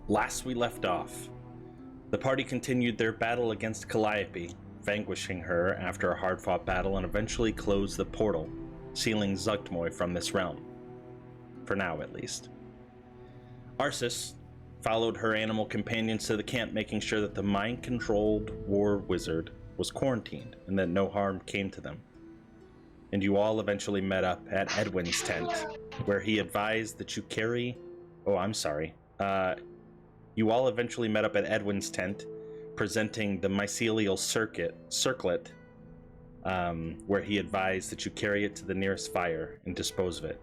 Last we left off, the party continued their battle against Calliope, vanquishing her after a hard-fought battle and eventually closed the portal, sealing Zuggtmoy from this realm. For now, at least. Arceus followed her animal companions to the camp, making sure that the mind-controlled war wizard was quarantined and that no harm came to them. And you all eventually met up at Edwin's tent, where he advised that you carry... Oh, I'm sorry. You all eventually met up at Edwin's tent, presenting the mycelial circlet, where he advised that you carry it to the nearest fire and dispose of it.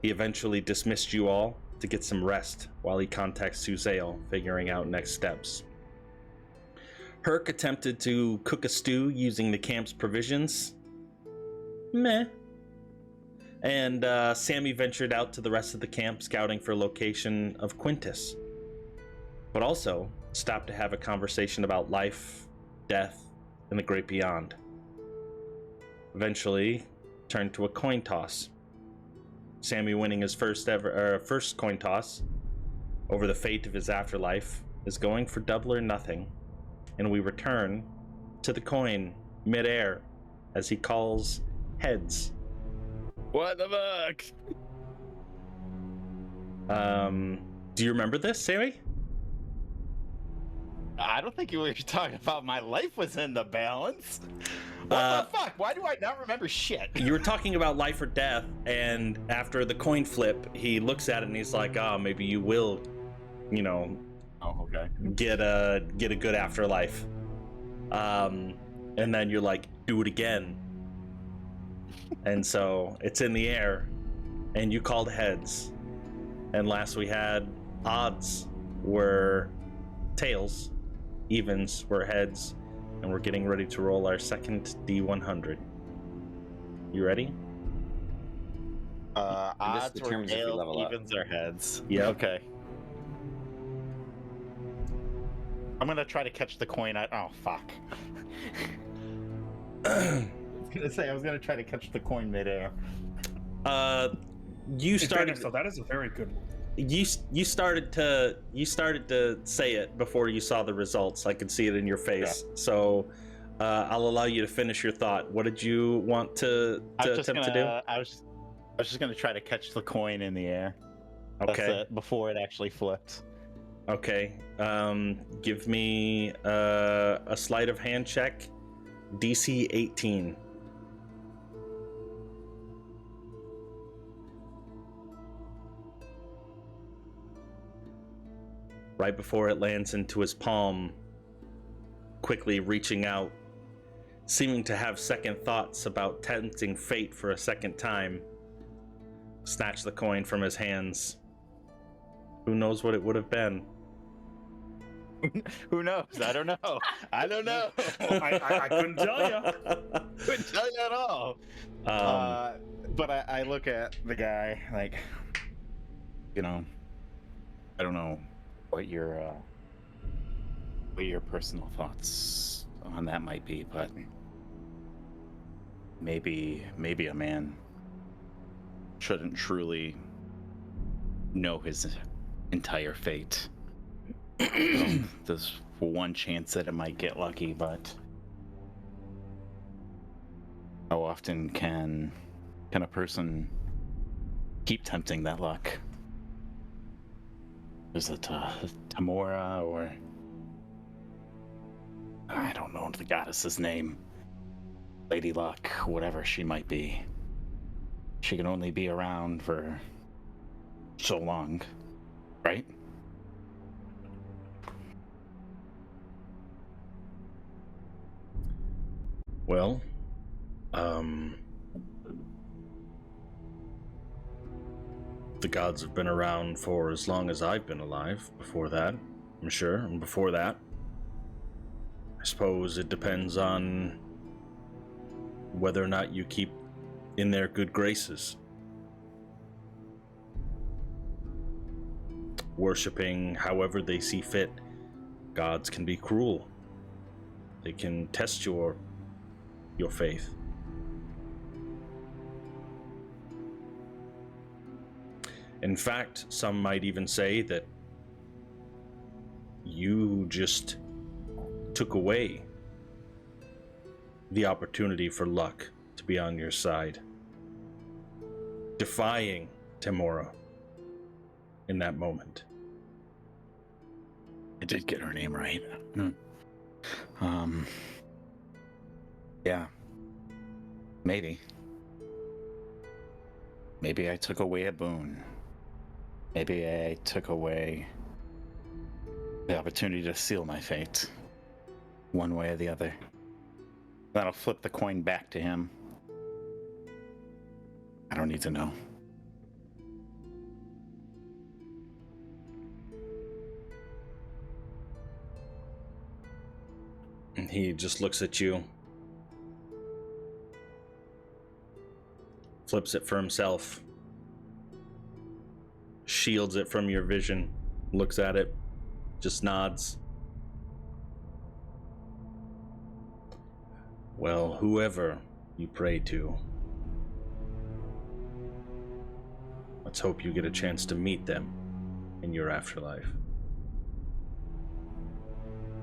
He eventually dismissed you all to get some rest while he contacts Suzail, figuring out next steps. Herc attempted to cook a stew using the camp's provisions. Meh. And Sammy ventured out to the rest of the camp, scouting for location of Quintus, but also stopped to have a conversation about life, death, and the great beyond. Eventually, turned to a coin toss. Sammy winning his first coin toss over the fate of his afterlife is going for double or nothing, and we return to the coin midair as he calls heads. What the fuck? Do you remember this, Sammy? I don't think you were talking about my life was in the balance. What the fuck? Why do I not remember shit? You were talking about life or death, and after the coin flip, he looks at it and he's like, "Oh, maybe you will, Oh, okay. get a good afterlife." And then you're like, "Do it again." And so it's in the air, and you called heads. And last we had odds were tails, evens were heads, and we're getting ready to roll our second D100. You ready? Odds were tails, evens are heads. Yeah. Okay. I'm gonna try to catch the coin. Oh fuck. I was gonna try to catch the coin midair. You started. So that is a very good one. You started to say it before you saw the results. I could see it in your face. Yeah. So I'll allow you to finish your thought. What did you want to attempt to do? I was just gonna try to catch the coin in the air. Okay. That's it, before it actually flipped. Okay. Give me a sleight of hand check. DC 18. Right before it lands into his palm, quickly reaching out, seeming to have second thoughts about tempting fate for a second time, snatch the coin from his hands. Who knows what it would have been? Who knows? I don't know. I don't know. I couldn't tell you. Couldn't tell you at all. But I look at the guy like, I don't know what your personal thoughts on that might be, but maybe a man shouldn't truly know his entire fate. There's one chance that it might get lucky, but how often can a person keep tempting that luck? Is it Tamora, or I don't know the goddess's name, Lady Luck, whatever she might be. She can only be around for so long, right? Well, the gods have been around for as long as I've been alive. Before that, I'm sure, and before that, I suppose it depends on whether or not you keep in their good graces. Worshipping however they see fit. Gods can be cruel. They can test your faith. In fact, some might even say that you just took away the opportunity for luck to be on your side, defying Tamora in that moment. I did get her name right. Yeah. Maybe. Maybe I took away a boon. Maybe I took away the opportunity to seal my fate. One way or the other. That'll flip the coin back to him. I don't need to know. And he just looks at you, flips it for himself, shields it from your vision, looks at it, just nods. Well, whoever you pray to, let's hope you get a chance to meet them in your afterlife.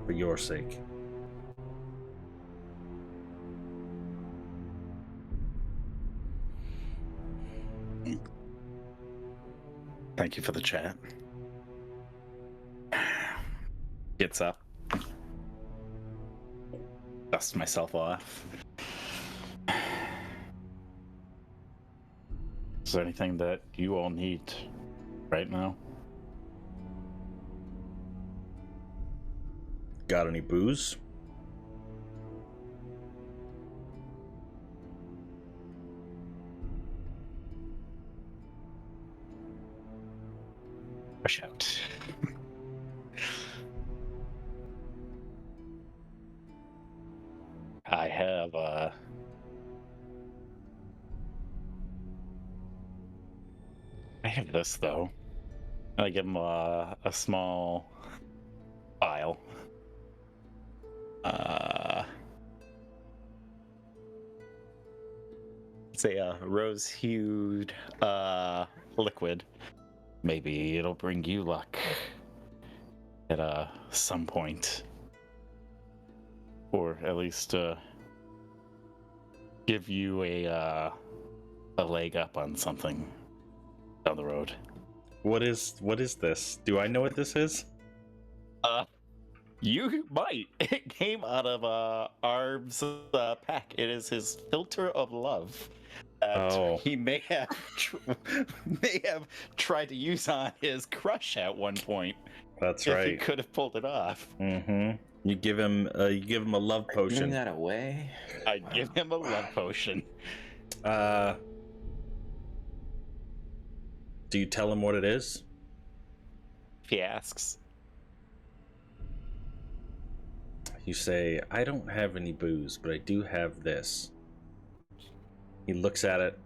For your sake. Thank you for the chat. Gets up. Dust myself off. Is there anything that you all need right now? Got any booze? Push out. I have I have this though. I give him a small vial. It's a rose-hued liquid. Maybe it'll bring you luck at some point, or at least give you a leg up on something down the road. What is this? Do I know what this is? You might. It came out of Arb's pack. It is his filter of love. He may have tried to use on his crush at one point. That's if right. He could have pulled it off. Mm-hmm. You give him a love potion. Giving that away? I give him a love potion. Do you tell him what it is? If he asks. You say, I don't have any booze, but I do have this. He looks at it.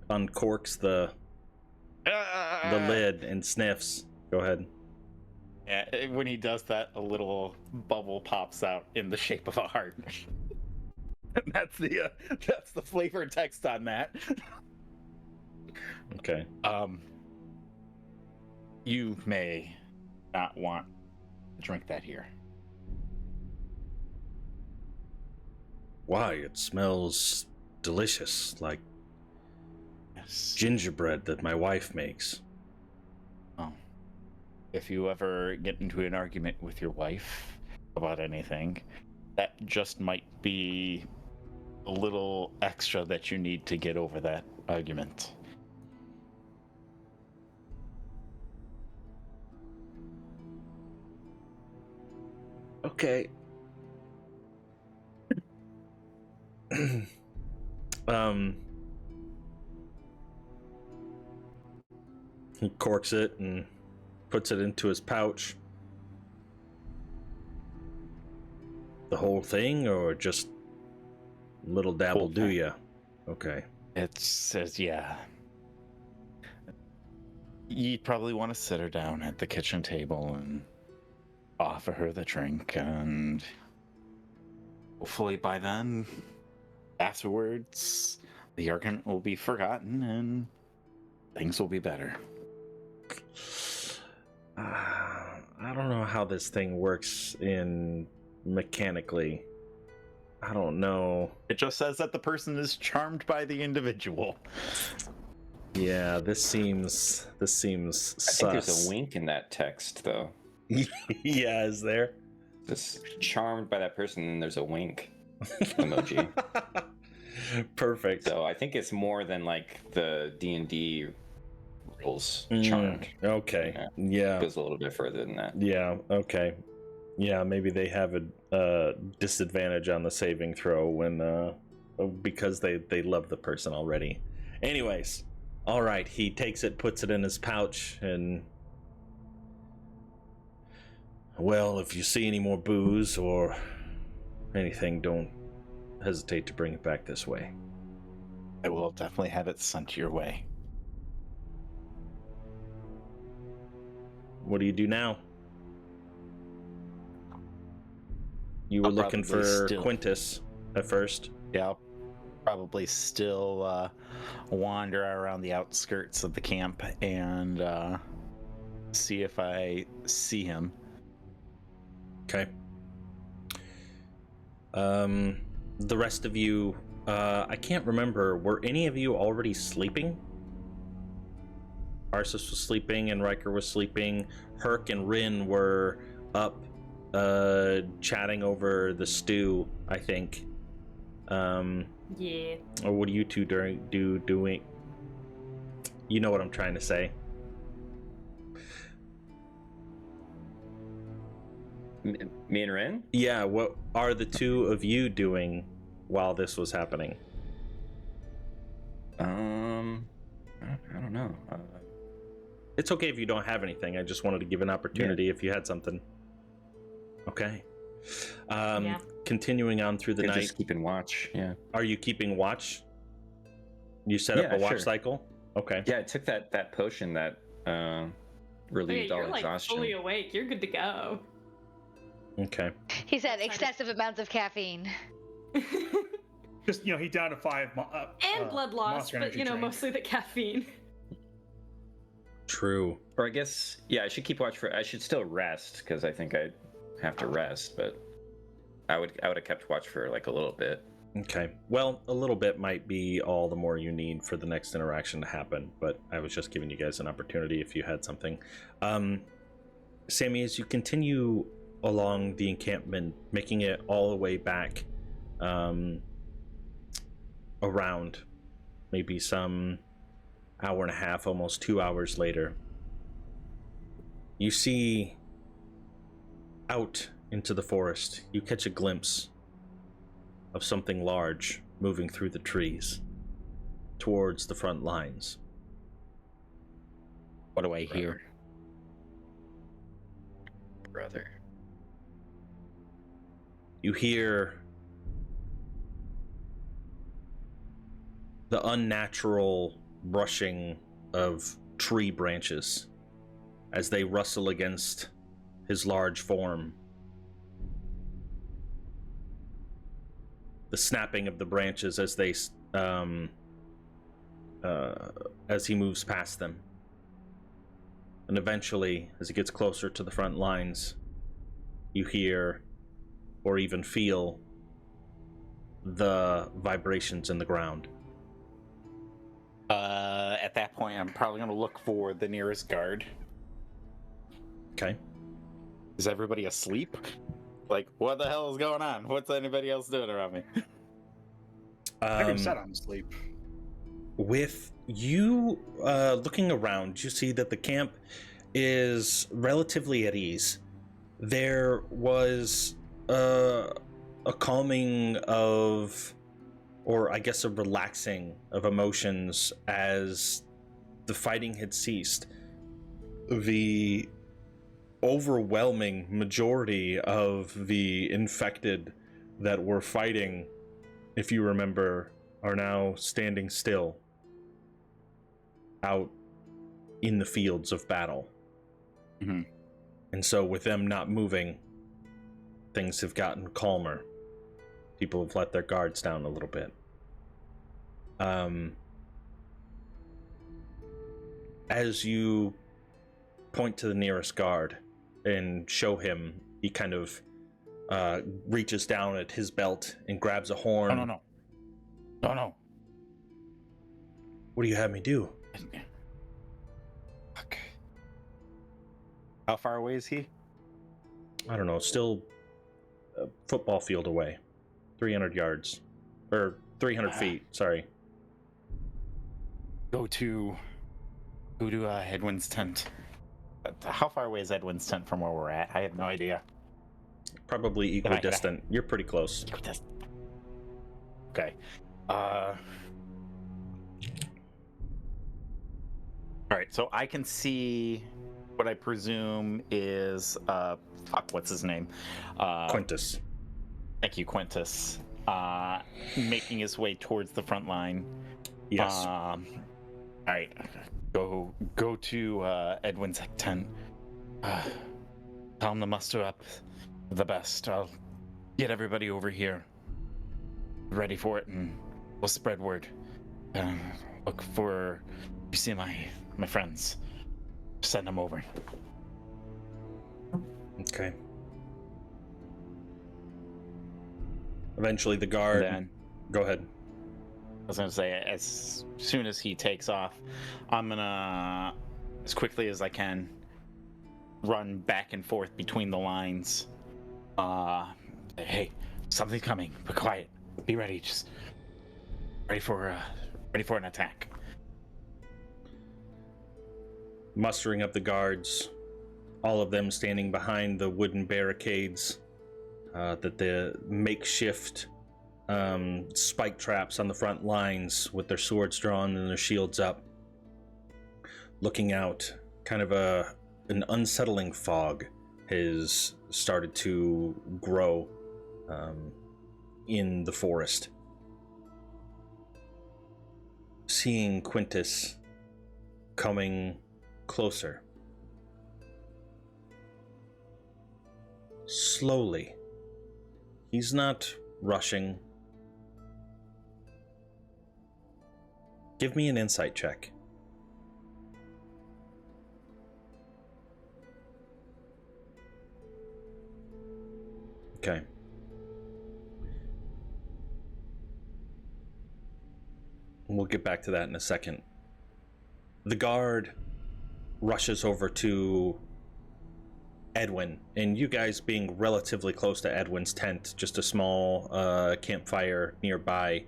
Uncorks the lid and sniffs. Go ahead. Yeah, when he does that, a little bubble pops out in the shape of a heart. that's the flavor text on that. Okay. You may not want to drink that here. Why? It smells delicious, like Yes. gingerbread that my wife makes. Oh. If you ever get into an argument with your wife about anything, that just might be a little extra that you need to get over that argument. Okay. He corks it and puts it into his pouch. The whole thing, or just little dabble Whole do thing. ya? Okay. It says, yeah. You'd probably want to sit her down at the kitchen table and offer her the drink, and hopefully by then, afterwards, the argument will be forgotten and things will be better. I don't know how this thing works in mechanically. I don't know. It just says that the person is charmed by the individual. Yeah, this seems I think there's a wink in that text, though. Yeah, is there? Just charmed by that person, and there's a wink emoji. Perfect. So I think it's more than like the D&D rules. Charmed. Okay. Yeah. It goes a little bit further than that. Yeah. Okay. Yeah. Maybe they have a disadvantage on the saving throw when because they love the person already. Anyways, all right. He takes it, puts it in his pouch, and well, if you see any more booze or anything, don't hesitate to bring it back this way. I will definitely have it sent your way. What do you do now? You were I'll looking probably for still- Quintus at first. Yeah, I'll probably still wander around the outskirts of the camp and see if I see him. Okay. The rest of you, I can't remember, were any of you already sleeping? Arsus was sleeping and Riker was sleeping. Herc and Rin were up chatting over the stew, I think. Yeah. Or what are you two doing? You know what I'm trying to say. Me and Rin? Yeah, what are the two of you doing while this was happening? I don't know. It's okay if you don't have anything. I just wanted to give an opportunity if you had something. Okay. Yeah. Continuing on through the night. Just keeping watch. Yeah. Are you keeping watch? You set up a watch sure. cycle? Okay. Yeah, I took that potion that relieved all you're like exhaustion. fully awake. You're good to go. Okay. He said excessive amounts of caffeine. Just, he downed a 5 And blood loss, Monster but Energy drink. mostly the caffeine. True. Or I guess, I should keep watch I should still rest because I think I have to rest, but I would have kept watch for like a little bit. Okay. Well, a little bit might be all the more you need for the next interaction to happen, but I was just giving you guys an opportunity if you had something. Sammy, as you continue along the encampment, making it all the way back around maybe some hour and a half, almost 2 hours later, you see out into the forest, you catch a glimpse of something large moving through the trees towards the front lines. What do I hear? Brother. You hear the unnatural brushing of tree branches as they rustle against his large form. The snapping of the branches as they as he moves past them. And eventually, as he gets closer to the front lines, you hear or even feel the vibrations in the ground. At that point, I'm probably going to look for the nearest guard. Okay. Is everybody asleep? Like, what the hell is going on? What's anybody else doing around me? I can set on sleep. With you looking around, you see that the camp is relatively at ease. There was a calming of, or I guess a relaxing of emotions as the fighting had ceased. The overwhelming majority of the infected that were fighting, if you remember, are now standing still out in the fields of battle. Mm-hmm. And so with them not moving, things have gotten calmer. People have let their guards down a little bit. As you point to the nearest guard and show him, he kind of reaches down at his belt and grabs a horn. No. What do you have me do? Fuck. How far away is he? I don't know, still a football field away. 300 yards. Or 300 feet, sorry. Go to Edwin's tent. How far away is Edwin's tent from where we're at? I have no idea. Probably equidistant. You're pretty close. Okay. All right, so I can see what I presume is what's his name? Quintus. Thank you, Quintus. Making his way towards the front line. Yes. All right, go to Edwin's tent. Tell him to muster up the best. I'll get everybody over here, ready for it, and we'll spread word. Look for, you see my friends. Send them over. Okay. Eventually the guard... Then, Go ahead. I was gonna say, as soon as he takes off, I'm gonna, as quickly as I can, run back and forth between the lines. Hey, something's coming. Be quiet. Be ready. Just ready for an attack. Mustering up the guards, all of them standing behind the wooden barricades that the makeshift spike traps on the front lines with their swords drawn and their shields up. Looking out, kind of an unsettling fog has started to grow in the forest. Seeing Quintus coming closer. Slowly. He's not rushing. Give me an insight check. Okay. We'll get back to that in a second. The guard rushes over to Edwin, and you guys being relatively close to Edwin's tent, just a small campfire nearby.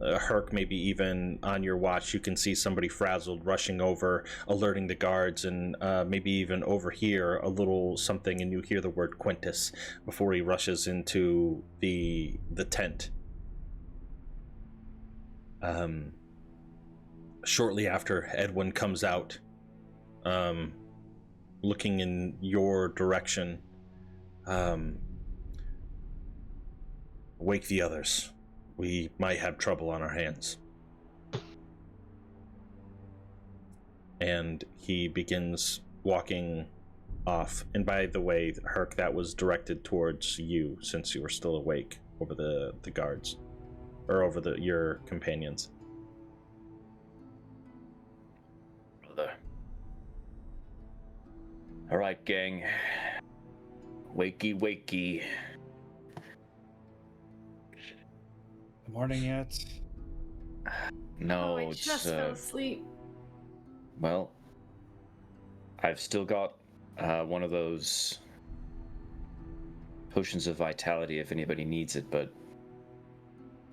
Herc, maybe even on your watch, you can see somebody frazzled rushing over, alerting the guards, and maybe even overhear a little something, and you hear the word Quintus before he rushes into the tent. Shortly after, Edwin comes out, looking in your direction. Wake the others. We might have trouble on our hands. And he begins walking off. And by the way, Herc, that was directed towards you, since you were still awake, over the guards. Or over your companions. Brother. All right, gang. Wakey, wakey. Good morning yet? No, I it's just fell asleep. well, I've still got one of those potions of vitality if anybody needs it, but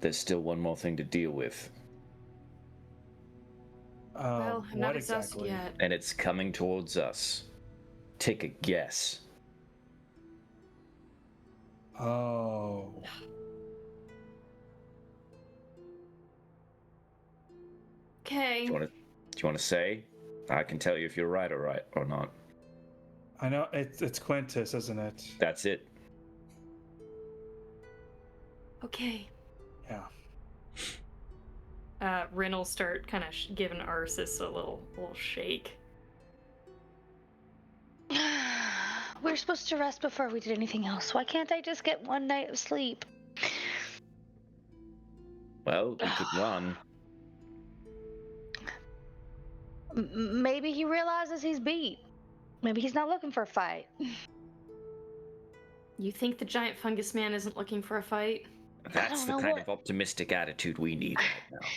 there's still one more thing to deal with. Well, I'm not what exhausted exactly? yet. And it's coming towards us. Take a guess. Oh. Okay. Do you want to say? I can tell you if you're right or not. I know it's Quintus, isn't it? That's it. Okay. Yeah. Rin will start kind of giving Arsis a little shake. We're supposed to rest before we did anything else. Why can't I just get one night of sleep? Well, we could run. Maybe he realizes he's beat. Maybe he's not looking for a fight. You think the giant fungus man isn't looking for a fight? That's the know kind what- of optimistic attitude we need right now.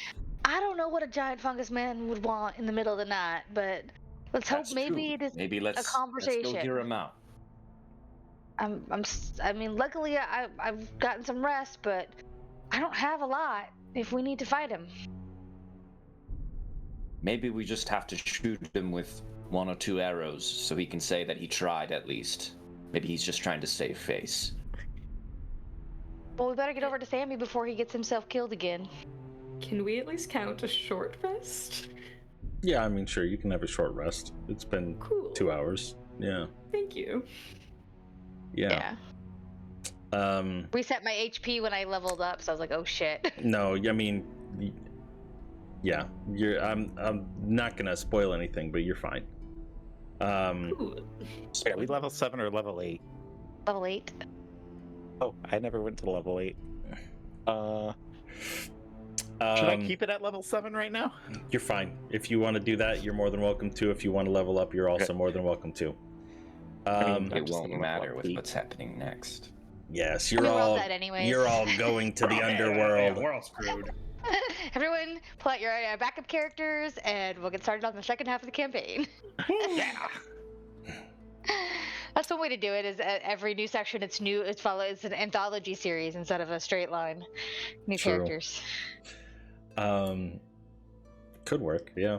I don't know what a giant fungus man would want in the middle of the night, but let's hope That's maybe true. it is Maybe let's go conversation. hear him out. I mean, luckily I've gotten some rest, but I don't have a lot if we need to fight him. Maybe we just have to shoot him with 1 or 2 arrows so he can say that he tried at least. Maybe he's just trying to save face. Well, we better get over to Sammy before he gets himself killed again. Can we at least count a short rest? Yeah, I mean, sure, you can have a short rest. It's been Cool. 2 hours. Yeah. Thank you. Yeah. Reset my HP when I leveled up, so I was like, oh shit. No, I mean, yeah, I'm not gonna spoil anything, but you're fine. Cool. Are we level 7 or level 8? Level 8. Oh, I never went to level 8. Should I keep it at level 7 right now? You're fine. If you want to do that, you're more than welcome to. If you want to level up, you're also Okay. more than welcome to. I'm It just won't thinking matter about with the- what's happening next. Yes, I you're mean, we're all all dead anyways. you're all going to the Yeah, underworld. we're all screwed. Everyone, pull out your backup characters, and we'll get started on the second half of the campaign. Yeah. That's one way to do it. Is every new section, it's new. It's an anthology series instead of a straight line. New True. characters. Could work, yeah.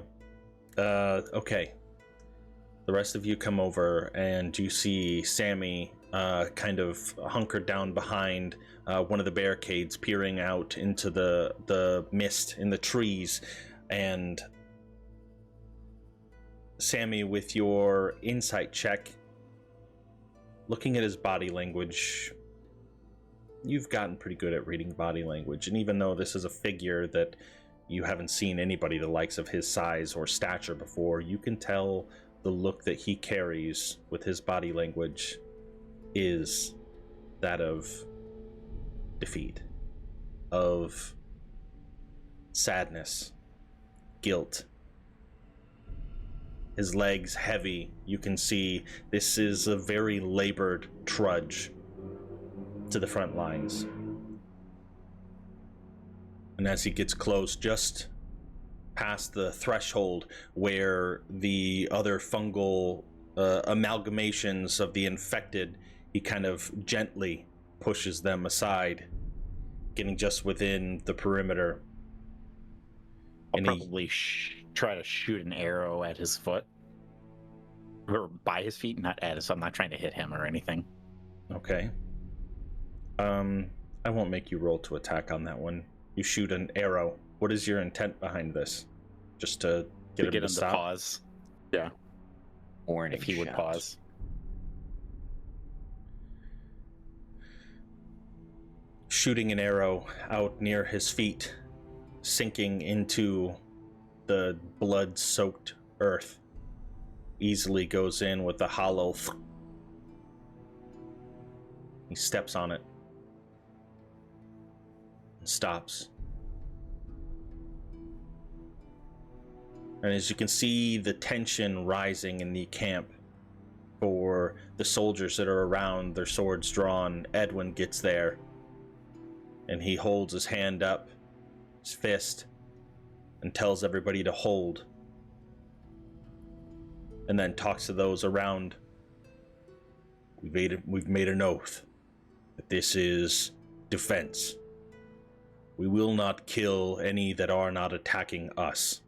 Okay. The rest of you come over, and you see Sammy kind of hunkered down behind one of the barricades, peering out into the mist in the trees. And Sammy, with your insight check, looking at his body language, you've gotten pretty good at reading body language. And even though this is a figure that you haven't seen anybody the likes of his size or stature before, you can tell the look that he carries with his body language is that of defeat, of sadness, guilt. His legs heavy. You can see this is a very labored trudge to the front lines. And as he gets close, just past the threshold where the other fungal amalgamations of the infected, he kind of gently pushes them aside, getting just within the perimeter. I'll And probably try to shoot an arrow at his foot. Or by his feet, not at us. I'm not trying to hit him or anything. Okay. I won't make you roll to attack on that one. You shoot an arrow. What is your intent behind this? Just to get him to stop? pause. Yeah, Warning if he would shot. pause. Shooting an arrow out near his feet, sinking into the blood-soaked earth, easily goes in with a hollow. He steps on it and stops. And as you can see the tension rising in the camp for the soldiers that are around, their swords drawn, Edwin gets there. And he holds his hand up, his fist, and tells everybody to hold. And then talks to those around. We've made an oath that this is defense. We will not kill any that are not attacking us.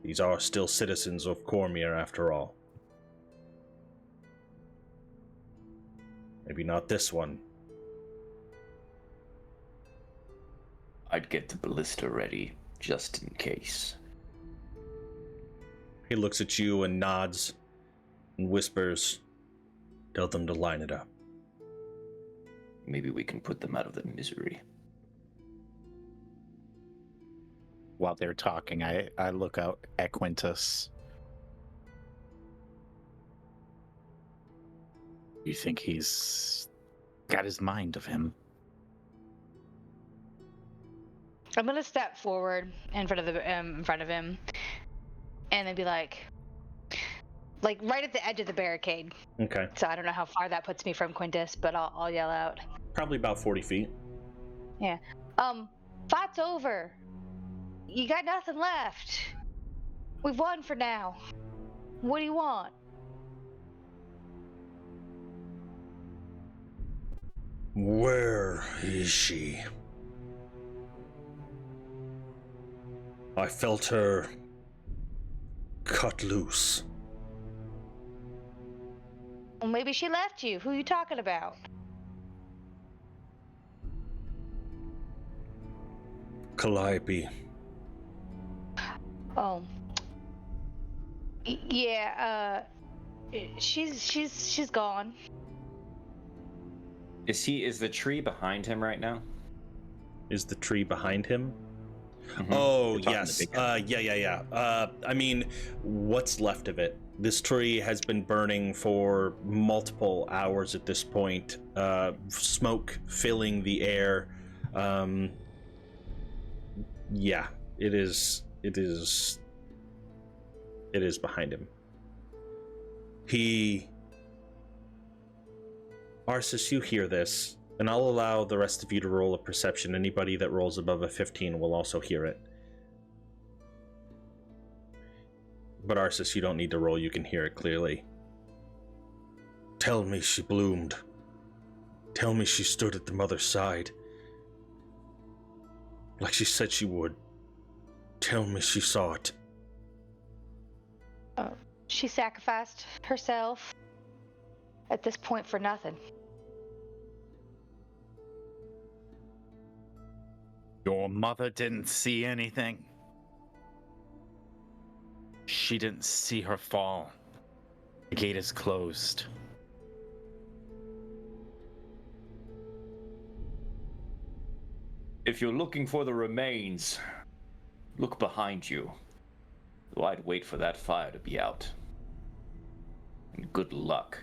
These are still citizens of Cormyr after all. Maybe not this one. I'd get the ballista ready, just in case. He looks at you and nods and whispers, "Tell them to line it up." Maybe we can put them out of their misery. While they're talking, I look out at Quintus. You think he's got his mind of him? I'm gonna step forward in front of him, and then be like right at the edge of the barricade. Okay. So I don't know how far that puts me from Quintus, but I'll yell out. Probably about 40 feet. Yeah. Fight's over. You got nothing left. We've won for now. What do you want? Where is she? I felt her cut loose. Well, maybe she left you. Who are you talking about? Calliope. Oh. Yeah, she's gone. Is the tree behind him right now? Is the tree behind him? Mhm. Oh, You're talking yes. the big guy. Yeah. I mean, what's left of it? This tree has been burning for multiple hours at this point. Smoke filling the air. Yeah, it is behind him. Arsis, you hear this, and I'll allow the rest of you to roll a perception. Anybody that rolls above a 15 will also hear it. But Arsis, you don't need to roll, you can hear it clearly. Tell me she bloomed. Tell me she stood at the mother's side. Like she said she would. Tell me she saw it. She sacrificed herself at this point for nothing. Your mother didn't see anything. She didn't see her fall. The gate is closed. If you're looking for the remains, look behind you. Though I'd wait for that fire to be out. And good luck.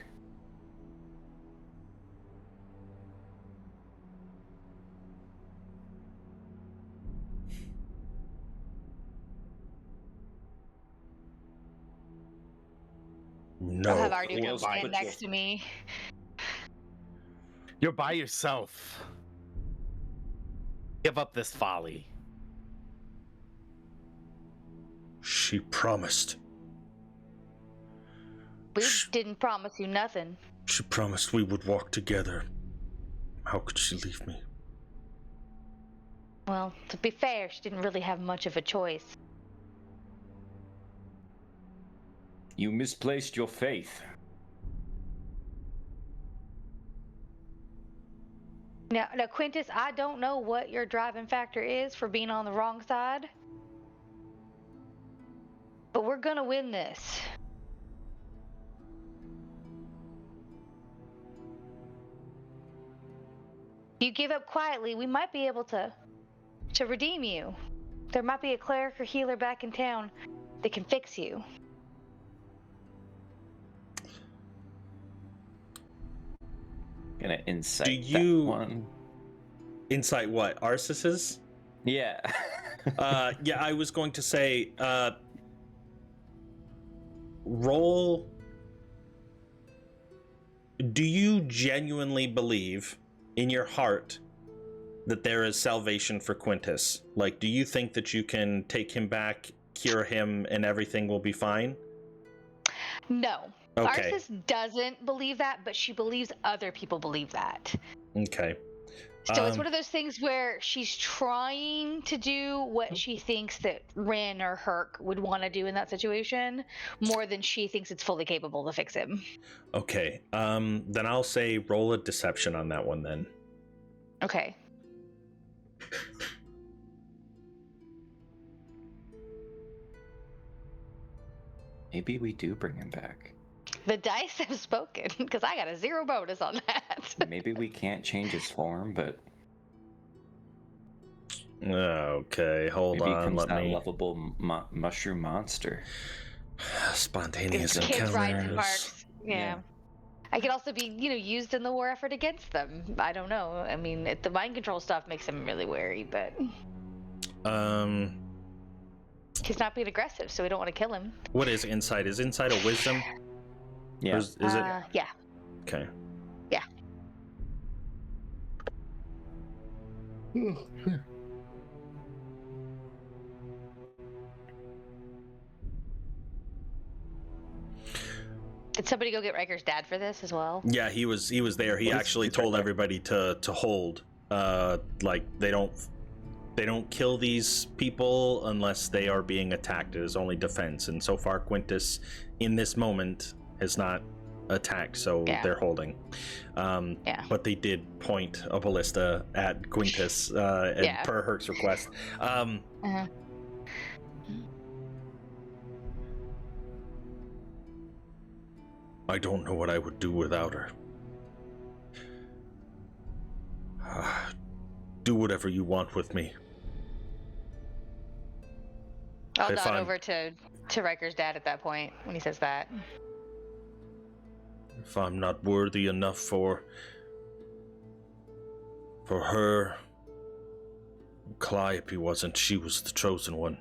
No. I'll have Artie come Wheels stand put next your- to me. You're by yourself. Give up this folly. She promised. We didn't promise you nothing. She promised we would walk together. How could she leave me? Well, to be fair, she didn't really have much of a choice. You misplaced your faith. Now, Quintus, I don't know what your driving factor is for being on the wrong side, but we're gonna win this. You give up quietly, we might be able to redeem you. There might be a cleric or healer back in town that can fix you. Gonna insight Do you- that one. Insight what? Arsis's? Yeah. Yeah, I was going to say, roll. Do you genuinely believe in your heart that there is salvation for Quintus? Like, do you think that you can take him back, cure him, and everything will be fine? No. Okay. Arsis doesn't believe that, but she believes other people believe that. Okay. So it's one of those things where she's trying to do what she thinks that Rin or Herc would want to do in that situation, more than she thinks it's fully capable to fix him. Okay. Then I'll say roll a deception on that one then. Okay. Maybe we do bring him back. The dice have spoken, because I got a 0 bonus on that. Maybe we can't change his form, but Okay, hold maybe he on. comes Let that me. lovable mushroom monster. Spontaneous Kids rides and encounters. parks. Yeah. I could also be, used in the war effort against them. I don't know. I mean, the mind control stuff makes them really wary, but... He's not being aggressive, so we don't want to kill him. What is insight? Is insight a wisdom? Yeah. Or is it? Yeah. Okay. Yeah. Did somebody go get Riker's dad for this as well? Yeah, he was there. He actually told everybody to hold. Like they don't kill these people unless they are being attacked. It is only defense. And so far, Quintus, in this moment, has not attacked, so they're holding. But they did point a ballista at Quintus per Herc's request. I don't know what I would do without her. Do whatever you want with me. I'll nod over to Riker's dad at that point when he says that. If I'm not worthy enough for her, Calliope wasn't. She was the chosen one.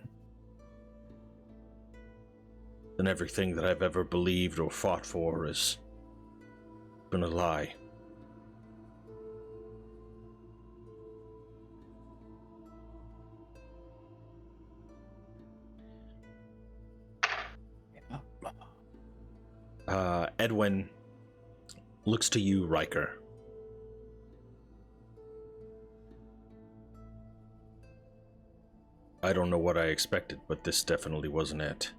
Then everything that I've ever believed or fought for has been a lie. Edwin looks to you, Riker. I don't know what I expected, but this definitely wasn't it.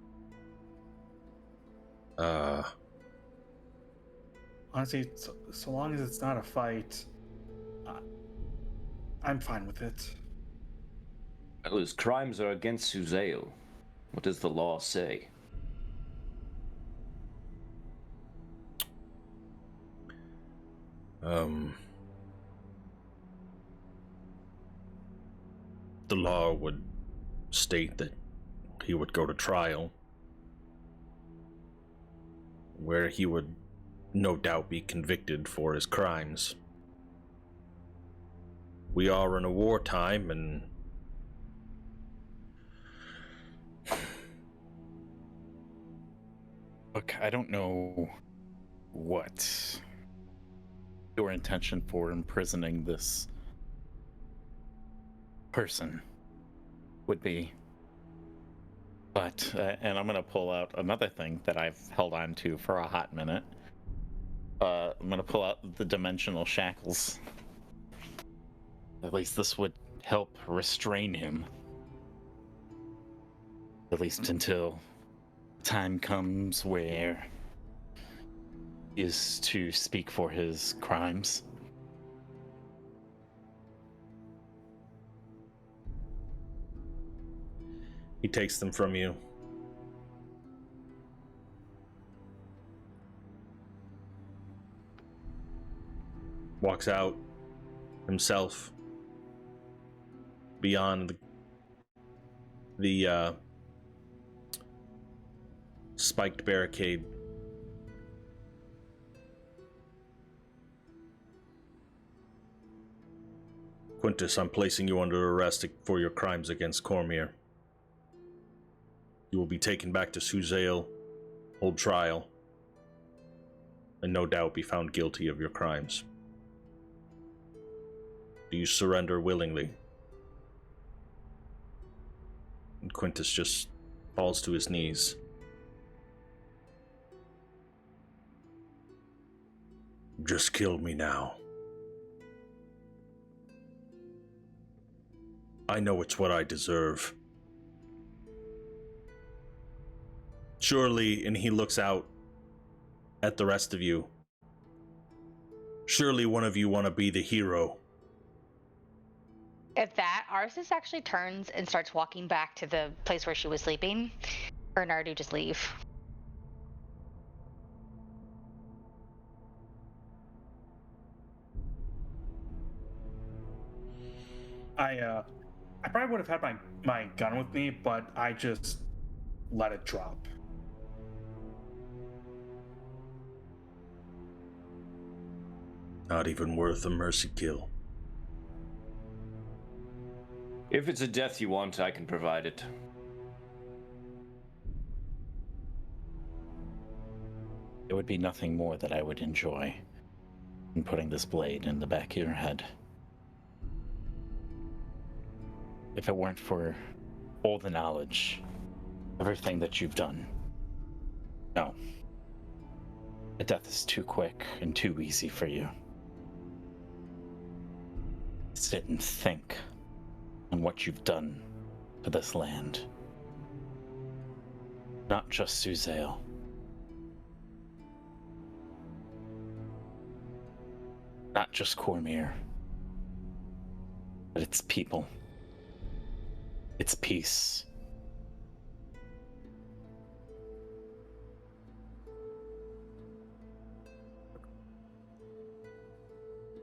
Honestly, so long as it's not a fight, I'm fine with it. Those crimes are against Suzail. What does the law say? The law would state that he would go to trial, where he would no doubt be convicted for his crimes. We are in a wartime, and look, I don't know what your intention for imprisoning this person would be, but and I'm gonna pull out another thing that I've held on to for a hot minute. I'm gonna pull out the dimensional shackles. At least this would help restrain him, at least until time comes where he is to speak for his crimes. he takes them from you. Walks out himself beyond the spiked barricade. Quintus, I'm placing you under arrest for your crimes against Cormyr. You will be taken back to Suzail, hold trial, and no doubt be found guilty of your crimes. Do you surrender willingly? And Quintus just falls to his knees. Just kill me now. I know it's what I deserve. Surely, and he looks out at the rest of you. Surely one of you want to be the hero. At that, Arsis actually turns and starts walking back to the place where she was sleeping. Or Nardu just leave. I probably would have had my gun with me, but I just let it drop. Not even worth a mercy kill. If it's a death you want, I can provide it. There would be nothing more that I would enjoy than putting this blade in the back of your head. If it weren't for all the knowledge, everything that you've done. No. The death is too quick and too easy for you. Sit and think on what you've done to this land. Not just Suzail. Not just Cormyr. But its people. Its peace.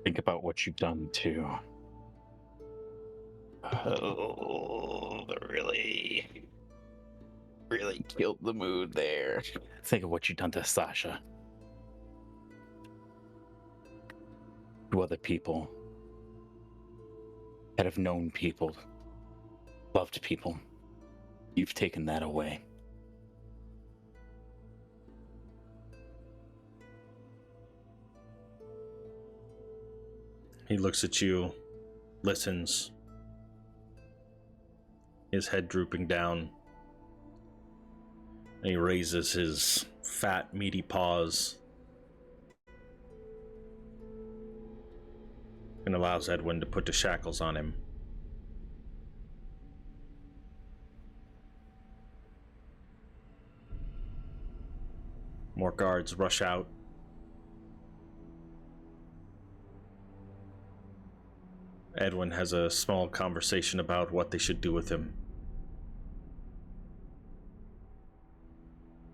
Think about what you've done to... Oh, that really killed the mood there. Think of what you've done to Sasha. To other people. That have known people. Loved people. You've taken that away. He looks at you, listens, his head drooping down. And he raises his fat, meaty paws and allows Edwin to put the shackles on him. More guards rush out. Edwin has a small conversation about what they should do with him.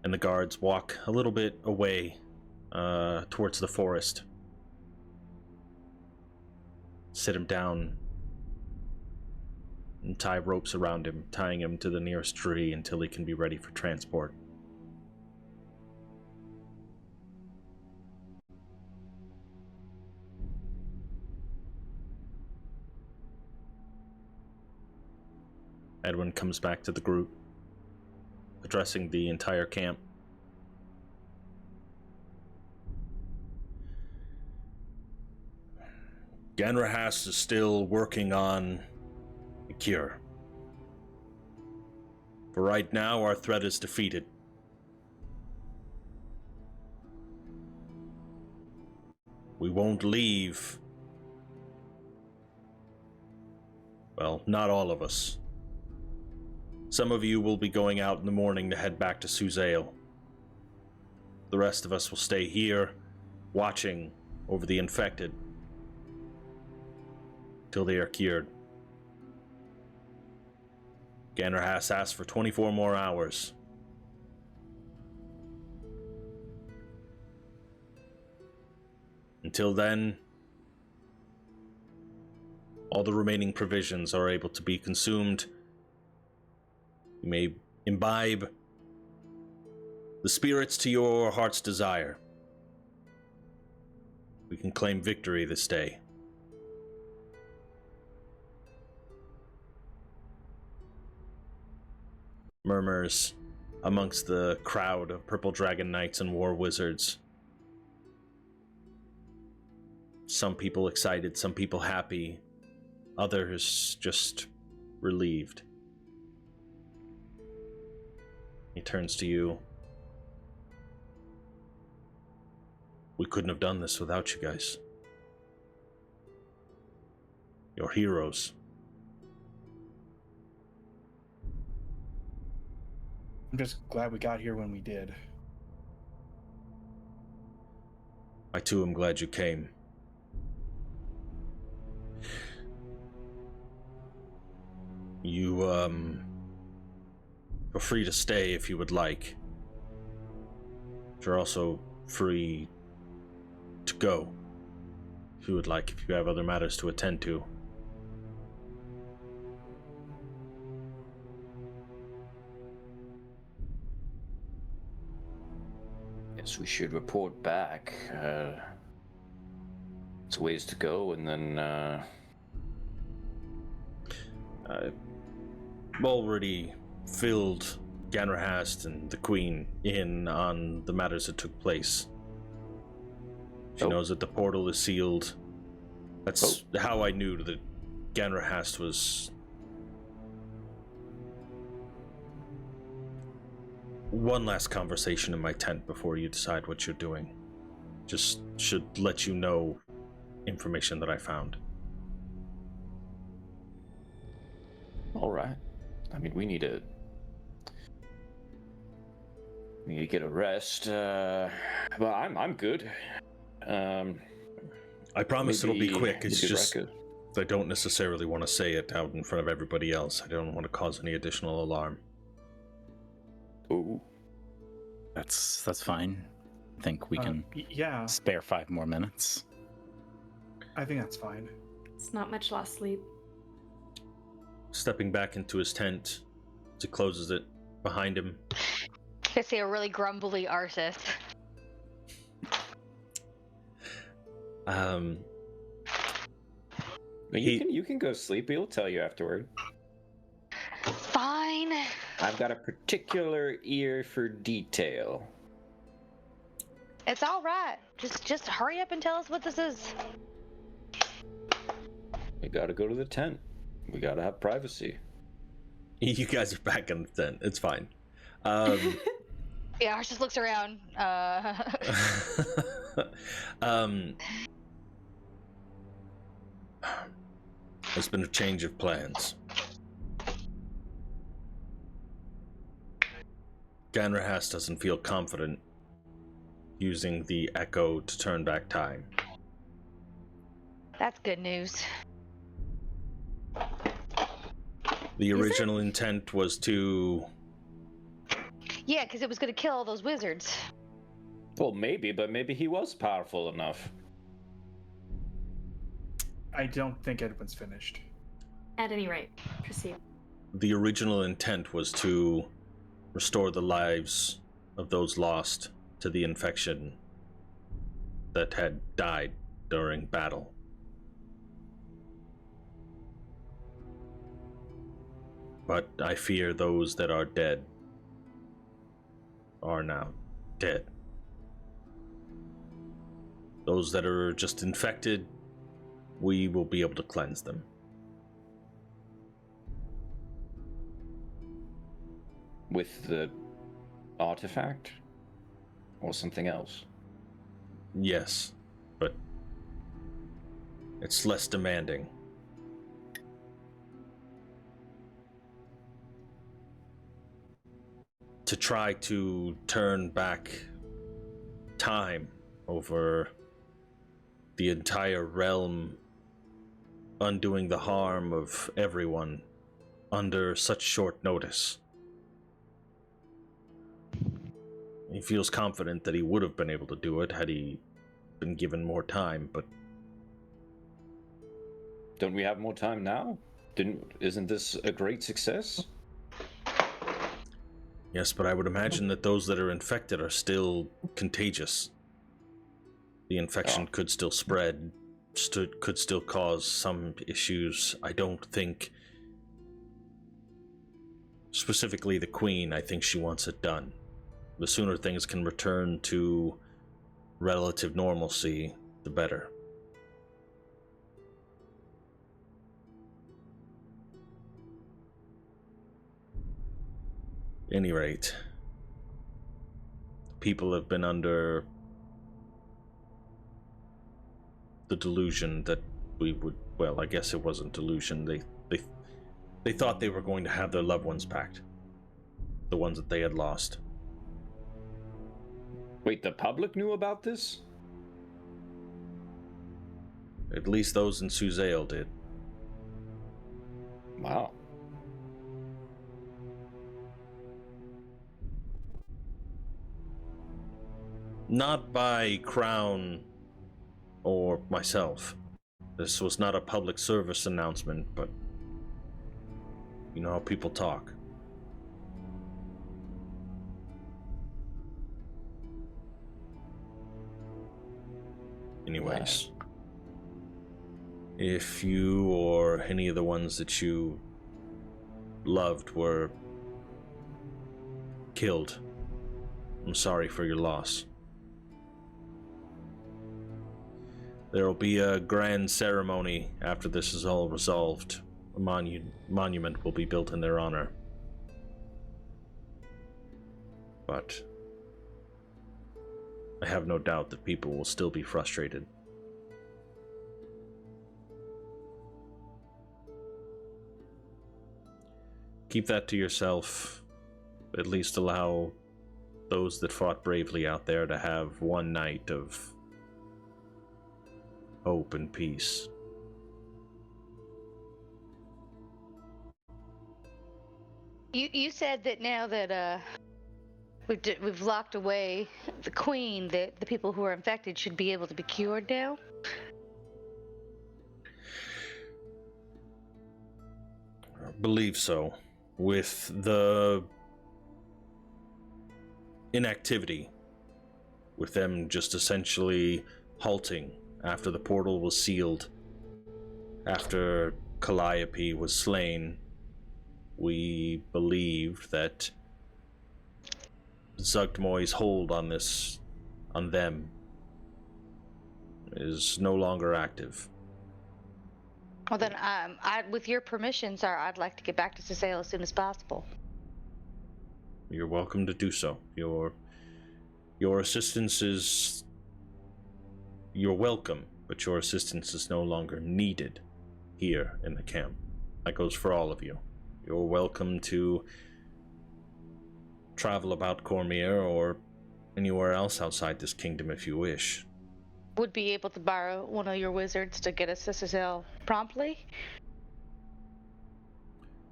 And the guards walk a little bit away towards the forest. Sit him down and tie ropes around him, tying him to the nearest tree until he can be ready for transport. Edwin comes back to the group, addressing the entire camp. Ganrahas is still working on a cure. For right now, our threat is defeated. We won't leave. Well, not all of us. Some of you will be going out in the morning to head back to Suzail. The rest of us will stay here, watching over the infected till they are cured. Ganrahas asked for 24 more hours. Until then, all the remaining provisions are able to be consumed. You may imbibe the spirits to your heart's desire. We can claim victory this day. Murmurs amongst the crowd of Purple Dragon Knights and War Wizards. Some people excited, some people happy, others just relieved. He turns to you. We couldn't have done this without you guys. You're heroes. I'm just glad we got here when we did. I too am glad you came. You're free to stay if you would like. You're also free to go if you would like, if you have other matters to attend to. Yes, we should report back. It's a ways to go, and then I've already filled Ganrahast and the Queen in on the matters that took place. She knows that the portal is sealed. That's how I knew that Ganrahast was... One last conversation in my tent before you decide what you're doing. Just should let you know information that I found. All right. I mean, we need to get a rest. Well, I'm good. I promise it'll be quick. It's just I don't necessarily want to say it out in front of everybody else. I don't want to cause any additional alarm. Ooh. That's fine. I think we can spare 5 more minutes. I think that's fine. It's not much lost sleep. Stepping back into his tent, as he closes it behind him. I see a really grumbly Arsis. You can go sleep. He'll tell you afterward. Fine. I've got a particular ear for detail. It's all right. Just hurry up and tell us what this is. We gotta go to the tent. We gotta have privacy. You guys are back in the tent. It's fine. Yeah, Arsh just looks around. There's been a change of plans. Ganrahast doesn't feel confident using the echo to turn back time. That's good news. The original intent was to... Yeah, because it was going to kill all those wizards. Well, maybe, but maybe he was powerful enough. I don't think Edwin's finished. At any rate, proceed. The original intent was to restore the lives of those lost to the infection that had died during battle. But I fear those that are dead are now dead. Those that are just infected, we will be able to cleanse them. With the artifact? Or something else? Yes, but it's less demanding. To try to turn back time over the entire realm, undoing the harm of everyone under such short notice. He feels confident that he would have been able to do it had he been given more time, but... Don't we have more time now? Isn't this a great success? Yes, but I would imagine that those that are infected are still contagious. The infection could still spread, could still cause some issues. I don't think... Specifically the Queen, I think she wants it done. The sooner things can return to relative normalcy, the better. At any rate, people have been under the delusion that we would, well, I guess it wasn't delusion. They thought they were going to have their loved ones back. The ones that they had lost. Wait, the public knew about this? At least those in Suzale did. Wow. Not by Crown or myself. This was not a public service announcement, but you know how people talk. Anyways, if you or any of the ones that you loved were killed. I'm sorry for your loss. There will be a grand ceremony after this is all resolved. A monument will be built in their honor. But I have no doubt that people will still be frustrated. Keep that to yourself. At least allow those that fought bravely out there to have one night of hope and peace. You said that now that we've locked away the queen, that the people who are infected should be able to be cured now? I believe so. With the inactivity, with them just essentially halting after the portal was sealed, after Calliope was slain, we believe that Zugtmoy's hold on them, is no longer active. Well then, with your permission, sir, I'd like to get back to Cecile as soon as possible. You're welcome to do so. Your assistance is... You're welcome, but your assistance is no longer needed here in the camp. That goes for all of you. You're welcome to travel about Cormyr or anywhere else outside this kingdom if you wish. Would be able to borrow one of your wizards to get us to Cecile promptly?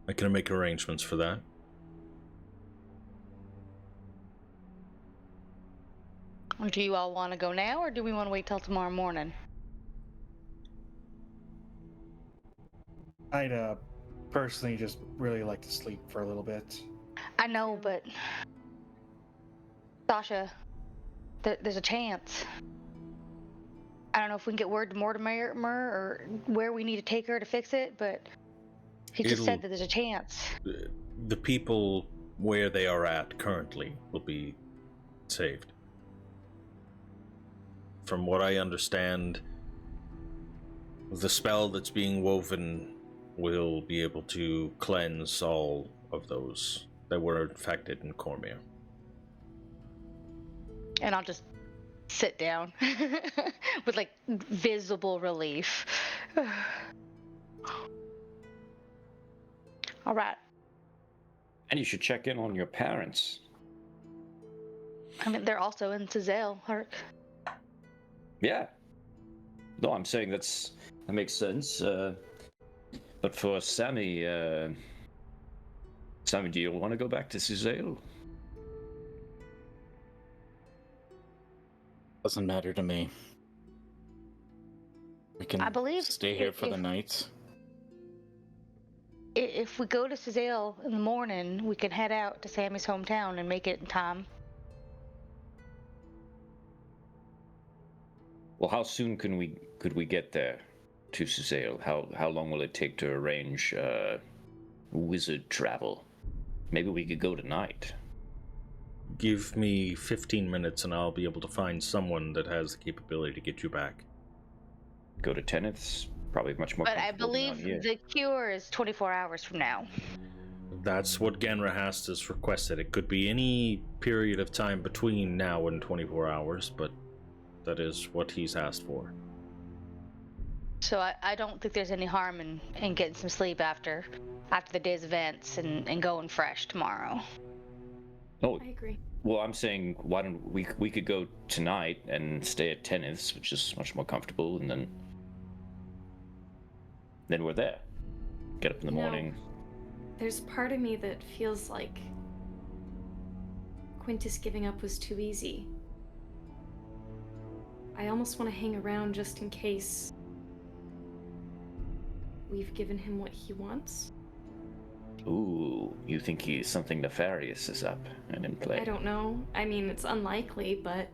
I can make arrangements for that. Do you all want to go now, or do we want to wait till tomorrow morning? I'd personally just really like to sleep for a little bit. I know, but Sasha, there's a chance. I don't know if we can get word to Mortimer or where we need to take her to fix it, but he just said that there's a chance. The people where they are at currently will be saved. From what I understand, the spell that's being woven will be able to cleanse all of those that were infected in Cormyr. And I'll just sit down with like visible relief. All right. And you should check in on your parents. I mean, they're also in Cecile, Hark. Yeah. No, I'm saying that makes sense. But for Sammy, do you want to go back to Cecile? Doesn't matter to me. We can stay here for the night. If we go to Cecile in the morning, we can head out to Sammy's hometown and make it in time. Well, how soon could we get there to Cecile? How long will it take to arrange wizard travel? Maybe we could go tonight. Give me 15 minutes and I'll be able to find someone that has the capability to get you back. Go to Teneth's? Probably much more. But I believe the cure is 24 hours from now. That's what Ganrahast has requested. It could be any period of time between now and 24 hours, but that is what he's asked for. So I don't think there's any harm in getting some sleep after the day's events and going fresh tomorrow. Oh, I agree. Well, I'm saying, why don't we could go tonight and stay at Teneth's, which is much more comfortable, and then we're there. Get up in the morning. There's part of me that feels like Quintus giving up was too easy. I almost want to hang around just in case we've given him what he wants. Ooh, you think something nefarious is up and in play? I don't know. I mean, it's unlikely, but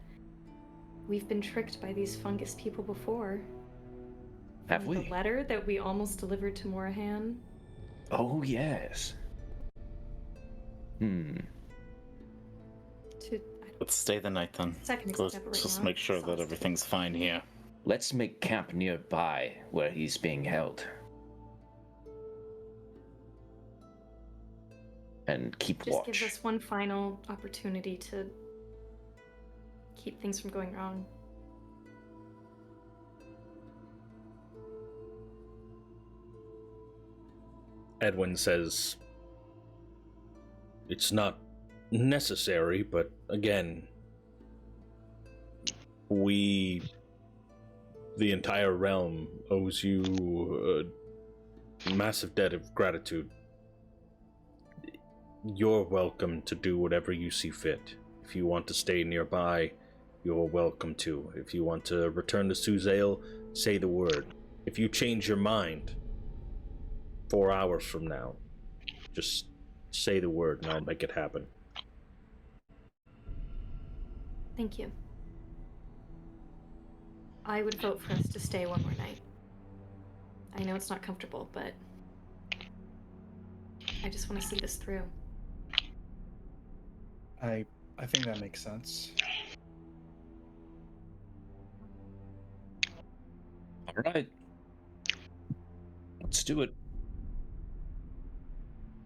we've been tricked by these fungus people before. Have we? The letter that we almost delivered to Morahan. Oh, yes. to. I don't, Let's stay the night then. second Let's step right just now. make sure that Exhausted. everything's fine here. Let's make camp nearby where he's being held. And keep Just watch. gives us one final opportunity to keep things from going wrong. Edwin says, "It's not necessary, but again, the entire realm owes you a massive debt of gratitude. You're welcome to do whatever you see fit. If you want to stay nearby, you're welcome to. If you want to return to Suzale, say the word. If you change your mind 4 hours from now, just say the word and I'll make it happen." Thank you. I would vote for us to stay one more night. I know it's not comfortable, but I just want to see this through. I think that makes sense. All right. Let's do it.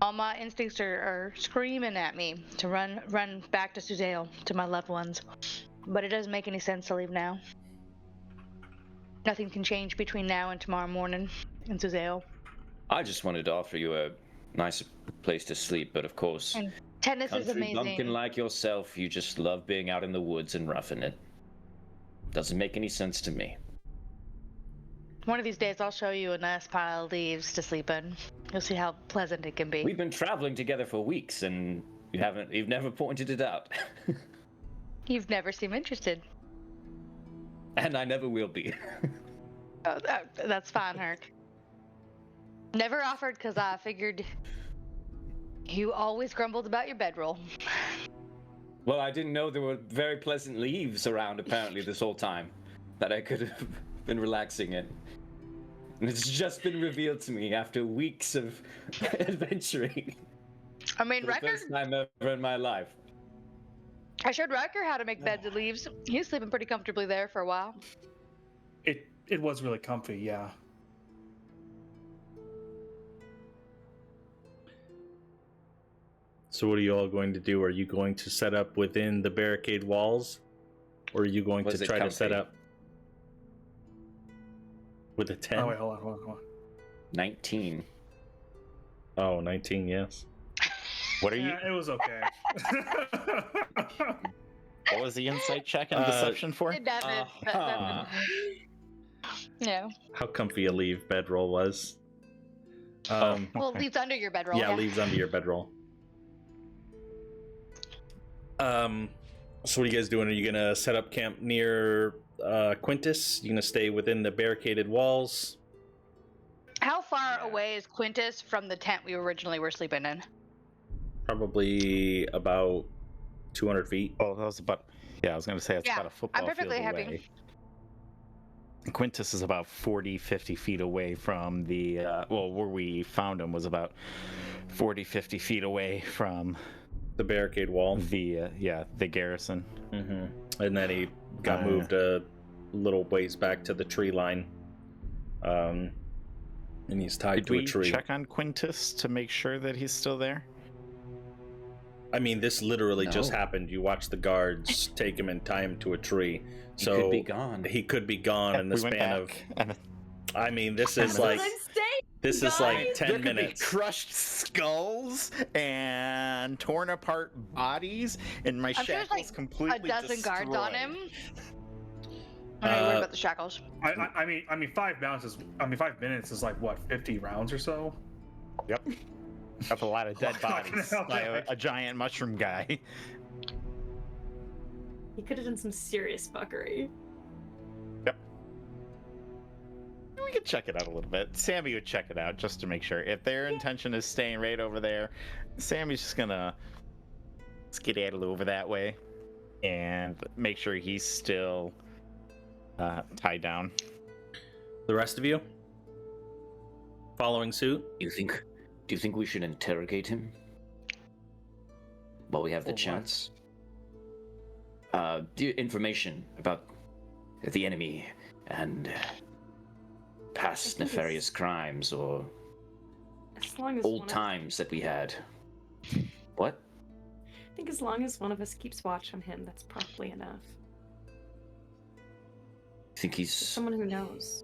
All my instincts are screaming at me to run back to Suzale, to my loved ones. But it doesn't make any sense to leave now. Nothing can change between now and tomorrow morning in Suzale. I just wanted to offer you a nice place to sleep, but of course, And tennis is country amazing. bumpkin like yourself, you just love being out in the woods and roughing it. Doesn't make any sense to me. One of these days, I'll show you a nice pile of leaves to sleep in. You'll see how pleasant it can be. We've been traveling together for weeks, and you've never pointed it out. You've never seemed interested. And I never will be. Oh, that's fine, Herc. Never offered because I figured you always grumbled about your bedroll. Well, I didn't know there were very pleasant leaves around apparently this whole time that I could have been relaxing in. And it's just been revealed to me after weeks of adventuring. I mean, For the Riker. first time ever in my life. I showed Riker how to make beds of leaves. He was sleeping pretty comfortably there for a while. It was really comfy, yeah. So what are you all going to do? Are you going to set up within the barricade walls? Or are you going Was to it try to set comfy? up with a 10? Oh wait, hold on. 19. Oh, 19, yes. What are you? Yeah, it was okay. What was the insight check and deception for? Yeah. How comfy a leave bedroll was. Oh. Well, Okay. leaves under your bedroll. Yeah, leaves under your bedroll. So what are you guys doing? Are you gonna set up camp near Quintus? You gonna stay within the barricaded walls? How far away is Quintus from the tent we originally were sleeping in? Probably about 200 feet. Oh, that was about. Yeah, I was going to say it's Yeah, about a football I'm perfectly field happy. away. Quintus is about 40, 50 feet away from the. Well, where we found him was about 40, 50 feet away from The barricade wall. the the garrison. Mm-hmm. And then he got moved a little ways back to the tree line. And he's tied Did to a we tree. check on Quintus to make sure that he's still there? I mean, this literally just No. happened. You watch the guards take him and tie him to a tree. He So could be gone. He could be gone in the We went span of. back, and I mean, this That's is what like I'm saying, this is like guys. 10 there could minutes. be crushed skulls and torn apart bodies, and my I'm sure there's shackles like completely a dozen guards on him. destroyed. I'm not worried Uh, about the shackles. I mean 5 minutes is like what, 50 rounds or so? Yep. That's a lot of dead Fucking bodies hell, by yeah. a giant mushroom guy. He could have done some serious fuckery. We could check it out a little bit. Sammy would check it out just to make sure. If their intention is staying right over there, Sammy's just gonna skedaddle over that way and make sure he's still tied down. The rest of you following suit. Do you think we should interrogate him? While we have the For what? chance? information about the enemy and past nefarious crimes or As long as old times that we had. What? I think as long as one of us keeps watch on him, that's probably enough. I think he's Someone who knows.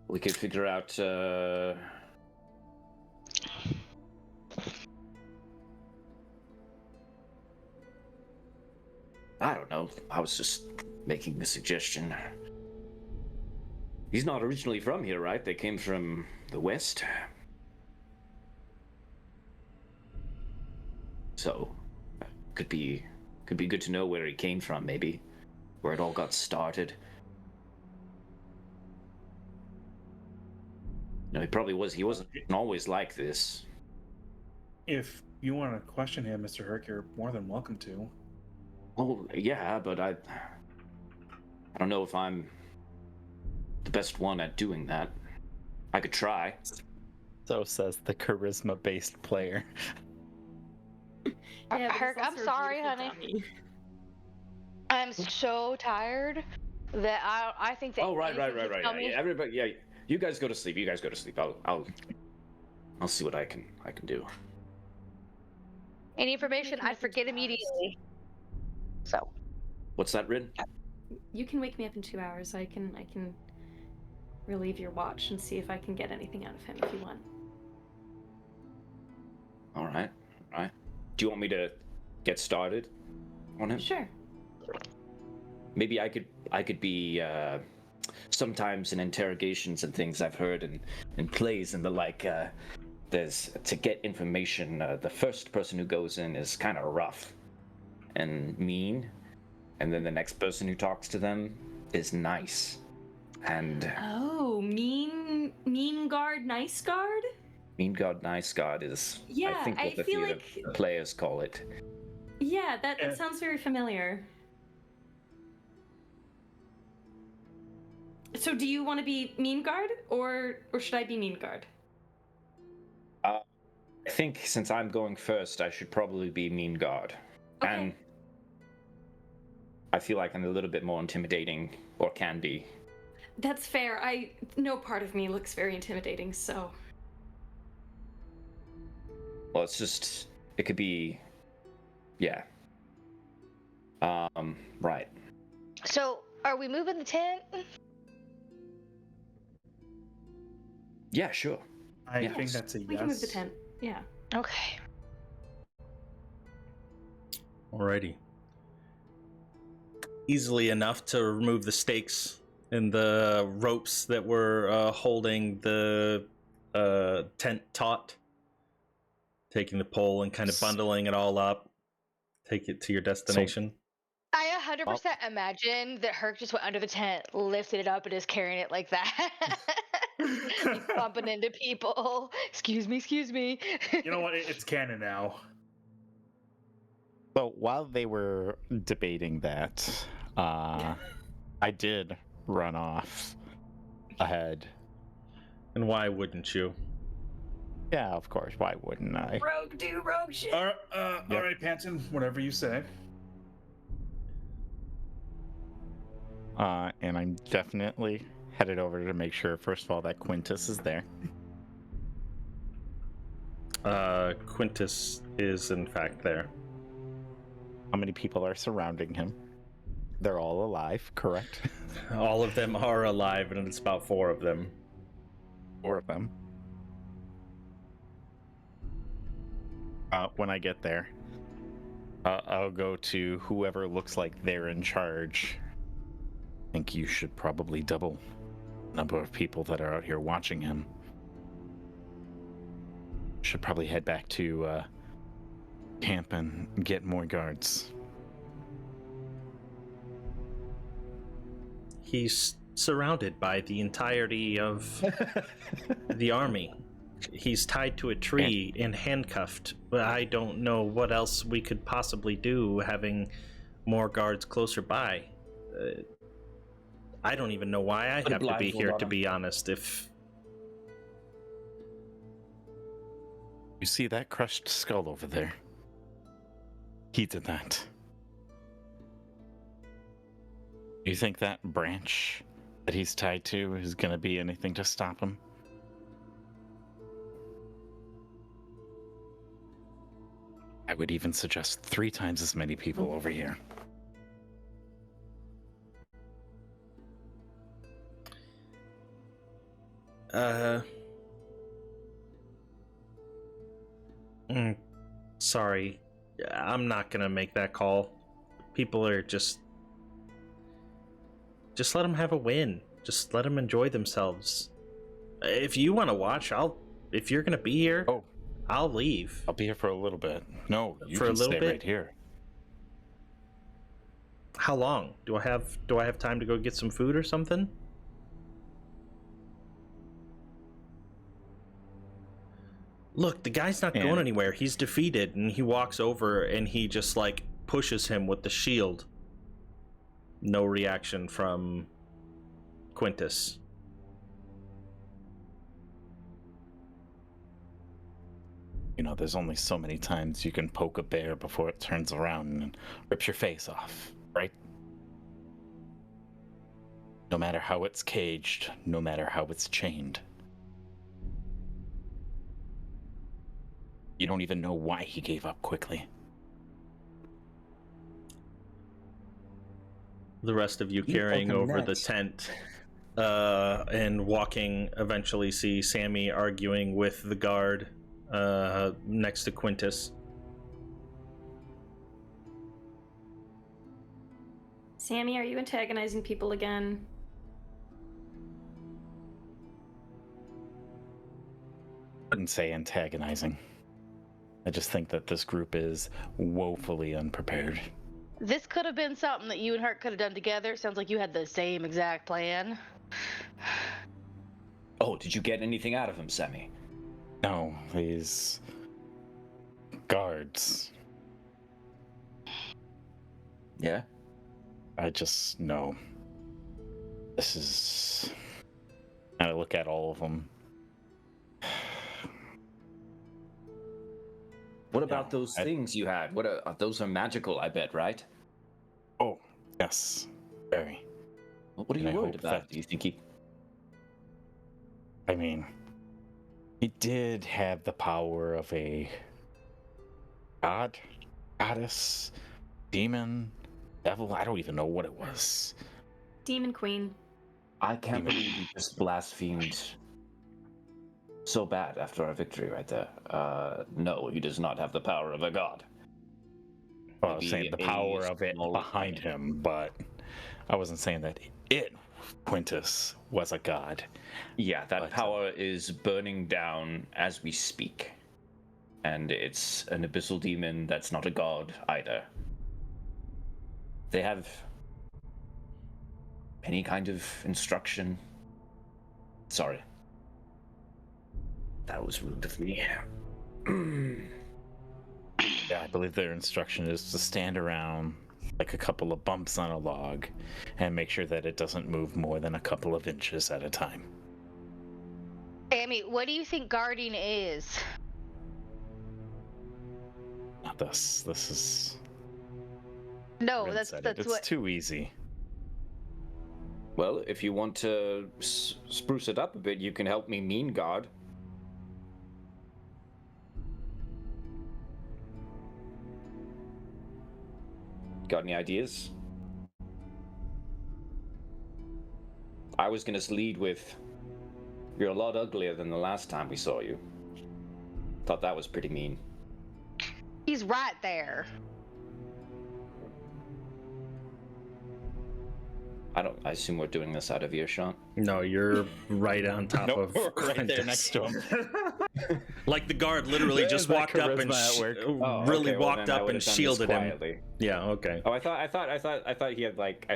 We could figure out. I don't know. I was just making a suggestion. He's not originally from here, right? They came from the west. So, could be good to know where he came from, maybe. Where it all got started. No, he probably was. He wasn't always like this. If you want to question him, Mr. Herc, you're more than welcome to. Well, yeah, but I don't know if I'm the best one at doing that. I could try. So says the charisma-based player. Yeah, but Herc, he's I'm also a sorry, beautiful honey. dummy. I'm so tired that I think that. Oh, right. Tell me. Yeah, everybody, yeah. You guys go to sleep. I'll see what I can do. Any information, I'd forget immediately. So. What's that, Rin? You can wake me up in 2 hours. I can relieve your watch and see if I can get anything out of him if you want. All right. Do you want me to get started on him? Sure. Maybe I could be sometimes in interrogations and things I've heard in plays and the like. There's to get information. The first person who goes in is kind of rough and mean, and then the next person who talks to them is nice. And mean guard, nice guard. Mean guard, nice guard is, Yeah, I think, what the feel theater like players call it. Yeah, that sounds very familiar. So, do you want to be mean guard, or should I be mean guard? I think since I'm going first, I should probably be mean guard. Okay. And I feel like I'm a little bit more intimidating, or can be. That's fair. No part of me looks very intimidating, so. Well, it could be, yeah. Right. So, are we moving the tent? Yeah, sure. I Yes. think that's a yes. We can move the tent. Yeah. Okay. Alrighty. Easily enough to remove the stakes and the ropes that were holding the tent taut. Taking the pole and kind of bundling it all up. Take it to your destination. I 100% imagine that Herc just went under the tent, lifted it up, and is carrying it like that. Like bumping into people. Excuse me. You know what? It's canon now. So while they were debating that, I did run off ahead. And why wouldn't you? Yeah, of course. Why wouldn't I? Rogue do rogue shit. All right, Panton, whatever you say. And I'm definitely headed over to make sure, first of all, that Quintus is there. Quintus is in fact there. How many people are surrounding him? They're all alive, correct? All of them are alive, and it's about 4 of them. 4 of them. When I get there, I'll go to whoever looks like they're in charge. I think you should probably double the number of people that are out here watching him. Should probably head back to camp and get more guards. He's surrounded by the entirety of the army. He's tied to a tree and handcuffed. I don't know what else we could possibly do having more guards closer by. I don't even know why I have to be here, to be honest. If you see that crushed skull over there, He did that. You think that branch that he's tied to is going to be anything to stop him? I would even suggest 3 times as many people over here. Sorry. I'm not gonna make that call. People are just let them have a win. Just let them enjoy themselves. If you want to watch, if you're gonna be here, I'll leave. I'll be here for a little bit. No, you For a can little stay bit? right here. How long? Do I have time to go get some food or something? Look, the guy's not going anywhere. He's defeated, and he walks over and he just like pushes him with the shield. No reaction from Quintus. You know, there's only so many times you can poke a bear before it turns around and rips your face off, right? No matter how it's caged, no matter how it's chained. You don't even know why he gave up quickly. The rest of you carrying over the tent and walking eventually see Sammy arguing with the guard next to Quintus. Sammy, are you antagonizing people again? I wouldn't say antagonizing. I just think that this group is woefully unprepared. This could have been something that you and Hurt could have done together. Sounds like you had the same exact plan. Oh, did you get anything out of him, Sammy? No, these guards. Yeah? I just know. This is... I look at all of them. What about those things you had? Those are magical, I bet, right? Oh, yes. Very. Well, what are you And I worried hope about? that- Do you think he... I mean, he did have the power of a god, goddess, demon, devil. I don't even know what it was. Demon Queen. I can't believe he just blasphemed so bad after our victory right there. No, he does not have the power of a god. Well, I was Maybe saying the a power of it small behind demon. him, but I wasn't saying that it, Quintus, was a god. Yeah, that But, power is burning down as we speak. And it's an abyssal demon that's not a god either. They have any kind of instruction. Sorry. That was rude of me. Yeah, I believe their instruction is to stand around like a couple of bumps on a log and make sure that it doesn't move more than a couple of inches at a time. Amy, what do you think guarding is? Not this. This is... No, Rin that's said it. It's what. too easy. Well, if you want to spruce it up a bit, you can help me mean God. Got any ideas? I was gonna lead with, you're a lot uglier than the last time we saw you. Thought that was pretty mean. He's right there. I assume we're doing this out of earshot. No, you're right on top of right there Quintus. next to him. Like the guard literally just That walked up and charisma at work. really okay, well, walked then I up would've and done this shielded him. quietly. Yeah, okay. Oh, I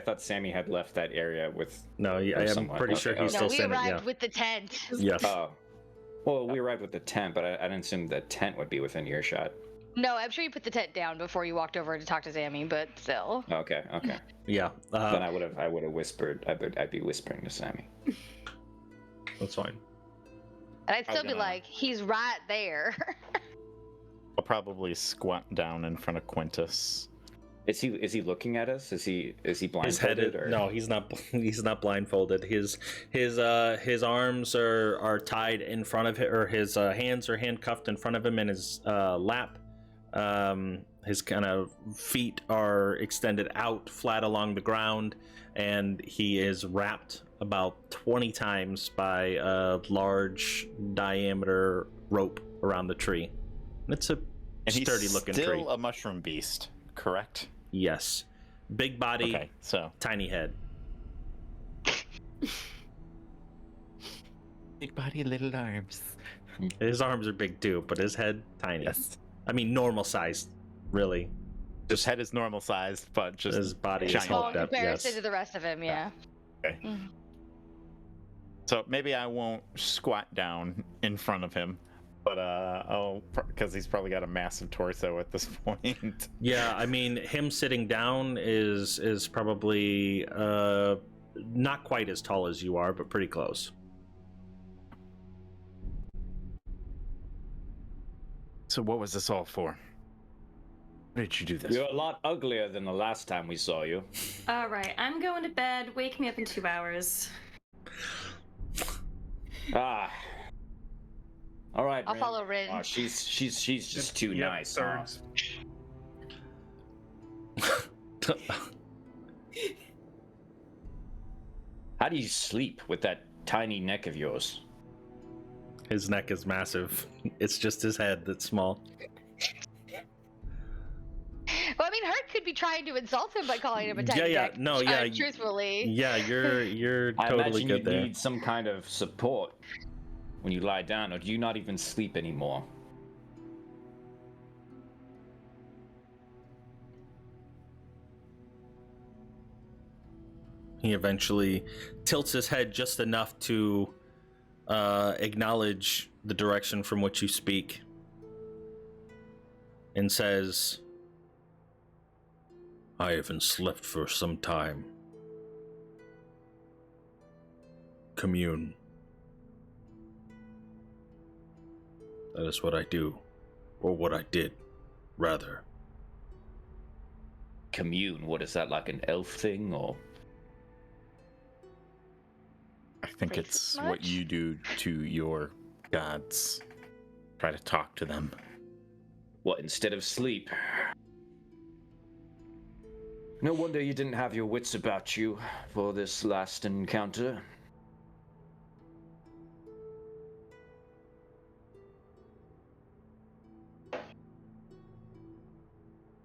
thought Sammy had left that area with. No, I'm someone. pretty sure Okay, he's okay. No, still we standing. arrived Yeah. with the tent. Yes. Oh, well, we arrived with the tent, but I didn't assume the tent would be within earshot. No, I'm sure you put the tent down before you walked over to talk to Sammy, but still. Okay. Yeah. Then I would have whispered. I'd be whispering to Sammy. That's fine. And I'd I was still be gonna- like, he's right there. I'll probably squat down in front of Quintus. Is he looking at us? Is he blindfolded? His head or? no, he's not. He's not blindfolded. His arms are tied in front of him, or his hands are handcuffed in front of him in his lap. His kind of feet are extended out flat along the ground, and he is wrapped about 20 times by a large diameter rope around the tree. It's a sturdy looking still tree. A mushroom beast, correct? Yes. Big body, Okay, so tiny head. big body, little arms. His arms are big too, but his head tiny. Yes. I mean, normal sized, really. His head is normal sized, but just His body is giant. Small in hulked up. comparison Yes. to the rest of him, yeah. Okay. Mhm. So maybe I won't squat down in front of him, but because he's probably got a massive torso at this point. Yeah, I mean, him sitting down is probably not quite as tall as you are, but pretty close. So what was this all for? Why did you do this? You're a lot uglier than the last time we saw you. All right, I'm going to bed. Wake me up in 2 hours. Ah. All right. I'll Rin. follow Rin. Oh, she's just too Yep, nice. Huh? thirds. How do you sleep with that tiny neck of yours? His neck is massive. It's just his head that's small. Well, I mean, Hurt could be trying to insult him by calling him a tiny Yeah, neck. no, yeah. Truthfully. Yeah, you're I totally imagine good you there. need some kind of support when you lie down, or do you not even sleep anymore? He eventually tilts his head just enough to acknowledge the direction from which you speak and says, I haven't slept for some time. Commune. That is what I do, or what I did, rather. Commune? What is that, like an elf thing, or? I think Racist it's much? what you do to your gods. Try to talk to them. What, instead of sleep? No wonder you didn't have your wits about you for this last encounter.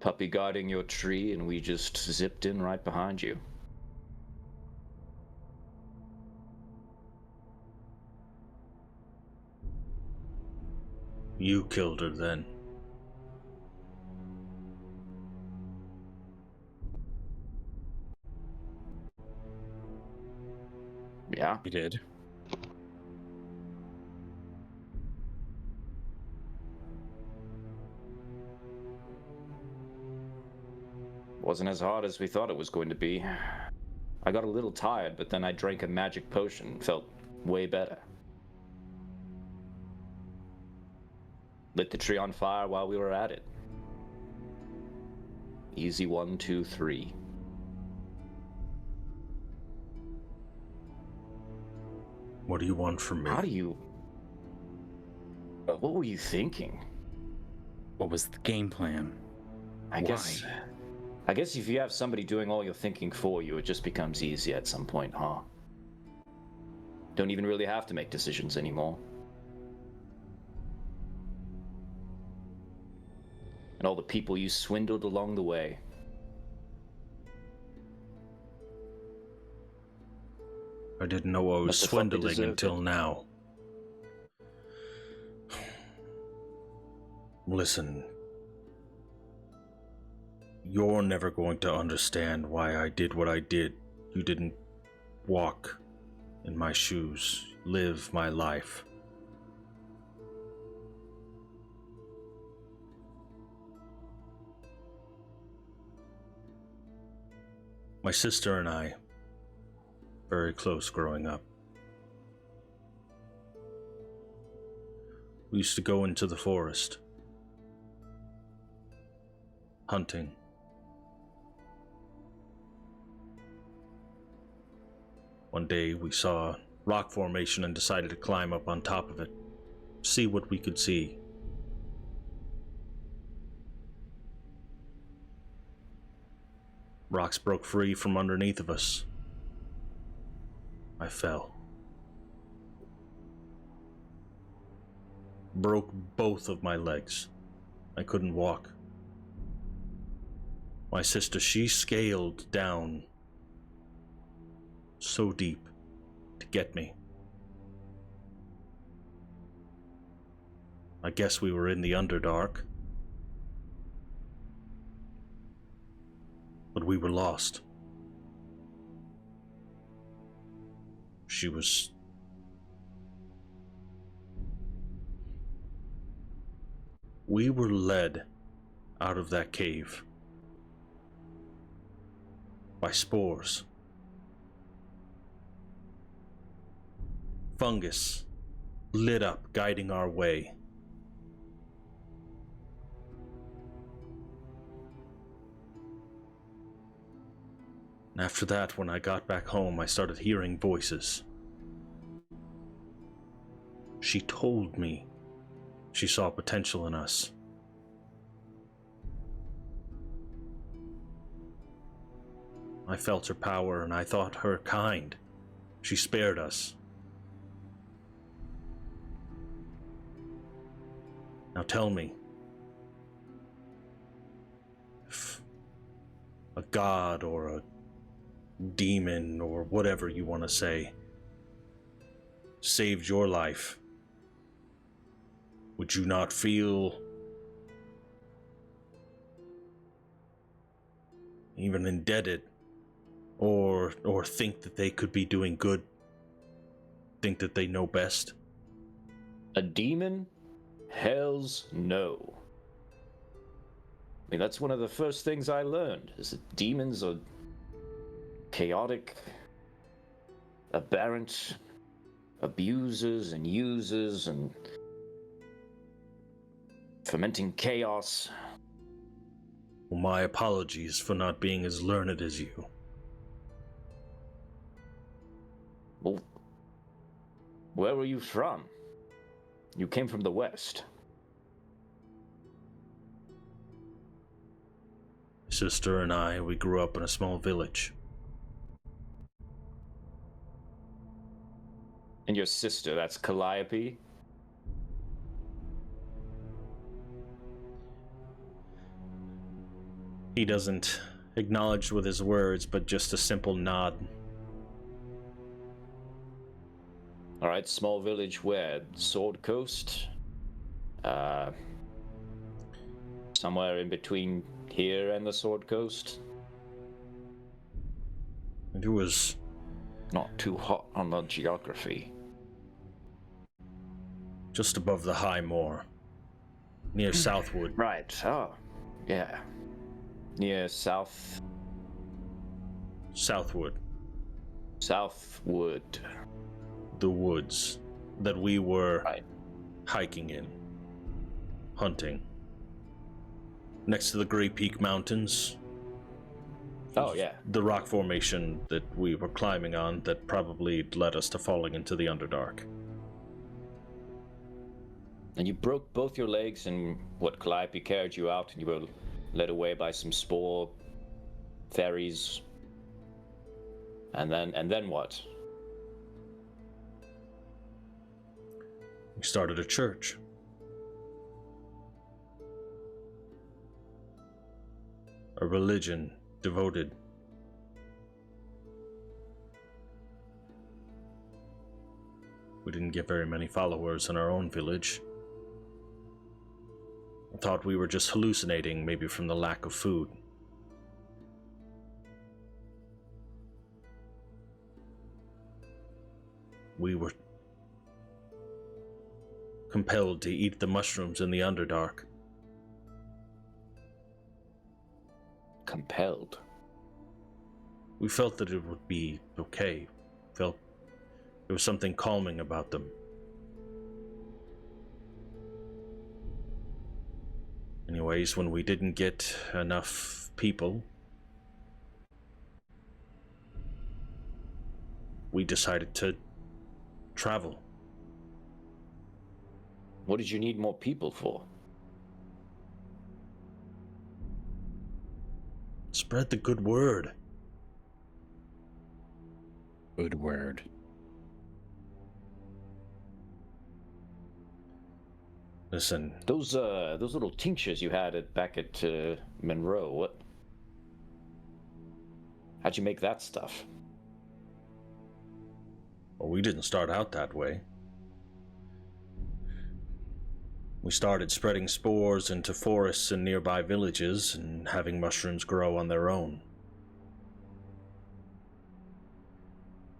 Puppy guarding your tree, and we just zipped in right behind you. You killed her then. Yeah? You did. Wasn't as hard as we thought it was going to be. I got a little tired, but then I drank a magic potion and felt way better. Lit the tree on fire while we were at it. Easy 1, 2, 3. What do you want from me? How do you... What were you thinking? What was the game plan? I guess if you have somebody doing all your thinking for you, it just becomes easy at some point, huh? Don't even really have to make decisions anymore. And all the people you swindled along the way. I didn't know I was Must have thought they swindling deserved until it. now. Listen. You're never going to understand why I did what I did. You didn't walk in my shoes, live my life. My sister and I, very close growing up. We used to go into the forest. hunting. One day we saw a rock formation and decided to climb up on top of it, see what we could see. Rocks broke free from underneath of us. I fell. Broke both of my legs. I couldn't walk. My sister, she scaled down so deep to get me. I guess we were in the Underdark. But we were lost. She was... We were led out of that cave by spores. Fungus lit up, guiding our way. And after that, when I got back home, I started hearing voices. She told me she saw potential in us. I felt her power and I thought her kind. She spared us. Now tell me, if a god or a demon or whatever you want to say saved your life, would you not feel even indebted or think that they could be doing good? Think that they know best? A demon? Hells no. I mean, that's one of the first things I learned, is that demons are chaotic, aberrant, abusers and users and fermenting chaos. Well, my apologies for not being as learned as you. Well, where were you from? You came from the West. Sister and I, we grew up in a small village. And your sister, that's Calliope? He doesn't acknowledge with his words, but just a simple nod. Alright, small village where? Sword Coast? Somewhere in between here and the Sword Coast? It was Not too hot on the geography. just above the high moor, near Southwood. Right, oh, yeah. Near Southwood. The woods that we were Right. hiking in, hunting. Next to the Grey Peak Mountains. Oh, yeah. The rock formation that we were climbing on that probably led us to falling into the Underdark. And you broke both your legs, and what, Calliope carried you out, and you were led away by some spore fairies. And then what? We started a church. A religion devoted. We didn't get very many followers in our own village. I thought we were just hallucinating, maybe from the lack of food. We were compelled to eat the mushrooms in the Underdark. Compelled. We felt that it would be okay. Felt there was something calming about them. Anyways, when we didn't get enough people, we decided to travel. What did you need more people for? Spread the good word. Good word. Listen, Those little tinctures you had back at Monroe. What? How'd you make that stuff? well, we didn't start out that way. We started spreading spores into forests and nearby villages and having mushrooms grow on their own.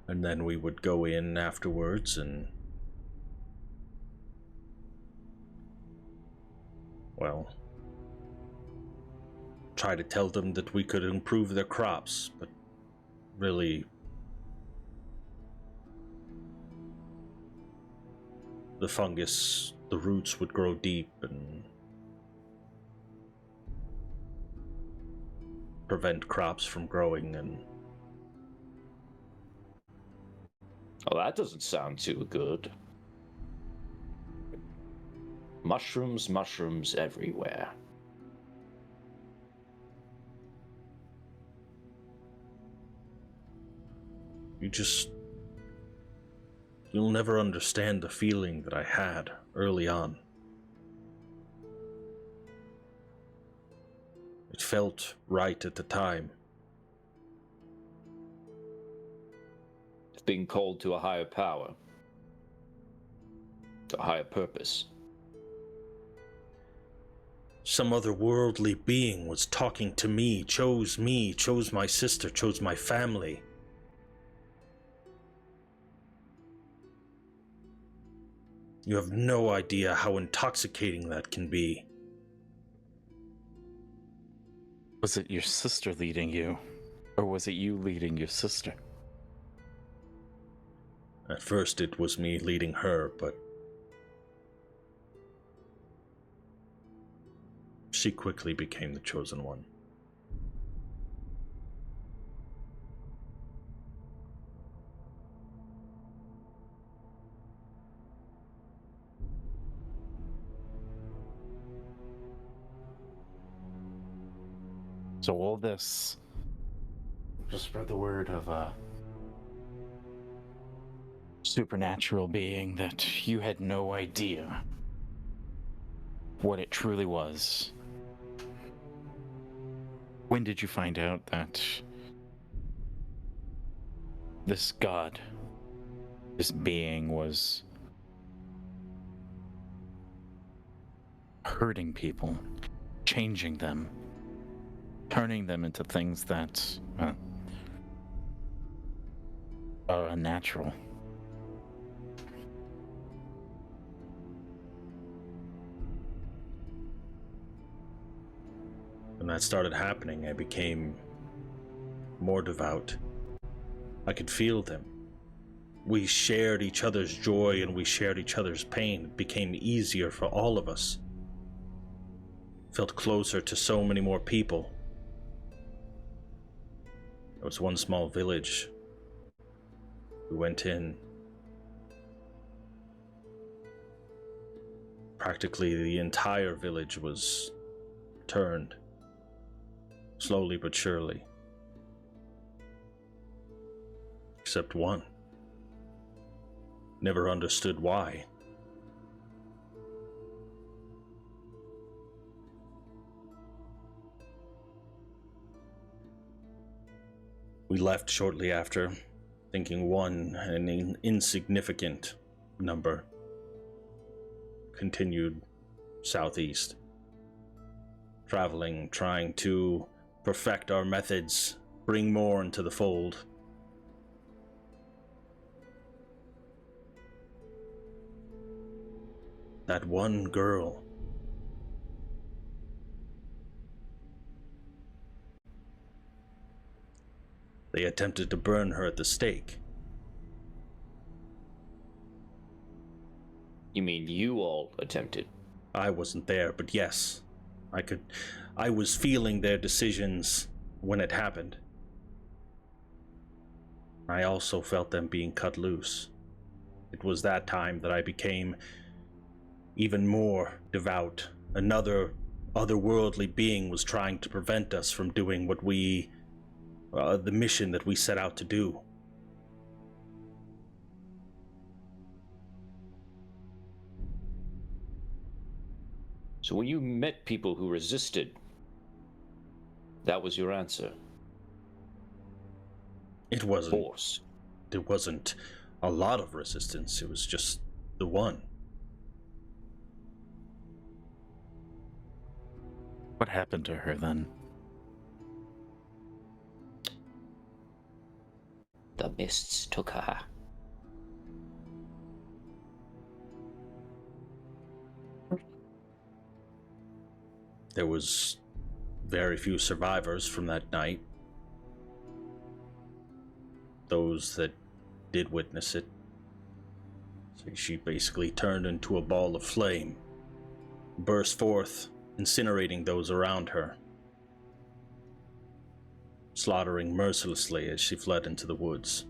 And then we would go in afterwards and, well, try to tell them that we could improve their crops, but really, the fungus, the roots would grow deep and prevent crops from growing, and Oh, that doesn't sound too good. Mushrooms, mushrooms everywhere. you'll never understand the feeling that I had early on. It felt right at the time. It's being called to a higher power. To a higher purpose. Some otherworldly being was talking to me, chose my sister, chose my family. You have no idea how intoxicating that can be. Was it your sister leading you? Or was it you leading your sister? At first it was me leading her, but she quickly became the chosen one. So all this just spread the word of a supernatural being that you had no idea what it truly was. When did you find out that this god, this being, was hurting people, changing them, turning them into things that are unnatural? When that started happening, I became more devout. I could feel them. We shared each other's joy and we shared each other's pain. It became easier for all of us. Felt closer to so many more people. There was one small village. We went in. Practically the entire village was turned. Slowly but surely. Except one. Never understood why. We left shortly after, thinking one, an insignificant number, continued southeast, traveling, trying to perfect our methods, bring more into the fold. That one girl. They attempted to burn her at the stake. You mean you all attempted? I wasn't there, but yes. I was feeling their decisions when it happened. I also felt them being cut loose. It was that time that I became even more devout. Another otherworldly being was trying to prevent us from doing what the mission that we set out to do. So when you met people who resisted, that was your answer? It wasn't. Force. There wasn't a lot of resistance. It was just the one. What happened to her then? The mists took her. There was very few survivors from that night. Those that did witness it. So she basically turned into a ball of flame, burst forth, incinerating those around her, slaughtering mercilessly as she fled into the woods.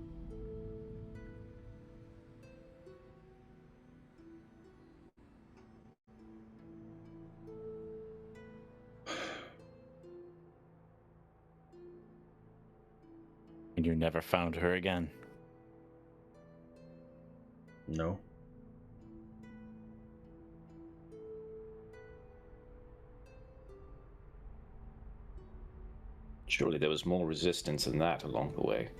And you never found her again? No. Surely there was more resistance than that along the way.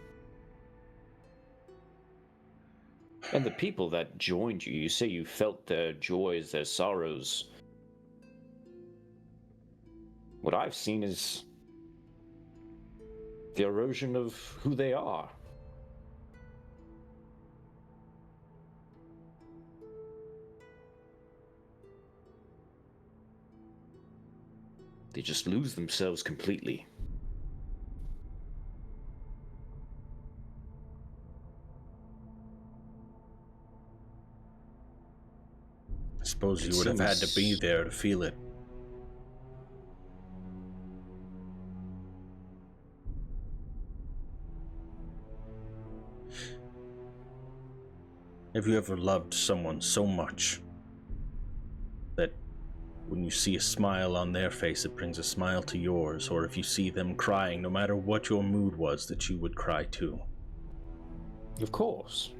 And the people that joined you, you say you felt their joys, their sorrows. What I've seen is the erosion of who they are. They just lose themselves completely. I suppose you would have had to be there to feel it. Have you ever loved someone so much that when you see a smile on their face, it brings a smile to yours, or if you see them crying, no matter what your mood was, that you would cry too? Of course.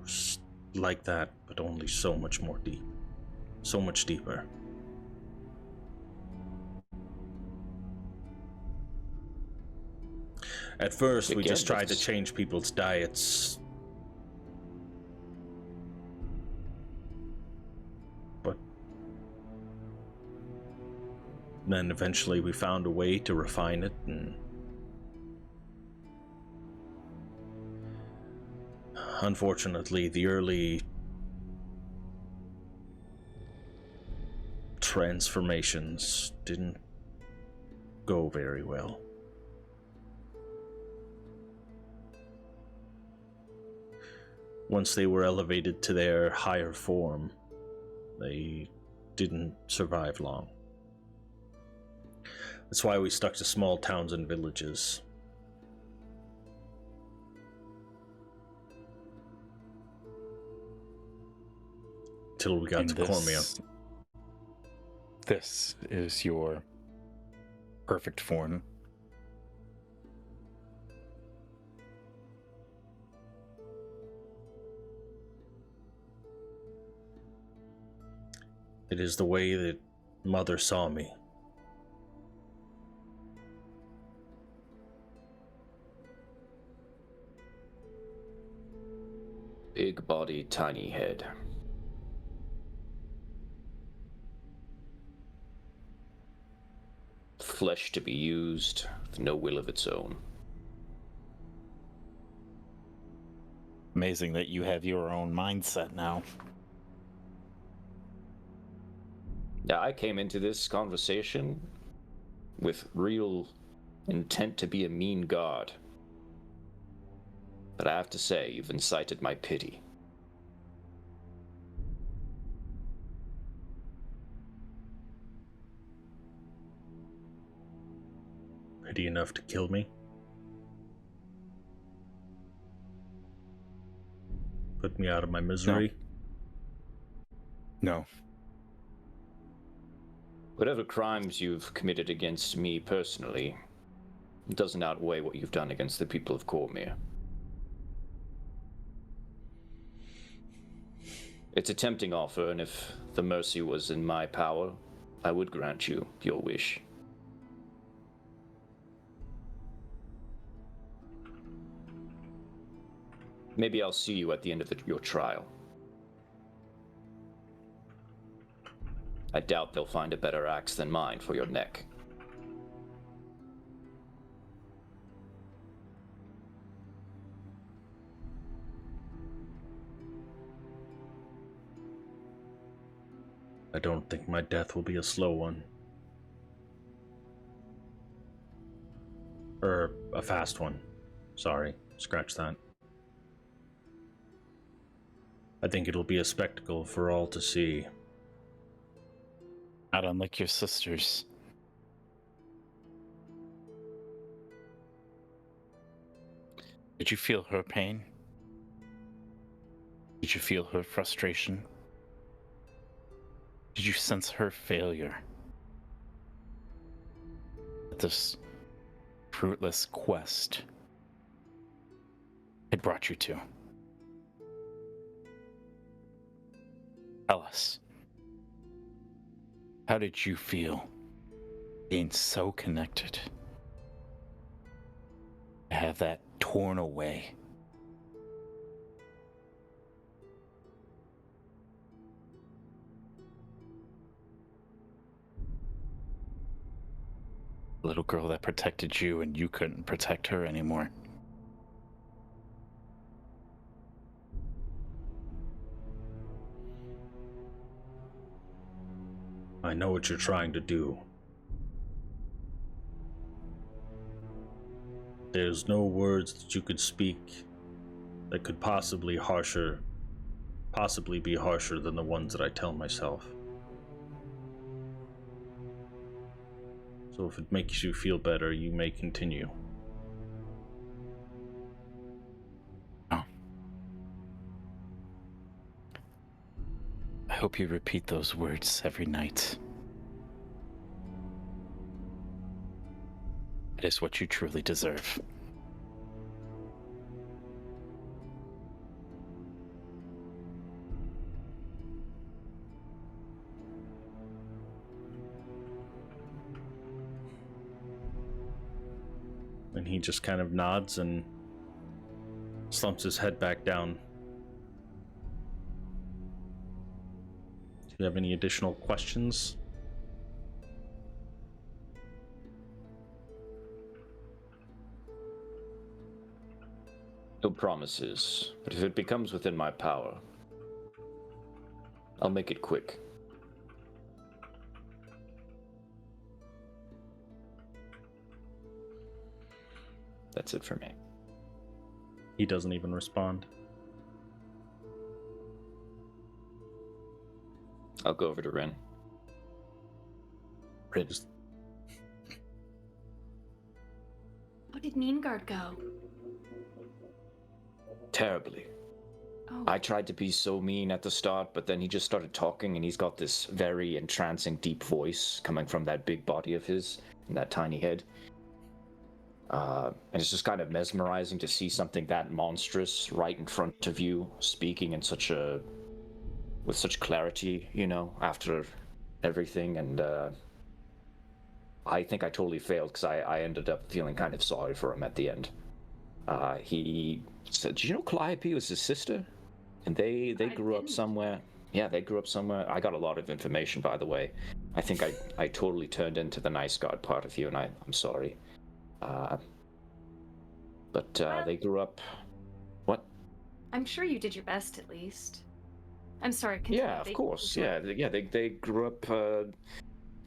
Just like that, but only so much more deep. So much deeper. At first, we just tried to change people's diets. But then eventually we found a way to refine it, and unfortunately, the early transformations didn't go very well. Once they were elevated to their higher form, they didn't survive long. That's why we stuck to small towns and villages. Till we got to Cormyr. This is your perfect form. It is the way that Mother saw me. Big body, tiny head. Flesh to be used, with no will of its own. Amazing that you have your own mindset now. Now, I came into this conversation with real intent to be a mean god. But I have to say, you've incited my pity. stupidity enough to kill me? Put me out of my misery? No. Whatever crimes you've committed against me personally doesn't outweigh what you've done against the people of Cormyr. It's a tempting offer, and if the mercy was in my power, I would grant you your wish. Maybe I'll see you at the end of your trial. I doubt they'll find a better axe than mine for your neck. I don't think my death will be a slow one. Or a fast one. Sorry, scratch that. I think it'll be a spectacle for all to see. Not unlike your sisters. Did you feel her pain? Did you feel her frustration? Did you sense her failure? This fruitless quest it brought you to. Tell us. How did you feel being so connected? To have that torn away. Little girl that protected you and you couldn't protect her anymore. I know what you're trying to do. There's no words that you could speak that could possibly be harsher than the ones that I tell myself. So if it makes you feel better, you may continue. Oh. I hope you repeat those words every night. It is what you truly deserve. And he just kind of nods and slumps his head back down. Do you have any additional questions? No promises, but if it becomes within my power, I'll make it quick. That's it for me. He doesn't even respond. I'll go over to Rin. Rin just... How did Meanguard go? Terribly. Oh, I tried to be so mean at the start, but then he just started talking, and he's got this very entrancing, deep voice coming from that big body of his and that tiny head. And it's just kind of mesmerizing to see something that monstrous right in front of you, speaking in with such clarity, you know, after everything. And I think I totally failed, because I ended up feeling kind of sorry for him at the end. He said, "Did you know Calliope was his sister? And they grew up somewhere." Yeah, they grew up somewhere. I got a lot of information, by the way. I think I totally turned into the nice god part of you, and I'm sorry. But they grew up... What? I'm sure you did your best, at least. I'm sorry. Continue. Yeah, of course. Yeah, they grew up,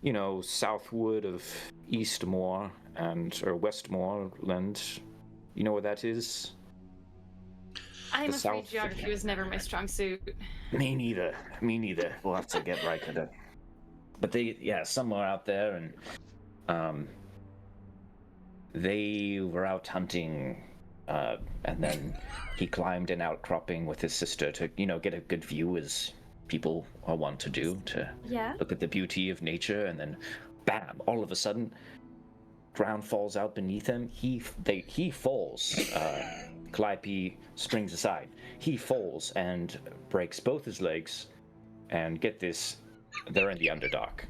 you know, southward of Eastmoor or Westmoreland. You know where that is? I'm The afraid south. geography was never my strong suit. Me neither. We'll have to get right to that. But somewhere out there, and they were out hunting, and then he climbed an outcropping with his sister to, get a good view, as people are wont to do, to Yeah. look at the beauty of nature, and then, bam! All of a sudden, ground falls out beneath him. He falls. Calliope springs aside. He falls and breaks both his legs, and get this, they're in the Underdark.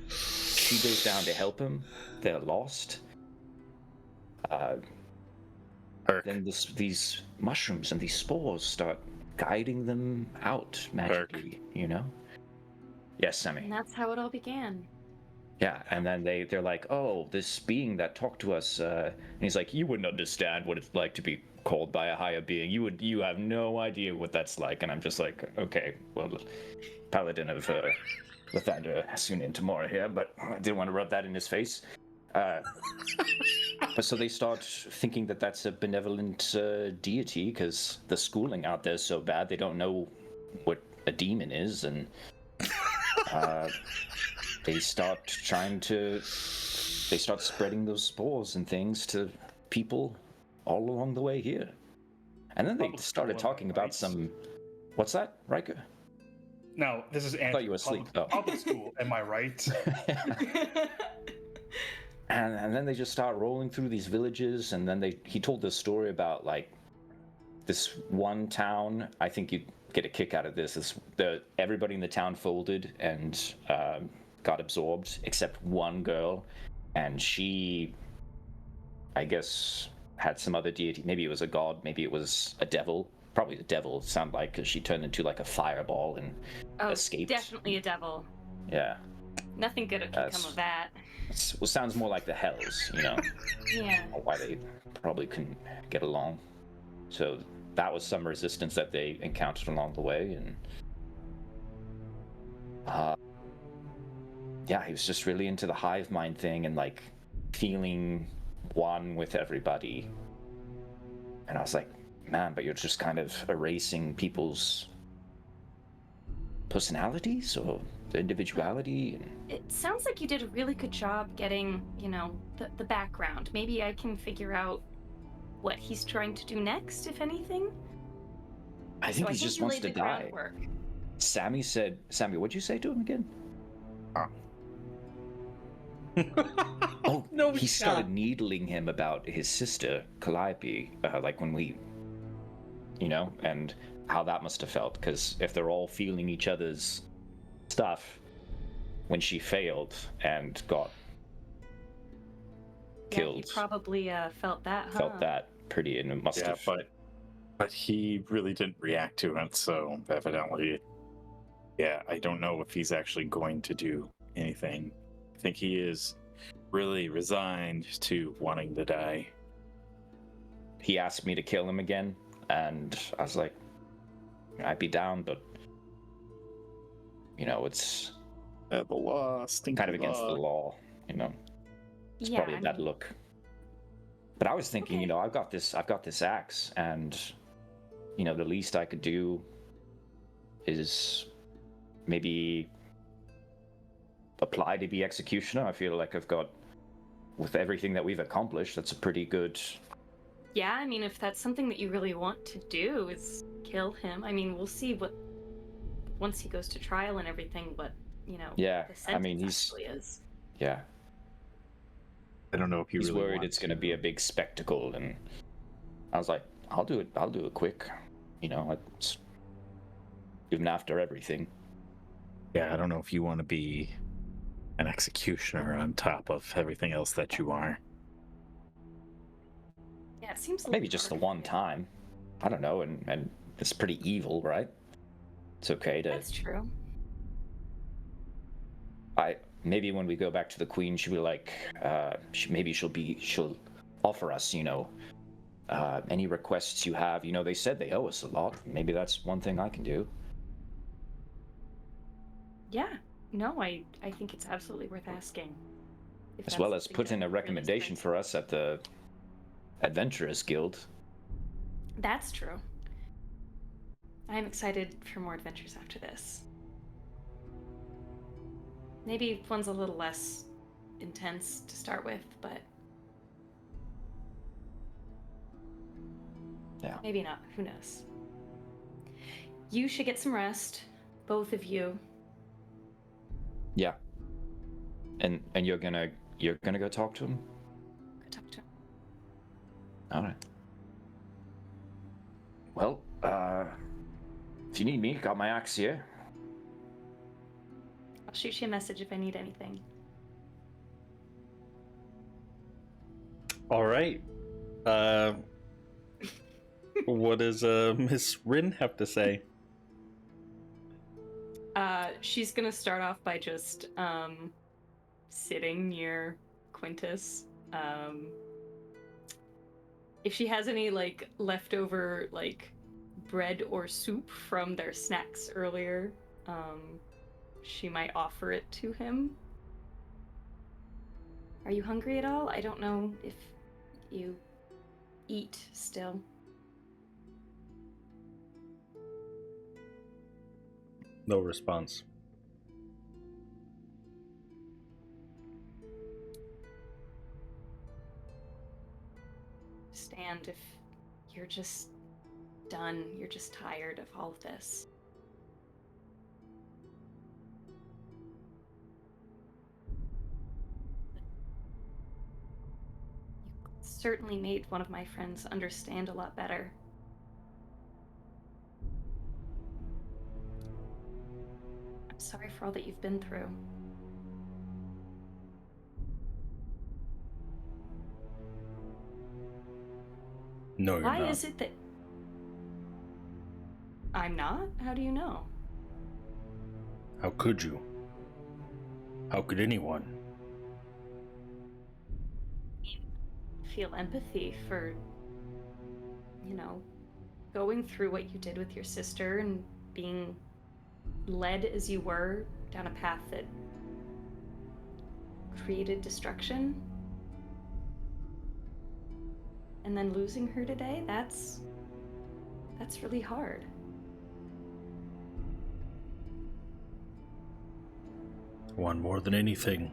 She goes down to help him. They're lost. Then these mushrooms and these spores start guiding them out magically, Yes, Sammy. And that's how it all began. Yeah, and then they're like, oh, this being that talked to us, and he's like, you wouldn't understand what it's like to be called by a higher being. You have no idea what that's like. And I'm just like, okay, well, Paladin of Lathander Hasunin Tamora here, but I didn't want to rub that in his face. But so they start thinking that that's a benevolent deity, because the schooling out there is so bad, they don't know what a demon is, and they start spreading those spores and things to people all along the way here. And then they started talking about some... What's that, Riker? No, this is Andrew. I thought you were asleep. Public school, am I right? And then they just start rolling through these villages, and then he told this story about, like, this one town. I think you'd get a kick out of this. Everybody in the town folded and got absorbed, except one girl, and she, I guess, had some other deity. Maybe it was a god, maybe it was a devil. Probably the devil, sound like, because she turned into like a fireball and escaped. Definitely a devil. Yeah. Nothing good can come of that. Well, sounds more like the Hells, Yeah. Why they probably couldn't get along. So that was some resistance that they encountered along the way, and yeah, he was just really into the hive mind thing and like feeling one with everybody. And I was like, man, but you're just kind of erasing people's personalities or their individuality. And It sounds like you did a really good job getting, the background. Maybe I can figure out what he's trying to do next, if anything. I think he just wants to die. Groundwork. Sammy, what'd you say to him again? Oh, No he shot. started needling him about his sister, Calliope, like when we, and how that must have felt, because if they're all feeling each other's stuff, when she failed and got killed, Yeah, he probably felt that, huh? felt that pretty, and it must have. But he really didn't react to it, so evidently, yeah, I don't know if he's actually going to do anything. I think he is really resigned to wanting to die. He asked me to kill him again, and I was like, I'd be down, but it's The law, kind of against the law, It's Yeah, probably a bad look. But I was thinking, Okay. I've got this axe, and the least I could do is maybe apply to be executioner. I feel like I've got, with everything that we've accomplished, that's a pretty good. Yeah, I mean, if that's something that you really want to do, is kill him. I mean, we'll see what, once he goes to trial and everything, what, Yeah, the sentence I mean, actually is. Yeah, I don't know if he's really worried wants it's going to be a big spectacle, and I was like, I'll do it quick. It's even after everything. Yeah, I don't know if you want to be an executioner on top of everything else that you are. Yeah, it seems a Maybe little just the hard. one time. I don't know, and it's pretty evil, right? It's okay to. That's true. Maybe when we go back to the queen, she'll be like, she'll offer us, any requests you have. They said they owe us a lot. Maybe that's one thing I can do. Yeah. No, I think it's absolutely worth asking. If As that's well as something put that in a really recommendation springs for us at the Adventurers Guild. That's true. I'm excited for more adventures after this. Maybe one's a little less intense to start with, but Yeah. Maybe not. Who knows? You should get some rest, both of you. Yeah. And you're gonna go talk to him? Go talk to him. All right. Well, if you need me, got my axe here. I'll shoot you a message if I need anything. All right. What does Miss Rin have to say? She's gonna start off by just sitting near Quintus. If she has any like leftover like bread or soup from their snacks earlier, she might offer it to him. Are you hungry at all? I don't know if you eat still. No response. Stand if you're just done, you're just tired of all of this. You certainly made one of my friends understand a lot better. I'm sorry for all that you've been through. No, you're Why not. is it that I'm not? How do you know? How could you? How could anyone? Feel empathy for, you know, going through what you did with your sister and being led as you were down a path that created destruction. And then losing her today, that's really hard. One more than anything.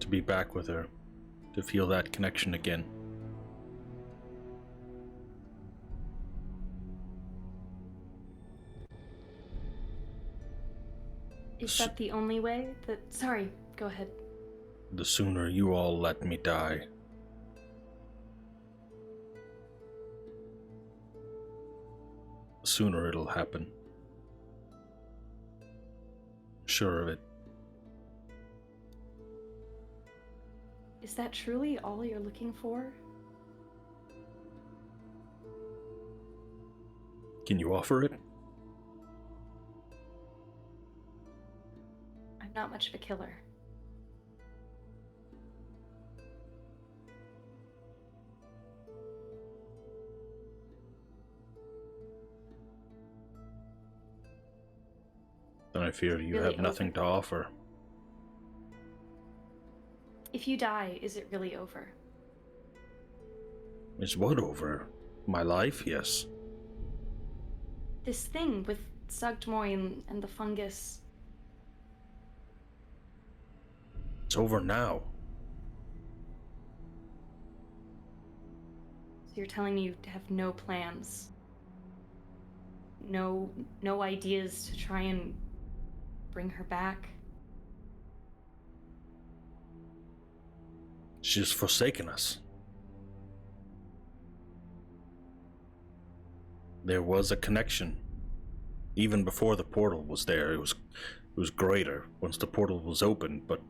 To be back with her. To feel that connection again. Is that the only way that... Sorry, go ahead. The sooner you all let me die. The sooner it'll happen. Sure of it. Is that truly all you're looking for? Can you offer it? I'm not much of a killer. Then I fear you Really have nothing over? to offer. If you die, is it really over? Is what over? My life, yes. This thing with Zugtmoy and the fungus. It's over now. So you're telling me you have no plans? No ideas to try and bring her back? She's forsaken us. There was a connection. Even before the portal was there, it was greater once the portal was opened, but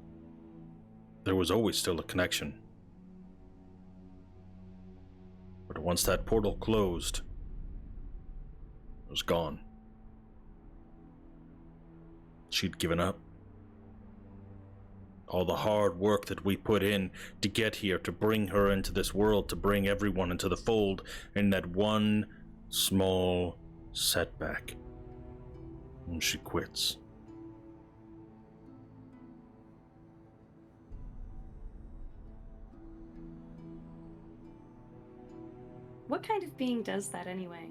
there was always still a connection. But once that portal closed, it was gone. She'd given up. All the hard work that we put in to get here, to bring her into this world, to bring everyone into the fold, and that one small setback. And she quits. What kind of being does that anyway?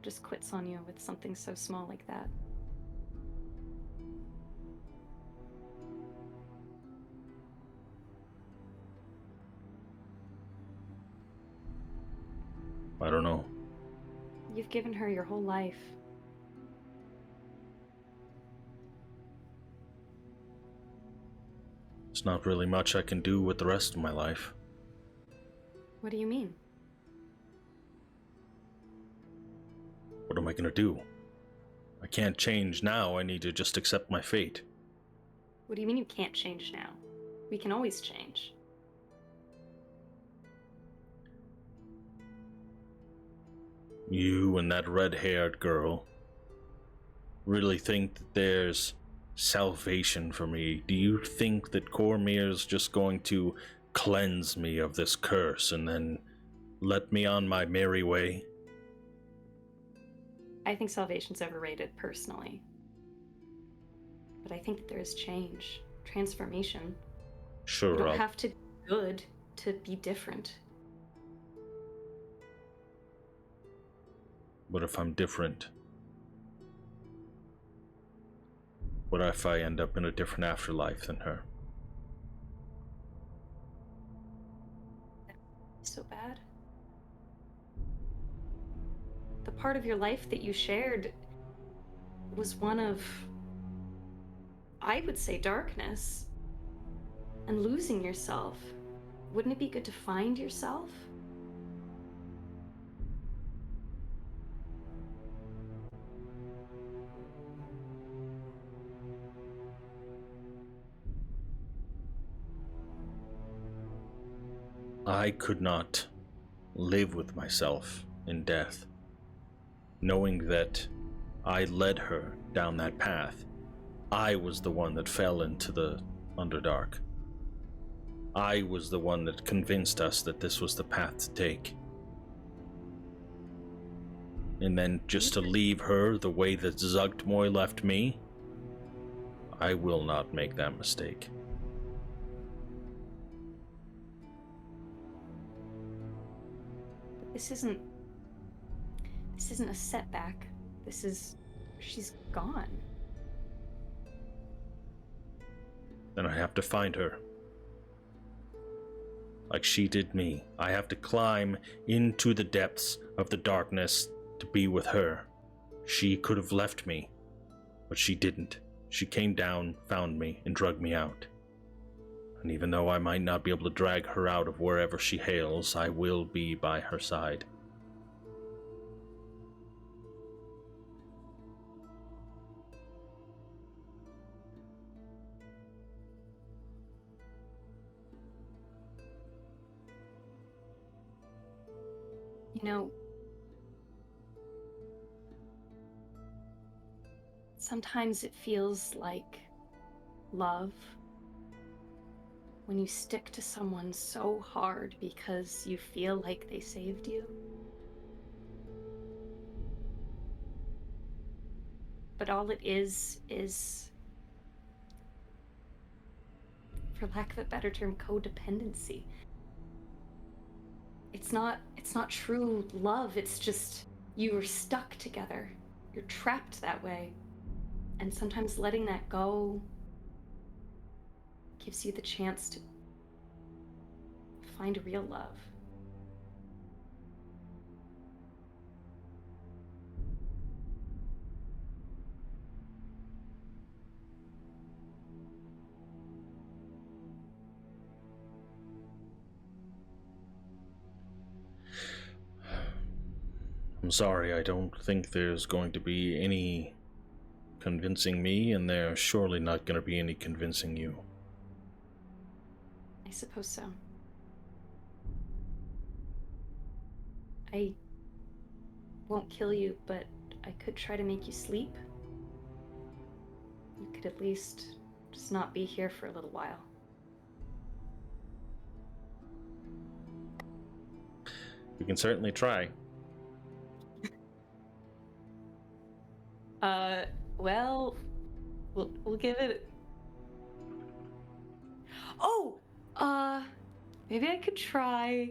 Just quits on you with something so small like that? I don't know. You've given her your whole life. There's not really much I can do with the rest of my life. What do you mean? What am I gonna do? I can't change now. I need to just accept my fate. What do you mean you can't change now? We can always change. You and that red-haired girl really think that there's salvation for me? Do you think that Cormyr's just going to cleanse me of this curse and then let me on my merry way? I think salvation's overrated, personally. But I think that there is change, transformation. Sure, You don't I'll... have to be good to be different. What if I'm different? What if I end up in a different afterlife than her? So bad. The part of your life that you shared was one of, I would say, darkness. And losing yourself. Wouldn't it be good to find yourself? I could not live with myself in death, knowing that I led her down that path. I was the one that fell into the Underdark. I was the one that convinced us that this was the path to take. And then just to leave her the way that Zugtmoy left me, I will not make that mistake. This isn't a setback. She's gone. Then I have to find her. Like she did me. I have to climb into the depths of the darkness to be with her. She could have left me, but she didn't. She came down, found me, and dragged me out. And even though I might not be able to drag her out of wherever she hails, I will be by her side. You know, sometimes it feels like love when you stick to someone so hard because you feel like they saved you. But all it is, for lack of a better term, codependency. It's not true love, it's just you are stuck together. You're trapped that way. And sometimes letting that go gives you the chance to find real love. I'm sorry, I don't think there's going to be any convincing me, and there's surely not going to be any convincing you. I suppose so. I won't kill you, but I could try to make you sleep. You could at least just not be here for a little while. We can certainly try. Well, we'll give it. Oh, maybe I could try.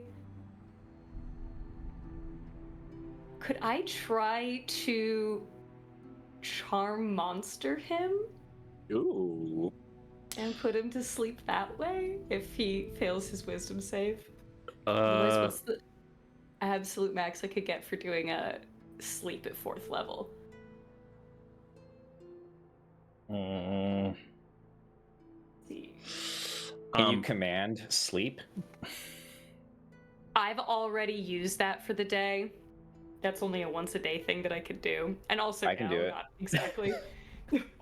Could I try to charm monster him Ooh. and put him to sleep that way if he fails his wisdom save? Otherwise, absolute max I could get for doing a sleep at 4th level? Mm, Let's see. Can you command sleep? I've already used that for the day. That's only a once a day thing that I could do. And also I can now, do it. not exactly.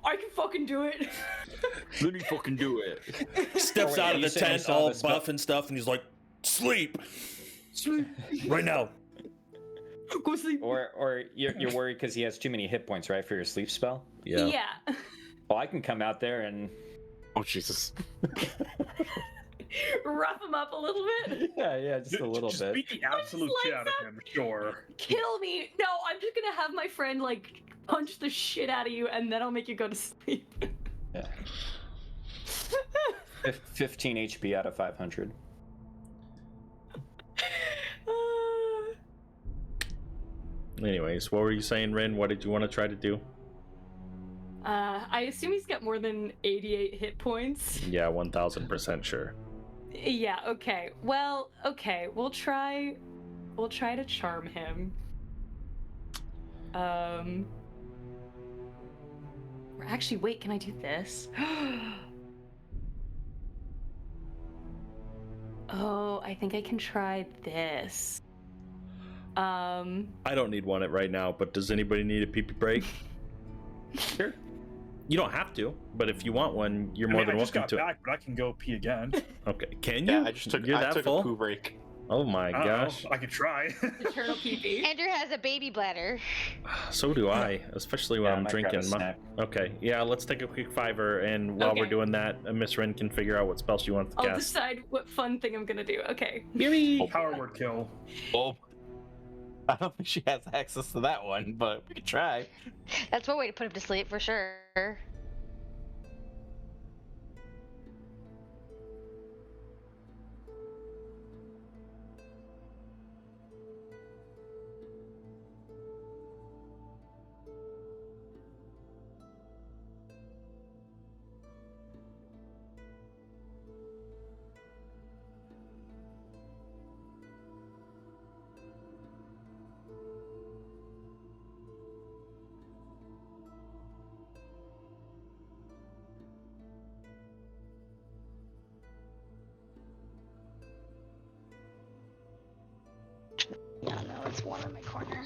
I can fucking do it. Let me fucking do it. steps wait, out of you the said you tent, saw all the spell- buff and stuff, and he's like, "Sleep, sleep, right now." Go sleep. Or you're worried because he has too many hit points, right, for your sleep spell? Yeah. Well, I can come out there and Oh Jesus! Rough him up a little bit. yeah, just a little just bit. beat the absolute shit out of him, sure. Kill me. No, I'm just gonna have my friend like punch the shit out of you and then I'll make you go to sleep. Yeah. 15 HP out of 500. Anyways, what were you saying, Rin? What did you want to try to do? I assume he's got more than 88 hit points. Yeah, 1000% sure. Yeah, okay. Well, okay, we'll try to charm him. Actually, wait, can I do this? Oh, I think I can try this. I don't need one right now, but does anybody need a pee-pee break? Sure. You don't have to, but if you want one, you're more I than just welcome got to. back, but I can go pee again. Okay, can you? Yeah, I just took You're I that took full? a poo break. Oh my I don't gosh. know, I could try. Eternal pee-pee. Andrew has a baby bladder. So do I, especially when Yeah, I I'm might grab a drinking. snack. Okay, yeah, let's take a quick fiver, and while we're Okay. doing that, Miss Rin can figure out what spell she wants to I'll cast. decide what fun thing I'm gonna do. Okay. Power word kill. Oh, I don't think she has access to that one, but we could try. That's one way to put him to sleep for sure. No, it's one in my corner.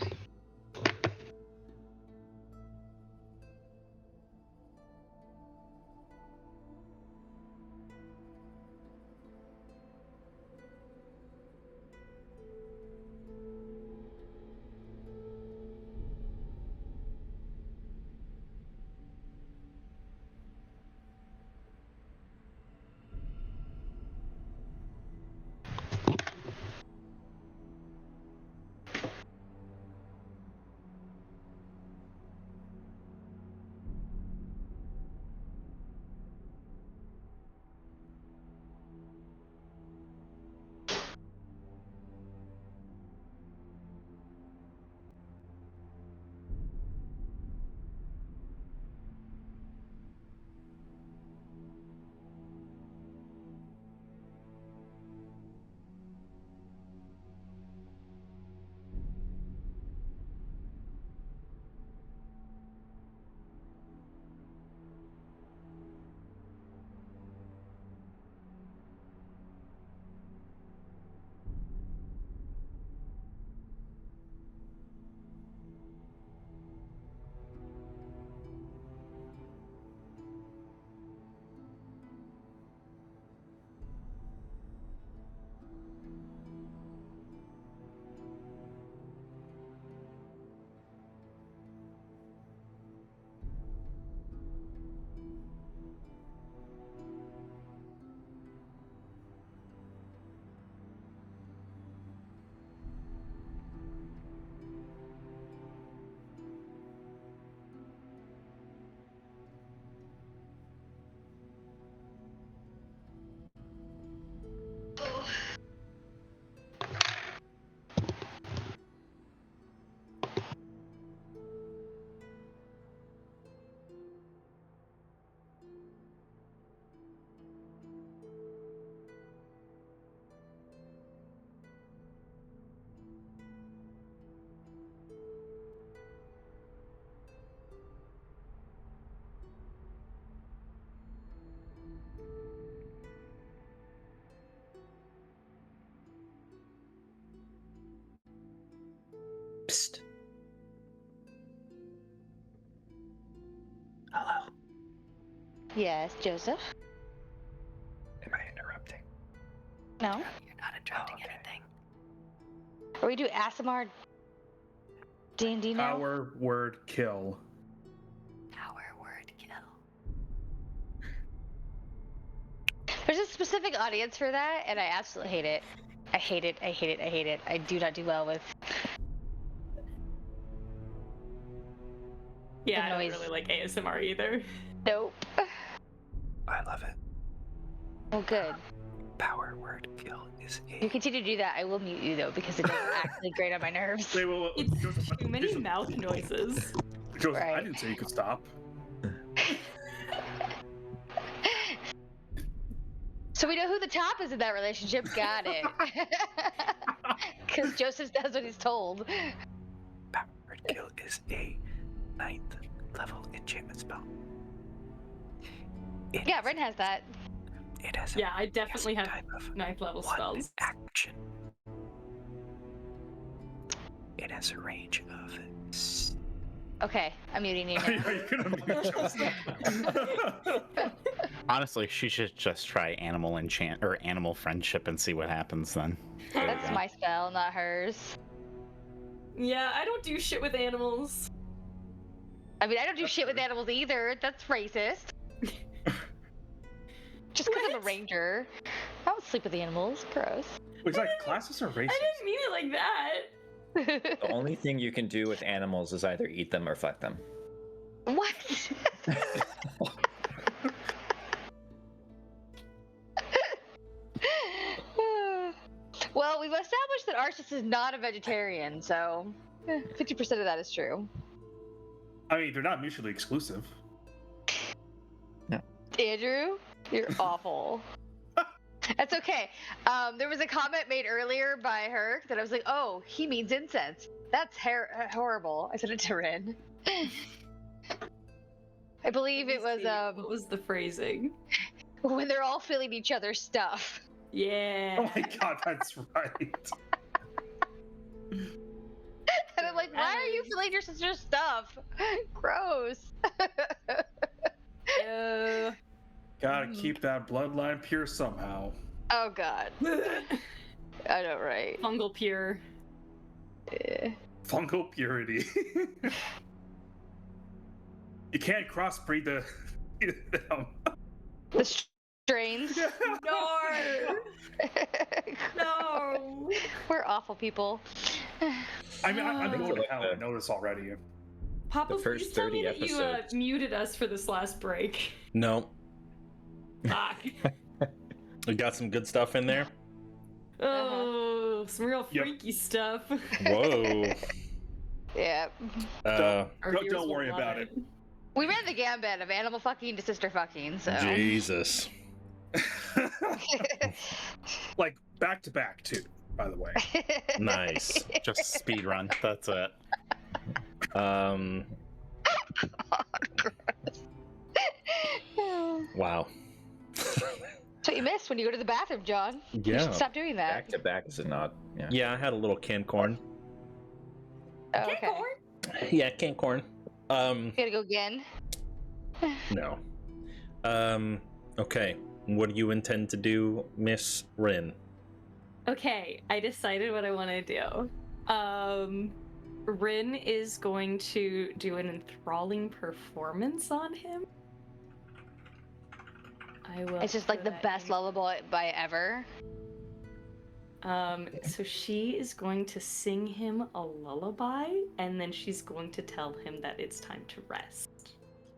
Yes, Joseph? Am I interrupting? No? You're not interrupting okay. anything. Or we do ASMR D&D now? Power word kill. Power word kill. There's a specific audience for that, and I absolutely hate it. I hate it. I hate it. I hate it. I do not do well with. Yeah, I don't noise. really like ASMR either. Nope. I love it. Well, good. Power word kill is You continue to do that, I will mute you though, because it doesn't actually grate on my nerves. Wait, wait, wait, It's Joseph, too many mouth noises. Joseph, I Right. didn't say you could stop. So we know who the top is in that relationship. Got it. Because Joseph does what he's told. Power word kill is a 9th level enchantment spell. Yeah, Ren has that. It has Yeah, I definitely have type of 9th level one spells. action. It has a range of Okay, I'm muting you Are you now. gonna mute Joseph? Honestly, she should just try animal enchant or animal friendship and see what happens then. There you That's go. my spell, not hers. Yeah, I don't do shit with animals. I mean, I don't do shit with animals either. That's racist. Just because I'm a What? ranger. I don't sleep with animals. Gross. It's like classes are racist. I didn't mean it like that. The only thing you can do with animals is either eat them or fuck them. What? Well, we've established that Arceus is not a vegetarian, so 50% of that is true. I mean, they're not mutually exclusive. Andrew, you're awful. That's okay. There was a comment made earlier by her that I was like, oh, he means incense. That's horrible. I said it to Rin. I believe it was What was the phrasing? when they're all filling each other's stuff. Yeah. Oh my god, that's right. And I'm like, why are you filling your sister's stuff? Gross. Gotta keep that bloodline pure somehow. Oh god. I know, right? Fungal pure. Fungal purity. You can't crossbreed the The strains. No. No. We're awful people. I mean, I'm going to like hell. I know this already. Papa, The first please tell me 30 that you episodes. muted us for this last break. No, Fuck. we got some good stuff in there. Oh, some real Yep. freaky stuff. Whoa. Yeah. Uh, Our Don't viewers will worry love about it. We ran the gambit of animal fucking to sister fucking, so. Jesus. Like back to back too, by the way. Nice. Just speed run. That's it. Wow. That's what you miss when you go to the bathroom, John. You Yeah. should stop doing that. Back to back is it not? Yeah. Yeah, I had a little canned corn. Oh, okay. Yeah, canned corn. You gotta go again. No. Okay. What do you intend to do, Miss Rin? Okay, I decided what I want to do. Rin is going to do an enthralling performance on him. I will. It's just like throw the that best in. lullaby ever. So she is going to sing him a lullaby, and then she's going to tell him that it's time to rest.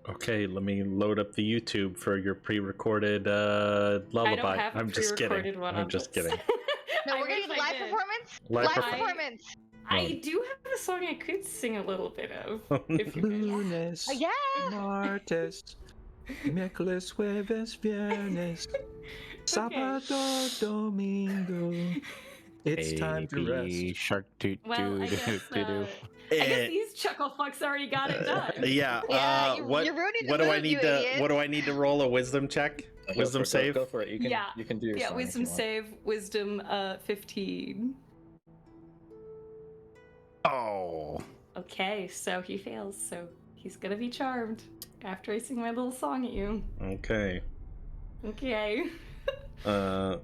Okay, let me load up the YouTube for your pre-recorded lullaby. I don't have a I'm just pre-recorded kidding. one I'm on just this. kidding. No, I we're gonna wish do I live did. performance. Live Live performance. performance. I do have a song I could sing a little bit of. If you Lunes, Yeah. martes, miércoles, jueves, viernes, sábado, domingo. It's time to Baby rest. Shark toot Well, I toot guess, doo doo. I guess these chuckle fucks already got it done. Yeah. Yeah, What? you're ruining the What do I mood, need you to? idiot. What do I need to roll a wisdom check? Go Wisdom for it, save. Go for it. You can. Yeah. You can do your Yeah, song if wisdom you want. save, wisdom 15. Oh. Okay, so he fails, so He's gonna be charmed after I sing my little song at you. Okay. Okay. Are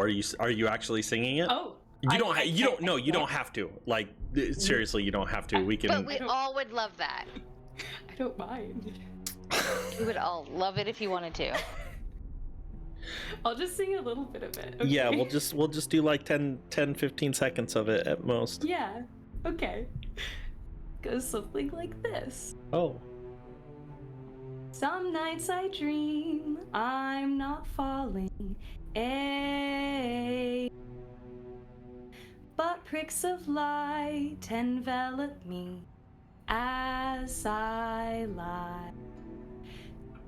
you actually singing it? Oh. You don't. I You don't. No, you can't. don't have to. Like, seriously, you don't have to. We can. But we all would love that. I don't mind. We would all love it if you wanted to. I'll just sing a little bit of it. Okay? Yeah, we'll just do like 10, 15 seconds of it at most. Yeah. Okay. Goes something like this. Oh. Some nights I dream I'm not falling, but pricks of light envelop me as I lie,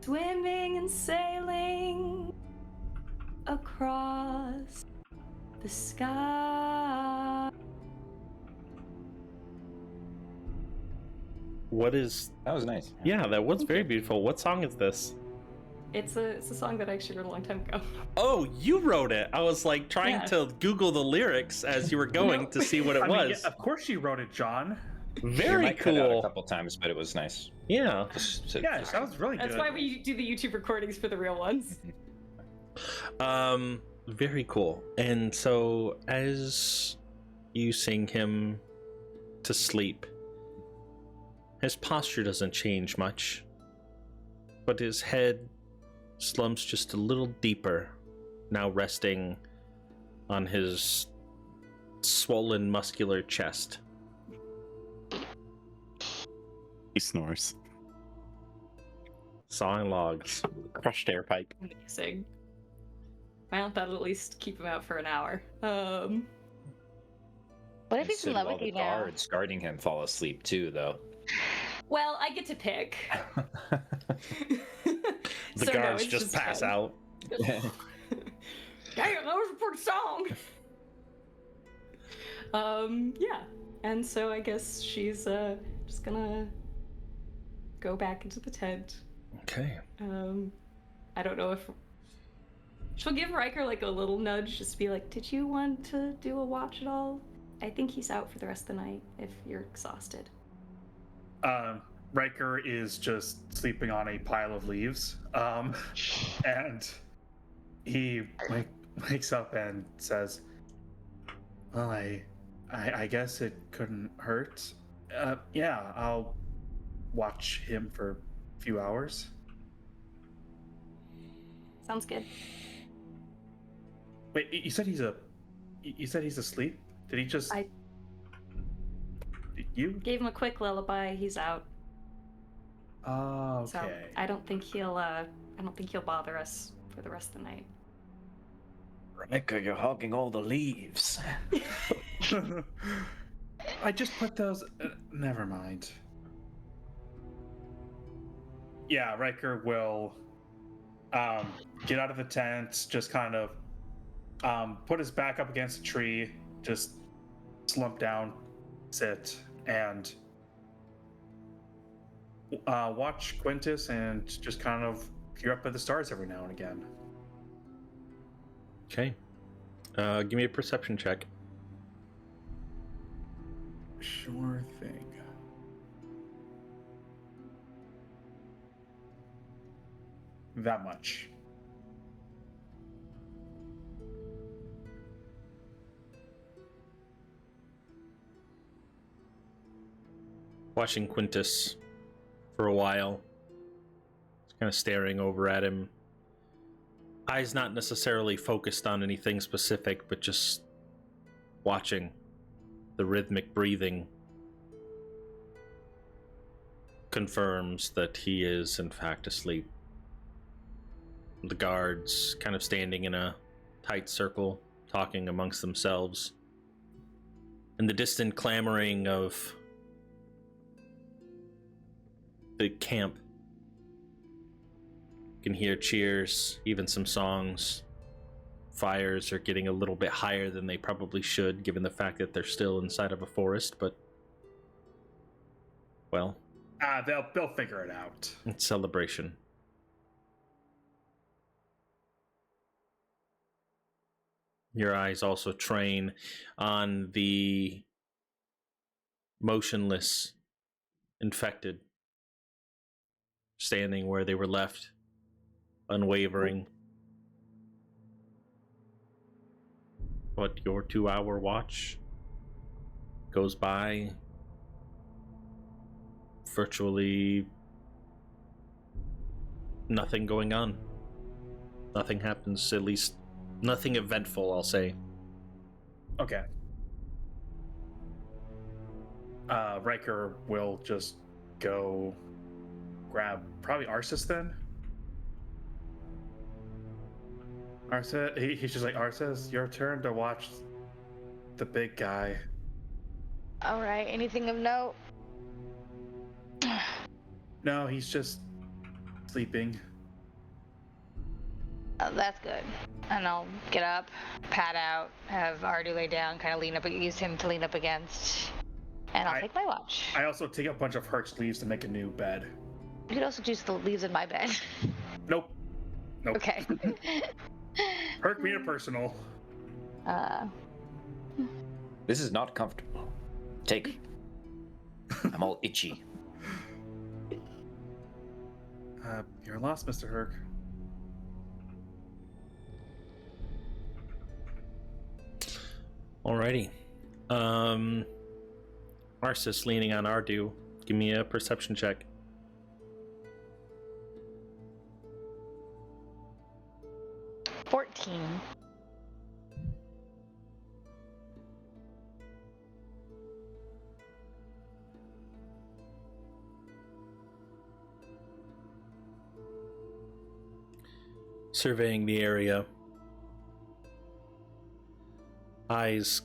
swimming and sailing across the sky. What is? That was nice. Yeah, that was very beautiful. What song is this? It's a song that I actually wrote a long time ago. Oh, you wrote it. I was like trying Yeah. to Google the lyrics as you were going No. to see what it I mean, was. yeah, of course you wrote it, John. You Very might cut out a cool. couple times, but it was nice. Yeah. Yeah, that was really That's good. why we do the YouTube recordings for the real ones. Very cool. And so as you sing him to sleep, his posture doesn't change much, but his head slumps just a little deeper, now resting on his swollen muscular chest. He snores. Sawing logs. Crushed air pipe. Amazing. Well, that'll at least keep him out for an hour. What if he's in Instead of love all with the you now? guards guarding him fall asleep too, though. Well, I get to pick. The So, no, guards it's just pass fun. out. Damn, that was a pretty song. Yeah. And so I guess she's just gonna go back into the tent. Okay. I don't know if she'll give Riker like a little nudge, just be like, "Did you want to do a watch at all? I think he's out for the rest of the night if you're exhausted." Riker is just sleeping on a pile of leaves, and he wakes up and says, "Well, I guess it couldn't hurt. Yeah, I'll watch him for a few hours." Sounds good. Wait, you said he's asleep? Did he just? You? Gave him a quick lullaby. He's out. Oh, okay. So I don't think he'll bother us for the rest of the night. Riker, you're hogging all the leaves. I just put those. Never mind. Yeah, Riker will get out of the tent, just kind of put his back up against a tree, just slump down, sit, and watch Quintus and just kind of peer up at the stars every now and again. Okay. Give me a perception check. Sure thing. That much. Watching Quintus for a while. Just kind of staring over at him. Eyes not necessarily focused on anything specific, but just watching the rhythmic breathing. Confirms that he is in fact asleep. The guards kind of standing in a tight circle, talking amongst themselves. And the distant clamoring of the camp. You can hear cheers, even some songs. Fires are getting a little bit higher than they probably should, given the fact that they're still inside of a forest, but well, They'll figure it out. it's celebration. Your eyes also train on the motionless infected standing where they were left, unwavering. But your 2-hour watch goes by, virtually nothing going on. Nothing happens, at least nothing eventful, I'll say. Okay. Riker will just go grab probably Arsis then. Arsis, he's just like, Arsis, your turn to watch the big guy. All right. Anything of note? No, he's just sleeping. Oh, that's good. And I'll get up, pad out, have Ardu lay down, kind of lean up, use him to lean up against, and I'll take my watch. I also take a bunch of Herc's leaves to make a new bed. You could also use the leaves in my bed. Nope. Okay. Herc made it personal. This is not comfortable. Take. I'm all itchy. You're lost, Mr. Herc. Alrighty. Arsis leaning on Ardu. Give me a perception check. $14. Surveying the area, eyes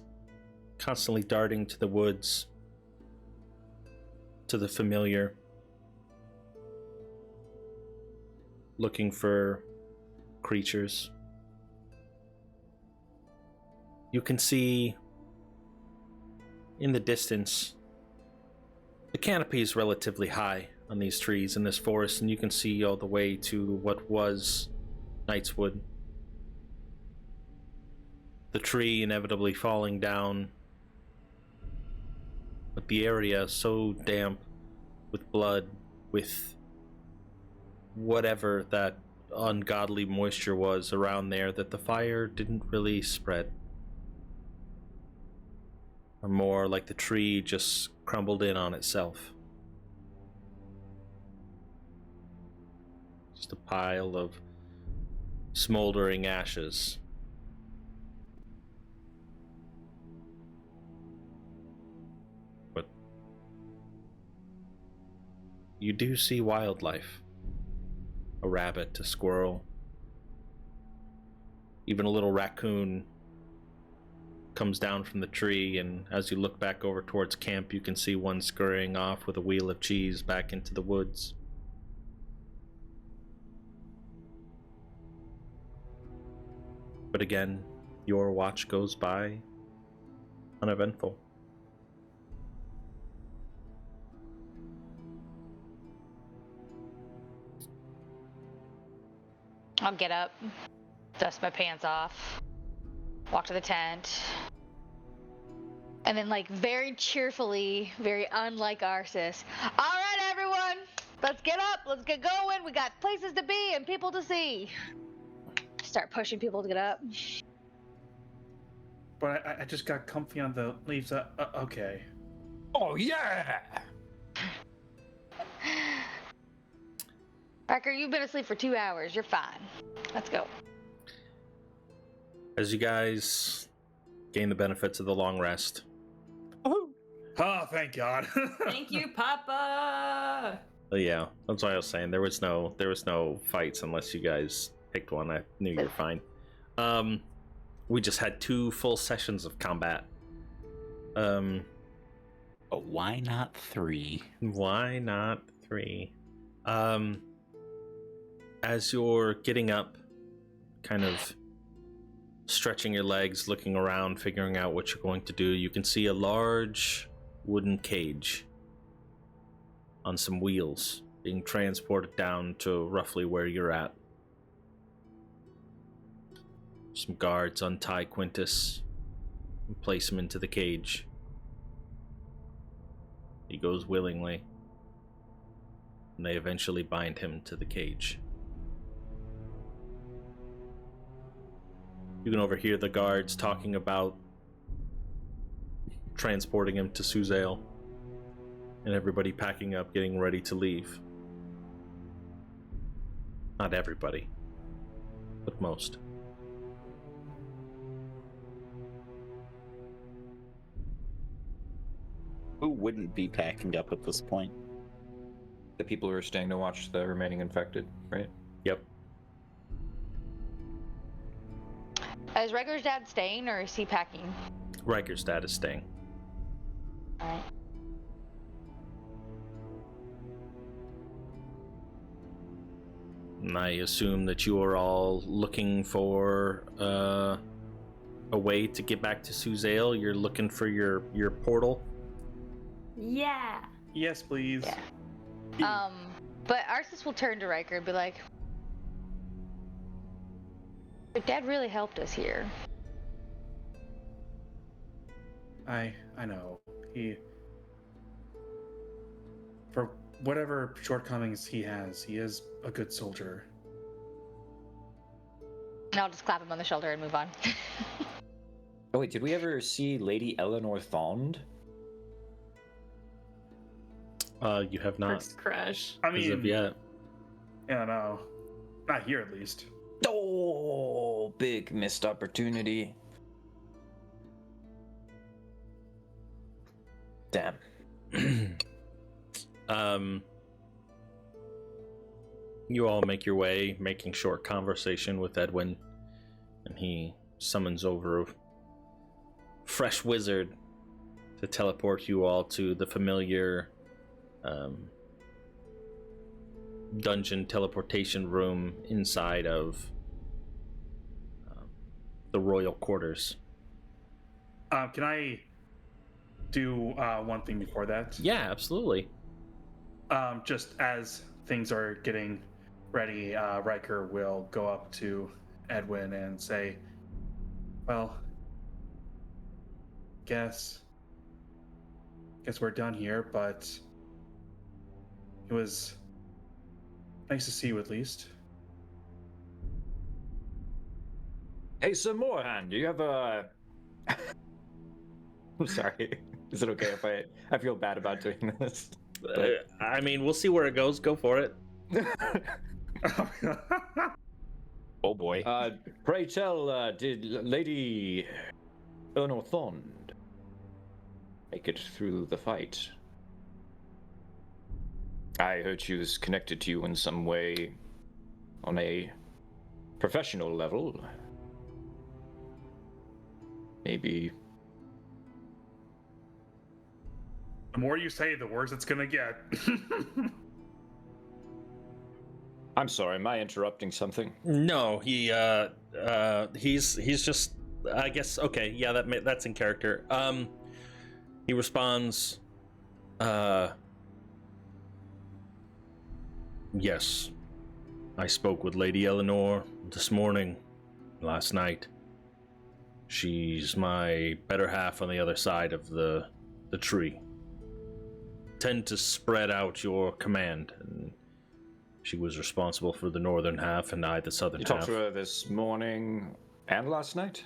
constantly darting to the woods, to the familiar, looking for creatures. You can see in the distance, the canopy is relatively high on these trees in this forest, and you can see all the way to what was Knightswood. The tree inevitably falling down, but the area so damp with blood, with whatever that ungodly moisture was around there, that the fire didn't really spread. Or more like the tree just crumbled in on itself. Just a pile of smoldering ashes. But you do see wildlife. A rabbit, a squirrel, even a little raccoon comes down from the tree, and as you look back over towards camp, you can see one scurrying off with a wheel of cheese back into the woods. But again, your watch goes by uneventful. I'll get up, dust my pants off, walk to the tent, and then, like, very cheerfully, very unlike Arsis, all right, everyone, let's get up, let's get going, we got places to be and people to see. Start pushing people to get up. But I just got comfy on the leaves. Okay. Oh, yeah! Riker, you've been asleep for 2 hours. You're fine. Let's go. As you guys gain the benefits of the long rest. Oh, thank God. Thank you, Papa. Yeah, that's what I was saying. There was no fights unless you guys picked one. I knew you were fine. We just had 2 full sessions of combat. But why not 3? Why not 3? As you're getting up, kind of stretching your legs, looking around, figuring out what you're going to do, you can see a large wooden cage on some wheels being transported down to roughly where you're at. Some guards untie Quintus and place him into the cage. He goes willingly. and they eventually bind him to the cage. You can overhear the guards talking about transporting him to Suzail, and everybody packing up, getting ready to leave. Not everybody, but most. Who wouldn't be packing up at this point? The people who are staying to watch the remaining infected, right? Yep. Is Riker's dad staying or is he packing? Riker's dad is staying. Alright. And I assume that you are all looking for a way to get back to Suzail. You're looking for your portal. Yeah. Yes, please. Yeah. But Arceus will turn to Riker and be like, "Your dad really helped us here." I know. He, for whatever shortcomings he is a good soldier. And I'll just clap him on the shoulder and move on. Oh wait, did we ever see Lady Eleanor Thond? You have not First crush. I as of mean, yet. yeah, no, not here at least. Oh, big missed opportunity. Damn. You all make your way, making short conversation with Edwin, and he summons over a fresh wizard to teleport you all to the familiar dungeon teleportation room inside of the royal quarters. Can I do one thing before that? Yeah, absolutely. Just as things are getting ready, Riker will go up to Edwin and say, "Well, guess we're done here, but it was nice to see you at least." Hey, Sir Moorhan, do you have a... I'm sorry. Is it okay if I feel bad about doing this? I mean, we'll see where it goes. Go for it. Oh boy. Pray tell, did Lady Eleanor Thond make it through the fight? I heard she was connected to you in some way on a professional level. Maybe. The more you say, the worse it's gonna get. I'm sorry, am I interrupting something? No, he's just, I guess, okay, yeah, that's in character. He responds, yes, I spoke with Lady Eleanor this morning, last night. She's my better half on the other side of the tree. Tend to spread out your command, and she was responsible for the northern half and I the southern half. You talked to her this morning and last night?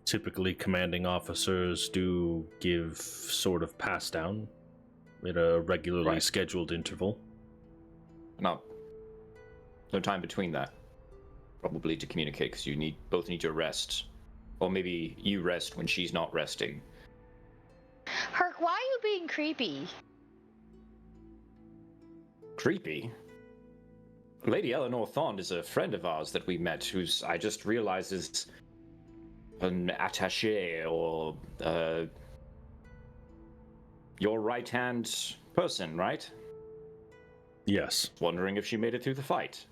Typically, commanding officers do give sort of pass down at a regularly scheduled interval. No time between that. Probably to communicate, because you both need your rest. Or maybe you rest when she's not resting. Herc, why are you being creepy? Creepy? Lady Eleanor Thond is a friend of ours that we met, who's, I just realized, is an attaché, or your right-hand person, right? Yes. Wondering if she made it through the fight.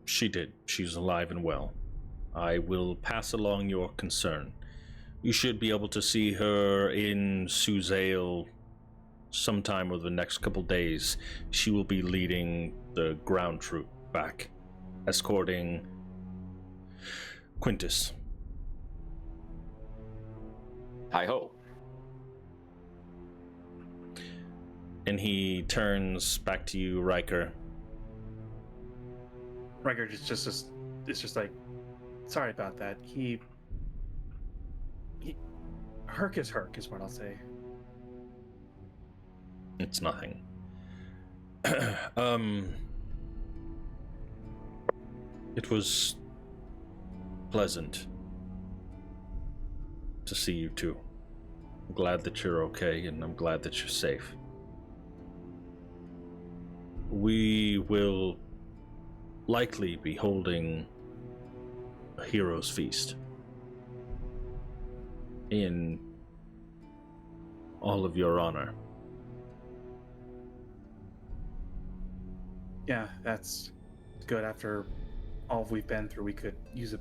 She did. She's alive and well. I will pass along your concern. You should be able to see her in Suzail sometime over the next couple days. She will be leading the ground troop back, escorting Quintus. And he turns back to you, Riker. Riker it's just like, sorry about that. Herc is what I'll say. It's nothing. It was pleasant to see you two. I'm glad that you're okay, and I'm glad that you're safe. We will likely be holding a hero's feast in all of your honor. Yeah, that's good. After all we've been through, we could use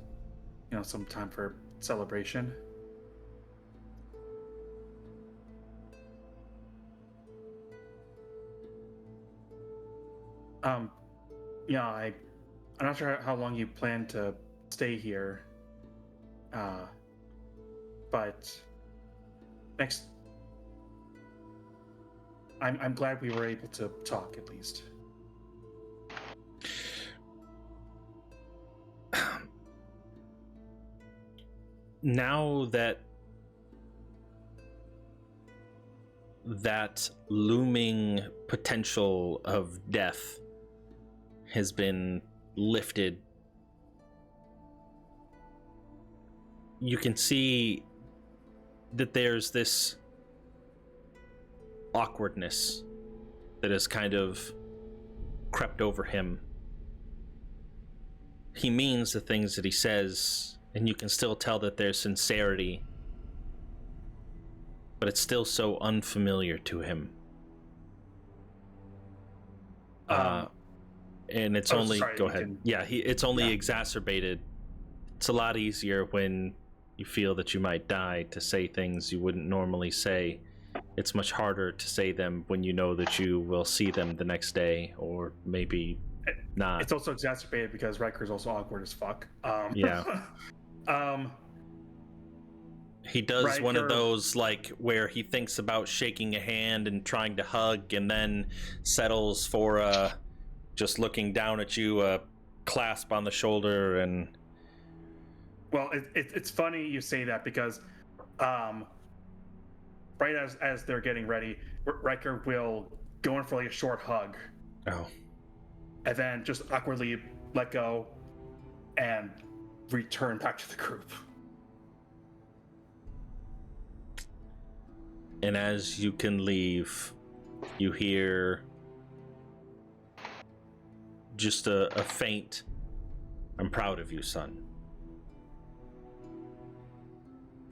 some time for celebration. I'm not sure how long you plan to stay here. But next, I'm glad we were able to talk at least. Now that looming potential of death has been lifted, you can see that there's this awkwardness that has kind of crept over him. He means the things that he says, and you can still tell that there's sincerity, but it's still so unfamiliar to him. And it's only sorry, go ahead. It's only exacerbated. It's a lot easier when you feel that you might die to say things you wouldn't normally say. It's much harder to say them when you know that you will see them the next day, or maybe not. It's also exacerbated because Riker's also awkward as fuck. He does Riker, one of those, like, where he thinks about shaking a hand and trying to hug, and then settles for just looking down at you, a clasp on the shoulder. And well, it's funny you say that because right as they're getting ready, Riker will go in for like a short hug. Oh. And then just awkwardly let go and return back to the group. And as you can leave, you hear just a faint, "I'm proud of you, son."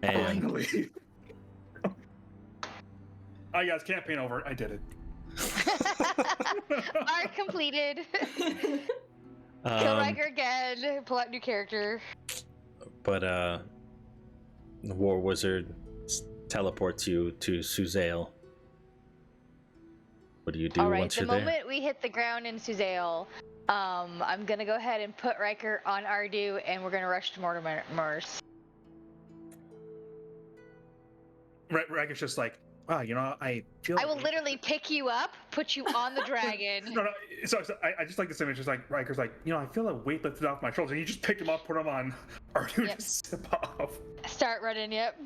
And Finally. Oh, guys, campaign over. I did it. Arc completed. Kill Riker again. Pull out new character. But the War Wizard teleports you to Suzail. What do you do All right, once the you're there? moment we hit the ground in Suzail, I'm gonna go ahead and put Riker on Ardu, and we're gonna rush to Mortimer's. Riker's just like, wow, I feel. I will literally pick you up, put you on the dragon. No. So I just like this image. Just like Riker's like, I feel a weight lifted off my shoulders, and you just pick him up, put him on Ardu, Yep. just sip off. Start running. Yep.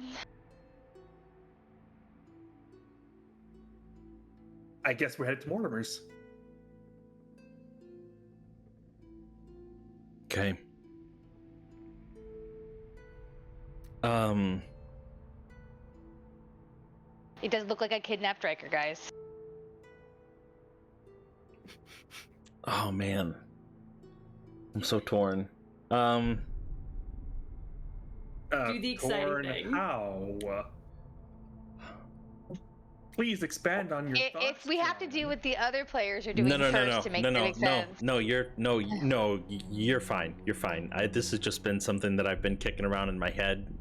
I guess we're headed to Mortimer's. Okay. It does look like I kidnapped Riker, guys. Oh man, I'm so torn. Do the exciting Torn thing. How? Please expand on your thoughts. If we have to do what the other players are doing No, first to make it make sense. You're fine. You're fine. This has just been something that I've been kicking around in my head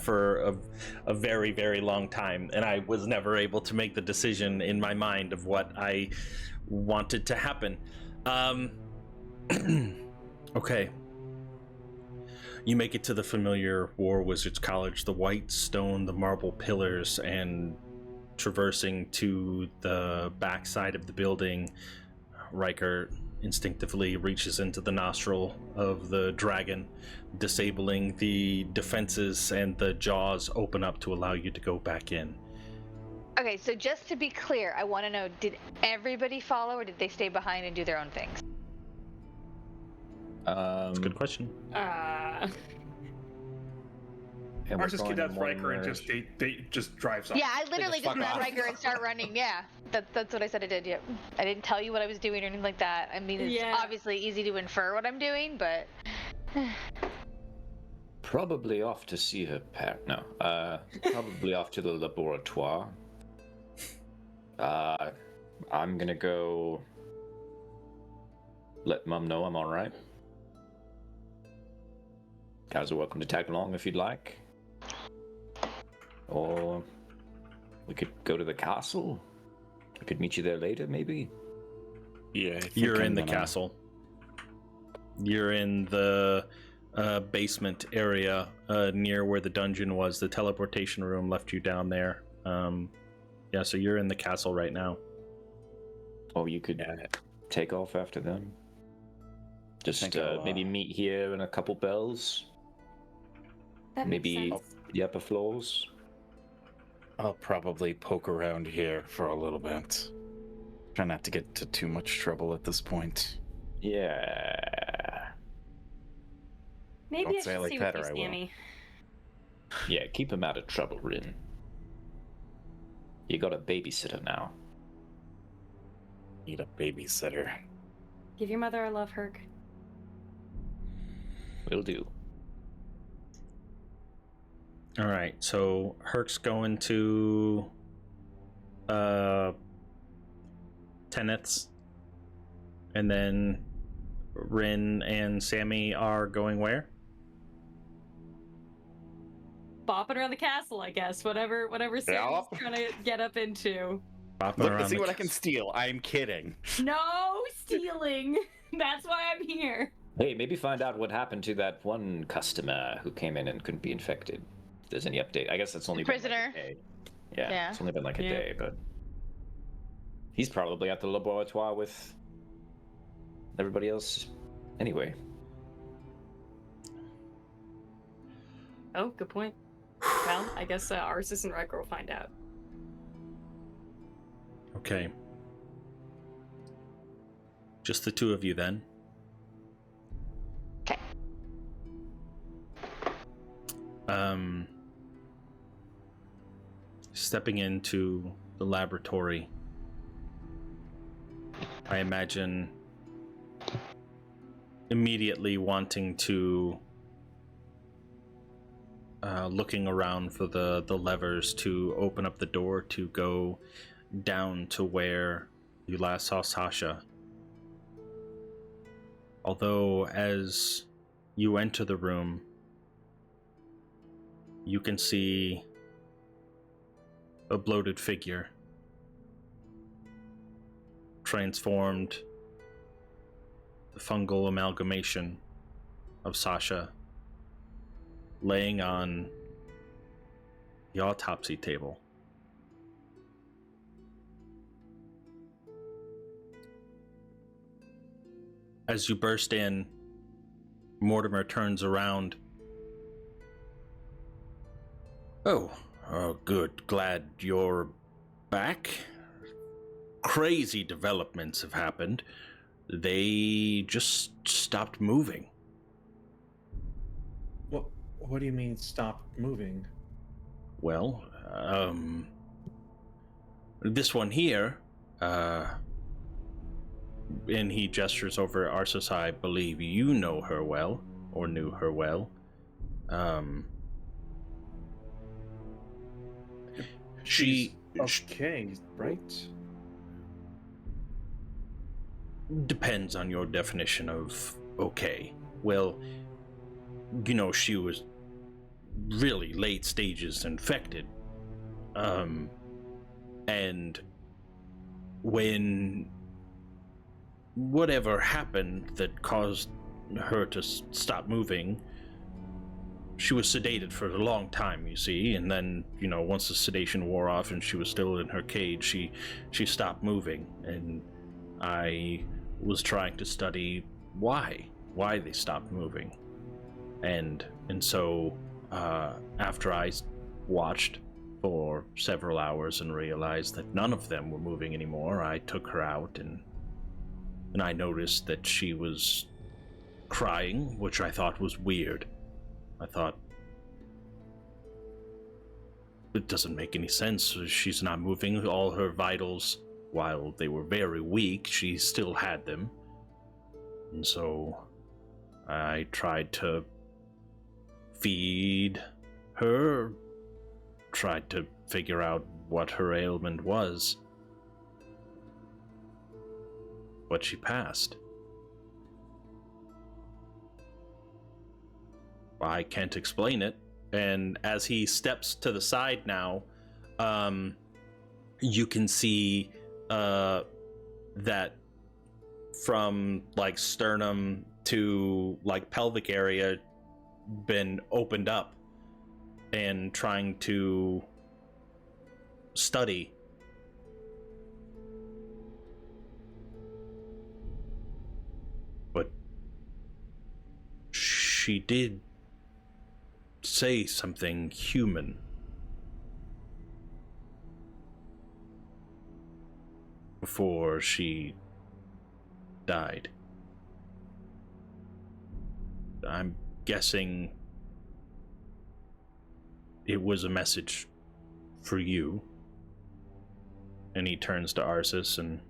for a very, very long time, and I was never able to make the decision in my mind of what I wanted to happen. Okay. You make it to the familiar War Wizards College, the white stone, the marble pillars, and traversing to the backside of the building, Riker instinctively reaches into the nostril of the dragon, disabling the defenses, and the jaws open up to allow you to go back in. Okay, so just to be clear, I want to know, did everybody follow or did they stay behind and do their own things? That's a good question. And we're Arsis going kidnaps in one Riker and direction. they just drives off. Yeah, I literally just fuck grabbed off. Riker and start running. Yeah, that's what I said I did. Yeah, I didn't tell you what I was doing or anything like that. I mean, it's Yeah. obviously easy to infer what I'm doing, but Probably off to see her parent. No, probably off to the laboratoire. I'm gonna go let Mum know I'm all right. Guys are welcome to tag along if you'd like. Or we could go to the castle. I could meet you there later, maybe. Yeah, I think You're I'm in the gonna- castle. You're in the basement area near where the dungeon was. The teleportation room left you down there. Yeah, so you're in the castle right now. Or you could take off after them. Just think I'll, maybe meet here in a couple bells. That makes Maybe sense. the upper floors. I'll probably poke around here for a little bit. Try not to get into too much trouble at this point. Yeah. Maybe Don't I say it should like see that with or you, I will. Sammy. Yeah, keep him out of trouble, Rin. You got a babysitter now. Need a babysitter. Give your mother a love, Herc. Will do. All right, so Herc's going to Tenets, and then Rin and Sammy are going where? Bopping around the castle, I guess. Whatever Sammy's Yep. trying to get up into. Bopping Look, around let's see the what I can castle. steal. I'm kidding. No stealing. That's why I'm here. Hey, maybe find out what happened to that one customer who came in and couldn't be infected. If there's any update. I guess it's only been Prisoner. like a day. Yeah, Yeah. it's only been like a Yeah. day, but he's probably at the laboratoire with everybody else anyway. Oh, good point. Well, I guess Arsis and Riker will find out. Okay. Just the two of you then. Okay. Stepping into the laboratory, I imagine immediately wanting to looking around for the levers to open up the door to go down to where you last saw Sasha. Although as you enter the room, you can see a bloated figure, transformed, the fungal amalgamation of Sasha, laying on the autopsy table. As you burst in, Mortimer turns around. Oh, good. Glad you're back. Crazy developments have happened. They just stopped moving. What do you mean stop moving? Well, this one here, and he gestures over at Arsis. I believe you know her well, or knew her well. She Okay, right? depends on your definition of okay. Well, you know, she was really late stages infected. And when whatever happened that caused her to stop moving, she was sedated for a long time, you see, and then, once the sedation wore off and she was still in her cage, she stopped moving, and I was trying to study why they stopped moving. And so, after I watched for several hours and realized that none of them were moving anymore, I took her out, and I noticed that she was crying, which I thought was weird. I thought, it doesn't make any sense. She's not moving. All her vitals, while they were very weak, she still had them. And so I tried to feed her, tried to figure out what her ailment was. But she passed. I can't explain it. And as he steps to the side now, you can see that from like sternum to like pelvic area been opened up, and trying to study. But she did say something human. Before she died. I'm guessing it was a message for you. And he turns to Arsis and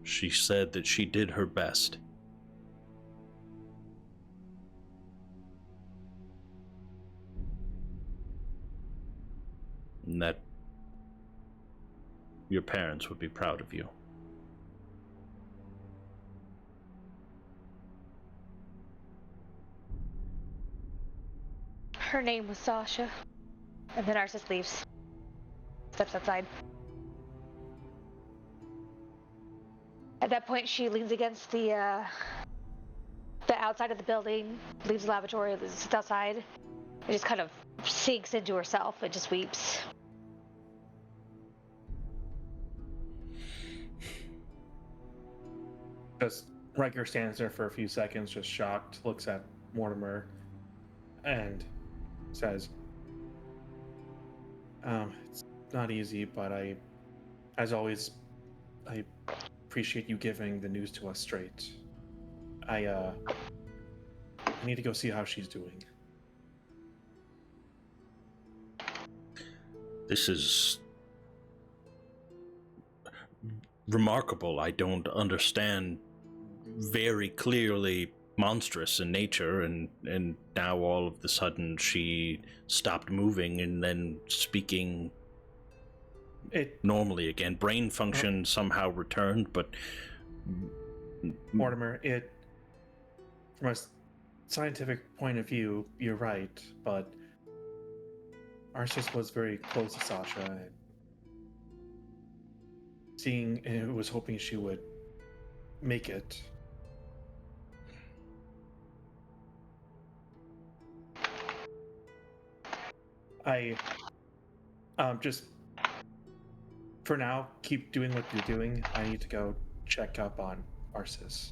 she said that she did her best. And that your parents would be proud of you. Her name was Sasha. And then Arsis leaves. Steps outside. At that point, she leans against the outside of the building, leaves the lavatory, sits outside, and just kind of sinks into herself and just weeps. Just Riker stands there for a few seconds, just shocked, looks at Mortimer, and says, it's not easy, but as always, I appreciate you giving the news to us straight. I need to go see how she's doing. This is remarkable. I don't understand very clearly monstrous in nature, and now all of a sudden she stopped moving and then speaking normally again. Brain function somehow returned, but Mortimer, from a scientific point of view, you're right, but Arsis was very close to Sasha, and was hoping she would make it. I just for now keep doing what you're doing. I need to go check up on Arsis.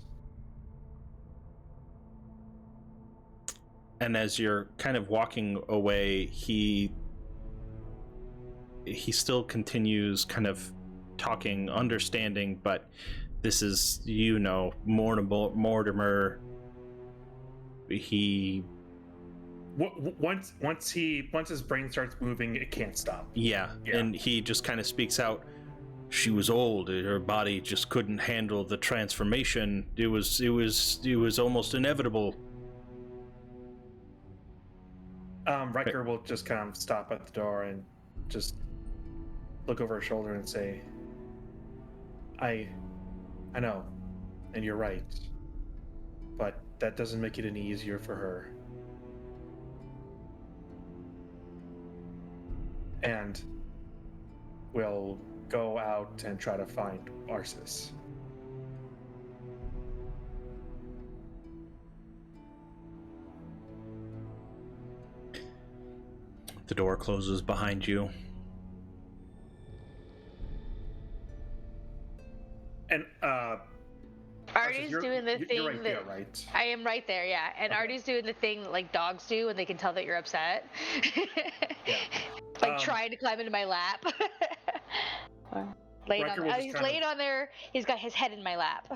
And as you're kind of walking away, he still continues kind of talking, understanding, but this is, Mortimer, he... Once his brain starts moving, it can't stop. Yeah, and he just kind of speaks out, she was old, her body just couldn't handle the transformation. It was almost inevitable. Riker will just kind of stop at the door and just look over her shoulder and say, I know, and you're right, but that doesn't make it any easier for her. And we'll go out and try to find Arsis. The door closes behind you. And Artie's doing the thing you're right that there, right? I am right there, yeah. And Okay. Artie's doing the thing like dogs do when they can tell that you're upset. Yeah. Like trying to climb into my lap. Riker will just He's kind laying on there. He's got his head in my lap.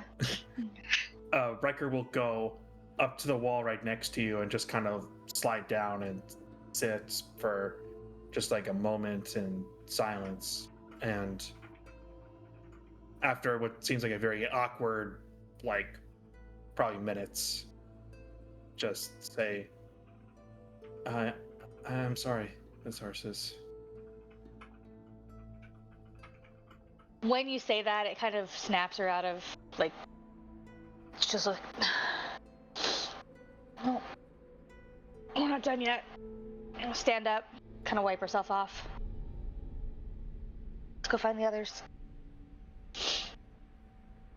Riker will go up to the wall right next to you and just kind of slide down and sit for just like a moment in silence. And after what seems like a very awkward, like probably minutes, just say, I'm sorry, Miss Arsis. When you say that, it kind of snaps her out of, like, it's just like, no, we're not done yet. And stand up, kind of wipe herself off. Let's go find the others.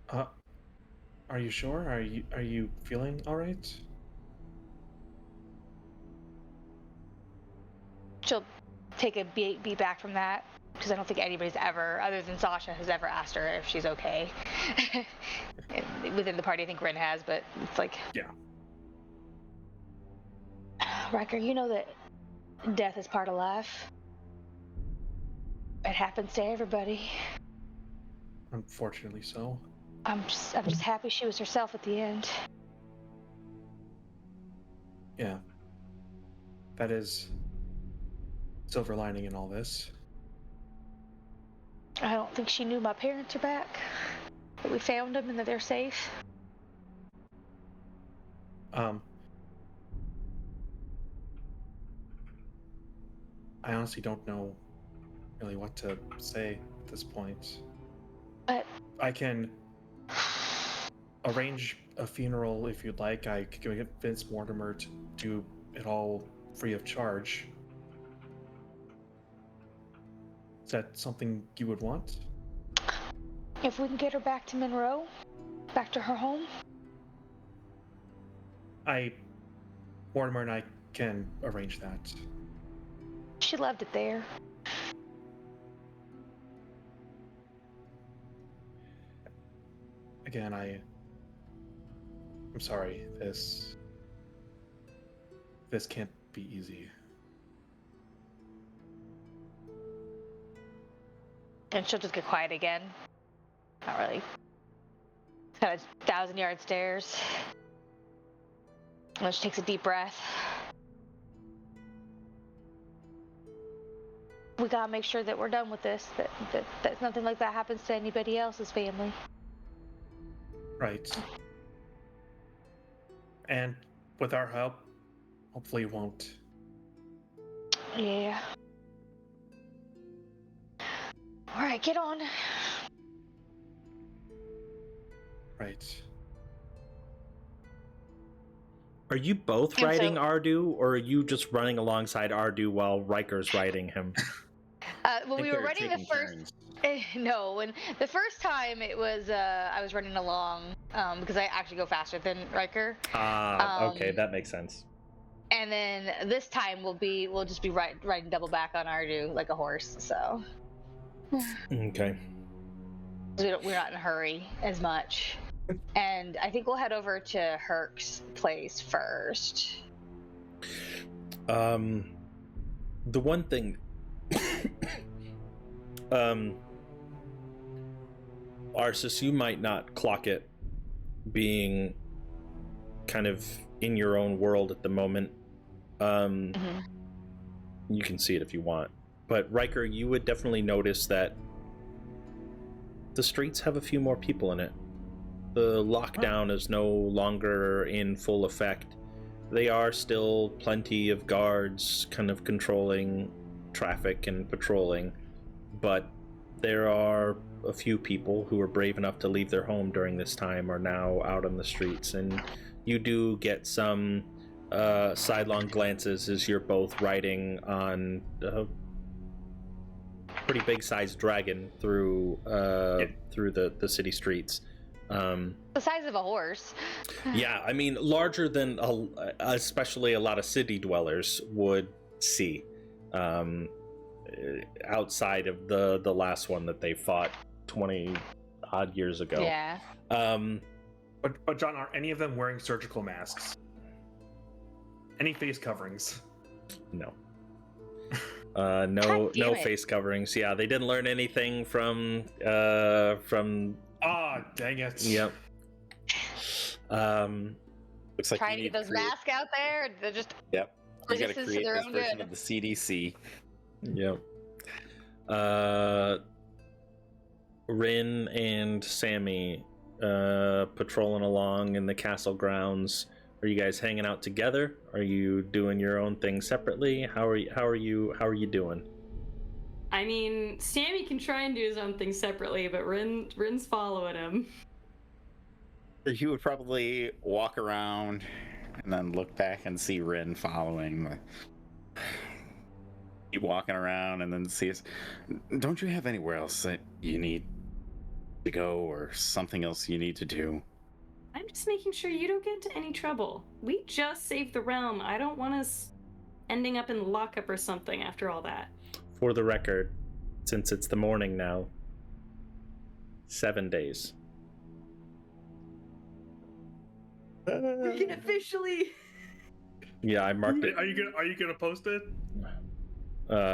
Are you sure? Are you feeling all right? She'll take a beat back from that, because I don't think anybody's ever, other than Sasha, has ever asked her if she's okay. Within the party, I think Rin has, but it's like... Yeah. Riker, you know that death is part of life. It happens to everybody. Unfortunately so. I'm just happy she was herself at the end. Yeah. That is silver lining in all this. I don't think she knew my parents are back. That we found them and that they're safe. I honestly don't know really what to say at this point. But I can arrange a funeral if you'd like. I could get Vince Mortimer to do it all free of charge. Is that something you would want? if we can get her back to Monroe, back to her home. Mortimer and I can arrange that. She loved it there. Again, I'm sorry. This can't be easy. And she'll just get quiet again. Not really. Kind of 1,000-yard stares. And then she takes a deep breath. We gotta make sure that we're done with this. That nothing like that happens to anybody else's family. Right. And with our help, hopefully it won't. Yeah. Alright, get on. Right. Are you both And riding so- Ardu, or are you just running alongside Ardu while Riker's riding him? When we were running the first... No, when the first time it was, I was running along, because I actually go faster than Riker. Okay, that makes sense. And then this time we'll just be riding double back on Ardu like a horse, so. Okay. We're not in a hurry as much. And I think we'll head over to Herc's place first. The one thing... Arsis, you might not clock it being kind of in your own world at the moment. You can see it if you want. But Riker, you would definitely notice that the streets have a few more people in it. The lockdown is no longer in full effect. They are still plenty of guards kind of controlling traffic and patrolling, but there are a few people who are brave enough to leave their home during this time are now out on the streets, and you do get some sidelong glances as you're both riding on a pretty big sized dragon through the city streets. The size of a horse. Yeah, I mean larger than especially a lot of city dwellers would see. outside of the last one that they fought 20 odd years ago. Yeah. But John, are any of them wearing surgical masks? Any face coverings? No. God No damn it. face coverings. Yeah, they didn't learn anything from Ah, dang it. Yep. Looks like Trying you to get need those masks out there. They're just Yep. You gotta resistance to create their this own version good. of the CDC. Yep. Rin and Sammy patrolling along in the castle grounds. Are you guys hanging out together? Are you doing your own thing separately? How are you doing? I mean, Sammy can try and do his own thing separately, but Rin's following him. You would probably walk around and then look back and see Rin following. Keep walking around and then see us. Don't you have anywhere else that you need to go or something else you need to do? I'm just making sure you don't get into any trouble. We just saved the realm. I don't want us ending up in lockup or something after all that. For the record, since it's the morning now, 7 days. We can officially. Yeah, I marked it. Are you gonna post it?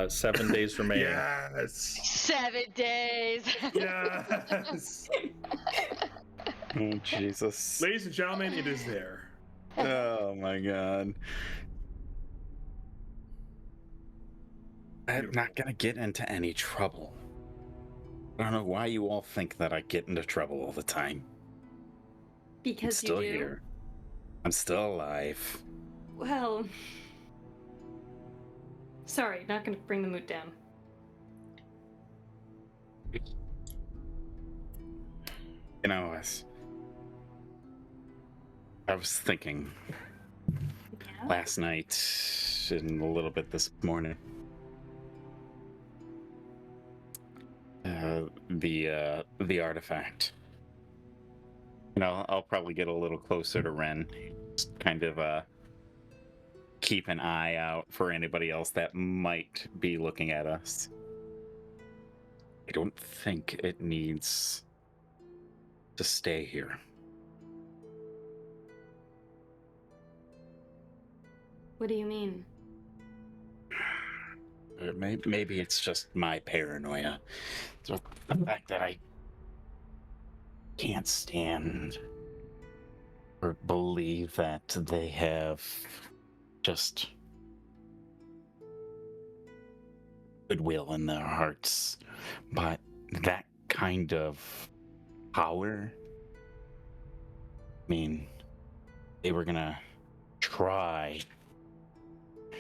7 days remaining. Yes. 7 days. Yes. Oh, Jesus. Ladies and gentlemen, it is there. Oh, my God. I'm not gonna get into any trouble. I don't know why you all think that I get into trouble all the time. I'm Because still you do. here. I'm still alive. Well. Sorry, not gonna bring the mood down. You know, I was thinking Yeah? last night and a little bit this morning. The artifact. You know, I'll probably get a little closer to Ren. Just kind of keep an eye out for anybody else that might be looking at us. I don't think it needs to stay here. What do you mean? Maybe it's just my paranoia. So the fact that I can't stand or believe that they have just goodwill in their hearts, but that kind of power. I mean, they were gonna try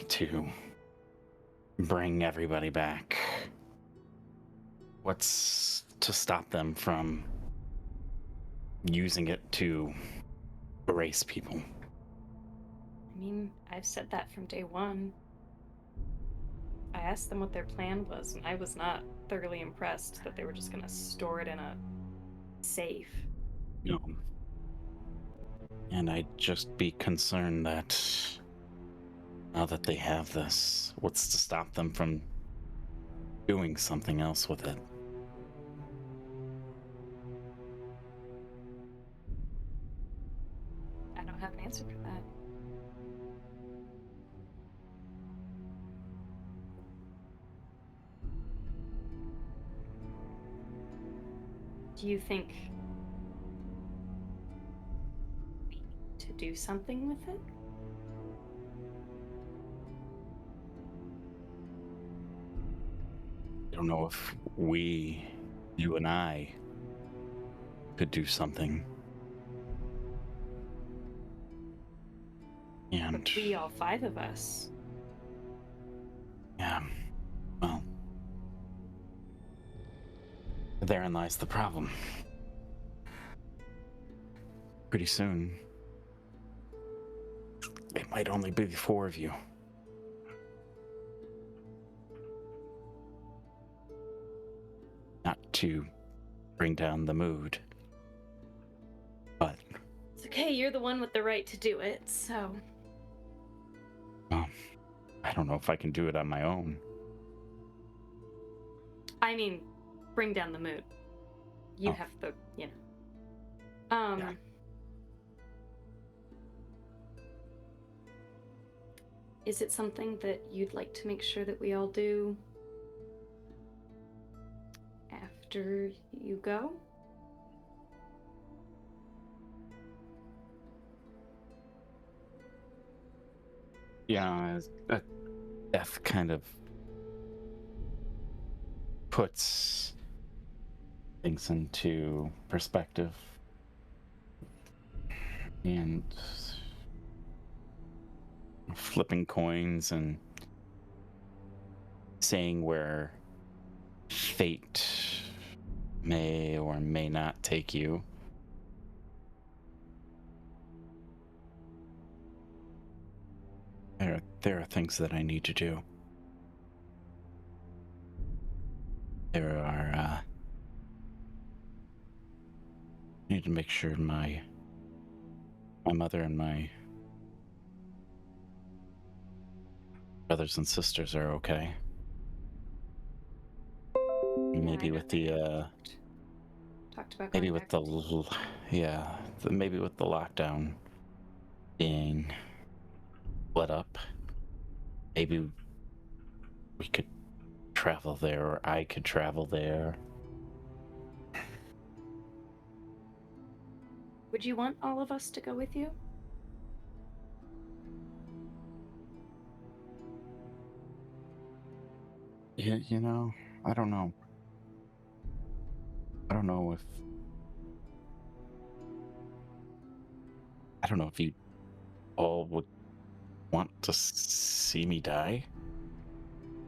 to bring everybody back. What's to stop them from using it to erase people? I mean, I've said that from day one. I asked them what their plan was, and I was not thoroughly impressed that they were just gonna store it in a safe. No. And I'd just be concerned that now that they have this, what's to stop them from doing something else with it? I don't have an answer for that. Do you think we need to do something with it? I don't know if we, you and I, could do something. And But we, all 5 of us. yeah, well, therein lies the problem. Pretty soon, it might only be the 4 of you. Not to bring down the mood, but It's okay, you're the one with the right to do it, so. well, I don't know if I can do it on my own. I mean, bring down the mood. You Oh. have the, Yeah. Is it something that you'd like to make sure that we all do after you go? Yeah, death kind of puts things into perspective. And flipping coins and saying where fate may or may not take you. There are things that I need to do. There are, I need to make sure my mother and my brothers and sisters are okay. Maybe with the, Talked about maybe going with back. maybe with the lockdown being let up, maybe we could travel there, or I could travel there. Would you want all of us to go with you? Yeah, I don't know. I don't know if you all would want to see me die.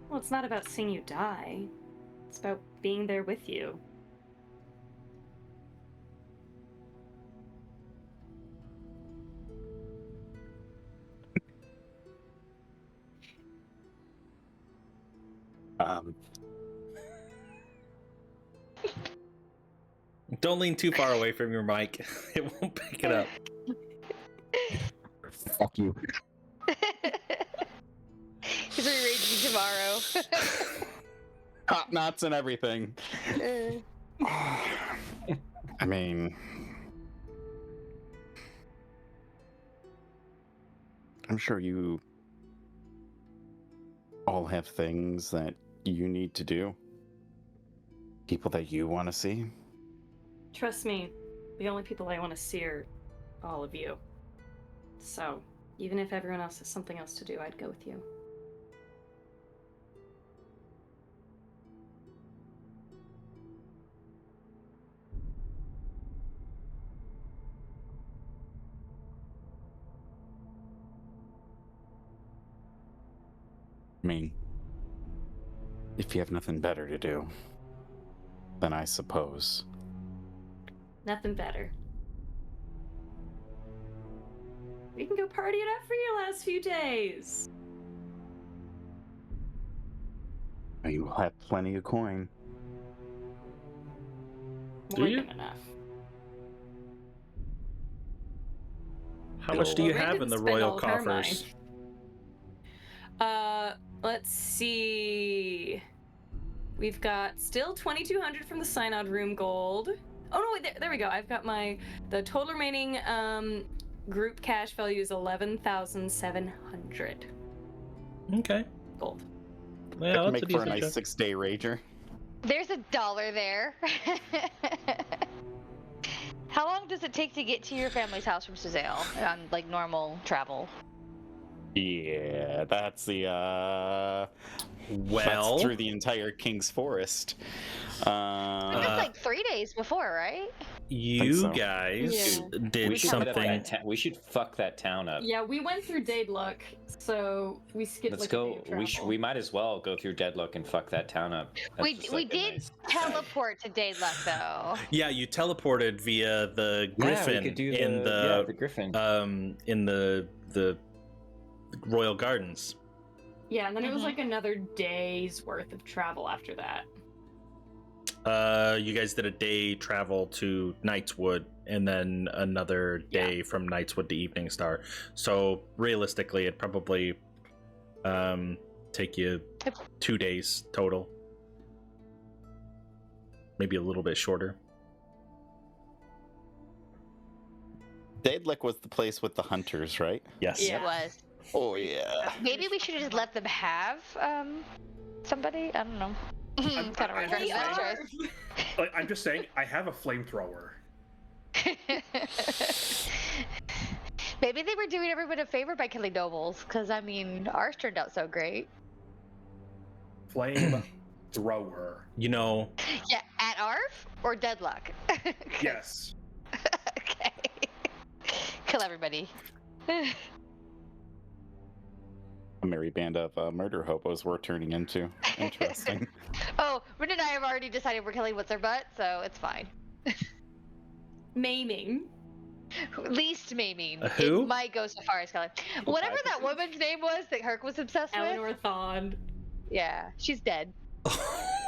Well, it's not about seeing you die. It's about being there with you. Don't lean too far away from your mic. It won't pick it up. Fuck you. He's re-raging tomorrow. Hot knots and everything. I mean, I'm sure you all have things that you need to do. People that you want to see. Trust me, the only people I want to see are all of you. So, even if everyone else has something else to do, I'd go with you. I mean, if you have nothing better to do, then I suppose. Nothing better. We can go party it up for your last few days. You'll have plenty of coin. More Do you? than enough. How much do you Well, Ray have in didn't the spend royal all of her coffers? Let's see. We've got still 2,200 from the synod room gold. Oh no, wait, there we go. I've got the total remaining group cash value is 11,700 Okay. gold. Yeah, That can that's a make for a decent nice chunk. 6-day rager. There's $1 there. How long does it take to get to your family's house from Suzale on like normal travel? Yeah, that's the Well, that's through the entire King's Forest. It was like 3 days before, right? you so. guys Yeah. did We should hit up something. that we should fuck that town up. Yeah, we went through Daedluck, so we skipped Let's like go. a day of travel. We might as well go through Deadlock and fuck that town up. That's We just like a did nice teleport to Daedluck though. Yeah, you teleported via the Yeah, Griffin we could do in the Griffin. in the Royal Gardens. Yeah, and then it was Mhm. like another day's worth of travel after that. You guys did a day travel to Knightswood and then another day from Knightswood to Evening Star. So realistically, it probably Take you 2 days total. Maybe a little bit shorter. Daedalic was the place with the hunters, right? Yes. It was. Oh yeah. Maybe we should have just let them have somebody. I don't know. Kind of regret that choice. I'm just saying, I have a flamethrower. Maybe they were doing everyone a favor by killing nobles, because I mean, ours turned out so great. Flamethrower. You know. Yeah, at Arf or Deadlock? Yes. Okay. Kill everybody. A merry band of murder hobos we're turning into. Interesting. Oh, Rin and I have already decided we're killing what's her butt, so it's fine. Maiming. Least maiming. Who? It might go so far as killing. Whatever that woman's name was that Herc was obsessed Eleanor with. Thon. Yeah, she's dead.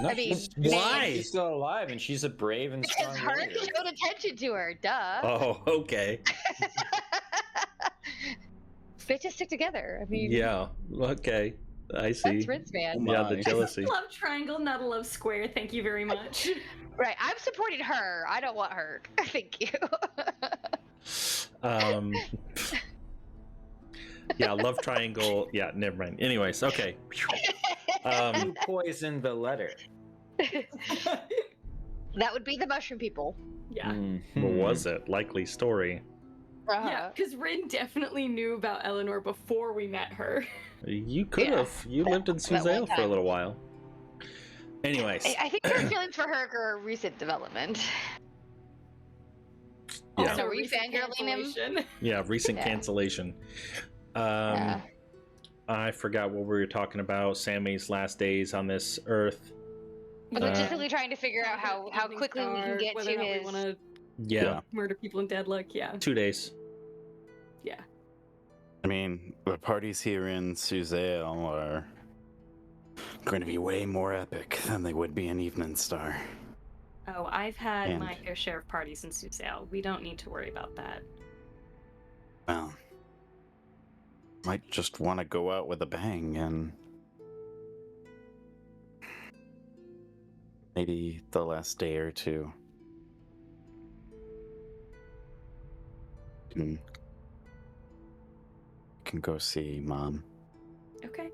No, I mean, why? She's still alive, and she's a brave and strong Because Herc warrior. showed attention to her, duh. Oh, okay. Bitches stick together. I mean, Yeah. Okay. I see. that's Rin's man. Yeah, the jealousy. Love triangle, not a love square. Thank you very much. Right, I'm supporting her. I don't want Herc. Thank you. Yeah, love triangle. Yeah, never mind. Anyways, okay. You poisoned the letter. That would be the mushroom people. Yeah. What was it? Likely story. Yeah, because Rin definitely knew about Eleanor before we met her. You could Yeah. have. You lived in That one Suzale for a time. little while. Anyways. I think her feelings for Herc are a recent development. Yeah. Also, Also, were you recent fangirling him? cancellation. Yeah, recent Yeah. cancellation. Yeah. I forgot what we were talking about. Sammy's last days on this earth. Logistically trying to figure out how Evening quickly we can Star, get whether to or not his. we want to Yeah, murder people in Deadlock. Yeah. 2 days. Yeah. I mean, the parties here in Suzale are going to be way more epic than they would be in Evening Star. Oh, I've had And- my fair share of parties in Suzale. We don't need to worry about that. Well, might just want to go out with a bang and maybe the last day or two. Can go see Mom. Okay.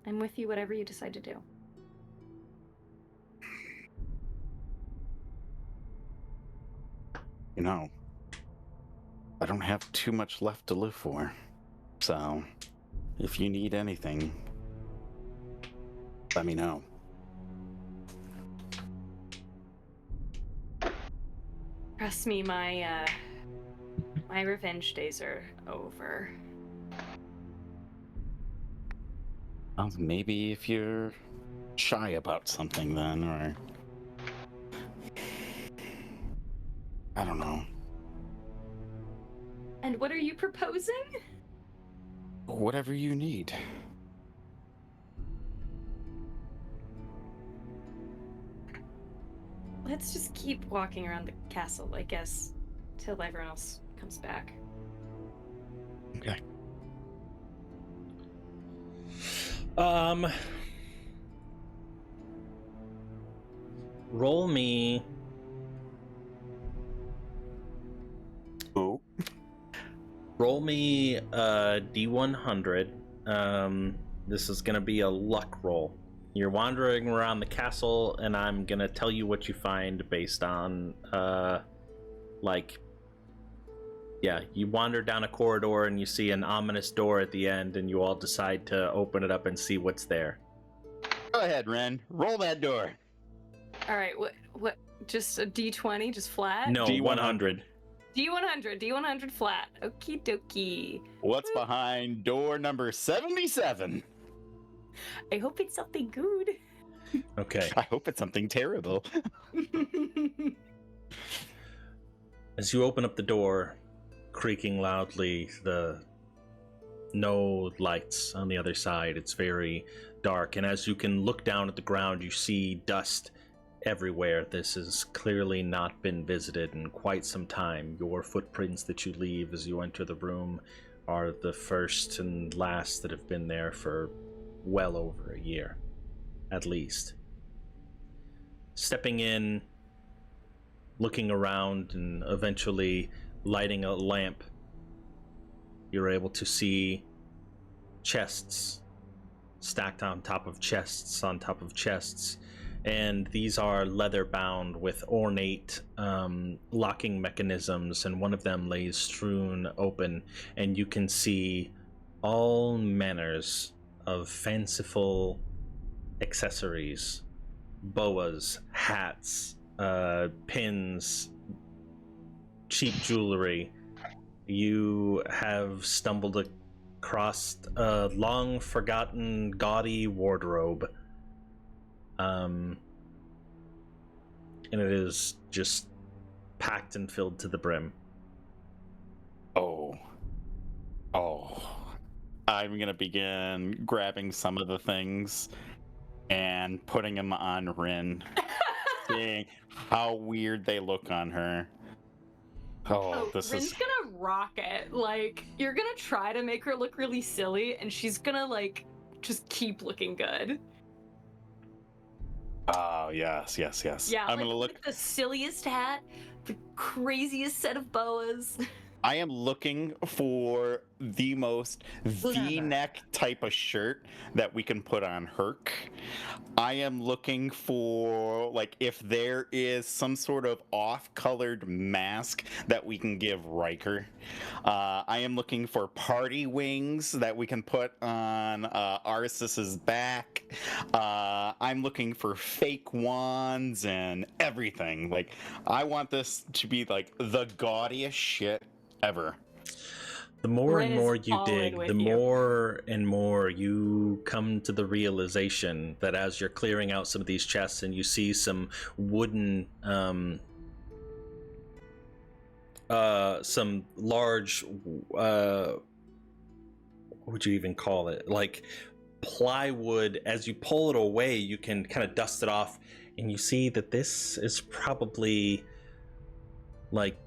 I'm with you, whatever you decide to do. You know, I don't have too much left to live for. So, if you need anything, let me know. Trust me, my revenge days are over. Well, maybe if you're shy about something then, or... I don't know. And what are you proposing? Whatever you need. Let's just keep walking around the castle, I guess, till everyone else comes back. Okay. Roll me. Oh. Roll me D100. This is gonna be a luck roll. You're wandering around the castle, and I'm gonna tell you what you find based on, you wander down a corridor and you see an ominous door at the end, and you all decide to open it up and see what's there. Go ahead, Ren. Roll that door. All right, what? Just a D20, just flat? No, D100. D100 flat. Okie dokie. What's behind door number 77? I hope it's something good. Okay. I hope it's something terrible. As you open up the door, creaking loudly, no lights on the other side. It's very dark, and as you can look down at the ground, you see dust everywhere. This has clearly not been visited in quite some time. Your footprints that you leave as you enter the room are the first and last that have been there for well over a year, at least. Stepping in, looking around, and eventually lighting a lamp, you're able to see chests stacked on top of chests on top of chests, and these are leather bound with ornate locking mechanisms, and one of them lays strewn open, and you can see all manners of fanciful accessories, boas, hats, pins, cheap jewelry. You have stumbled across a long forgotten gaudy wardrobe, and it is just packed and filled to the brim. Oh, I'm gonna begin grabbing some of the things and putting them on Rin, seeing how weird they look on her. Oh, this Rin's is gonna rock it. Like, you're gonna try to make her look really silly, and she's gonna, like, just keep looking good. Oh, yes. Yeah, I'm like, gonna look. with the silliest hat, the craziest set of boas. I am looking for the most V-neck type of shirt that we can put on Herc. I am looking for, like, if there is some sort of off-colored mask that we can give Riker. I am looking for party wings that we can put on Arsis's back. I'm looking for fake wands and everything. Like, I want this to be, like, the gaudiest shit ever. The more Rin and is more you all in dig, with the you. more and more you come to the realization that as you're clearing out some of these chests and you see some wooden, some large, what would you even call it? Like plywood, as you pull it away, you can kind of dust it off, and you see that this is probably like,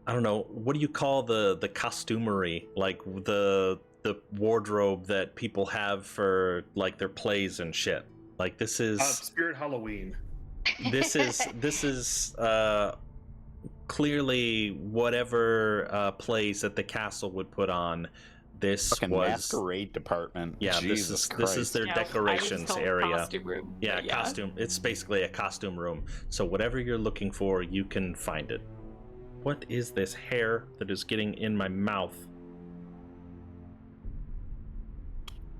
I don't know, what do you call the costumery, like the wardrobe that people have for like their plays and shit. Like this is Spirit Halloween. this is clearly whatever plays that the castle would put on. This Fucking was masquerade department. Yeah, Jesus this is their Yeah, decorations I would just call it area. costume room, Yeah, but costume. It's basically a costume room. So whatever you're looking for, you can find it. What is this hair that is getting in my mouth?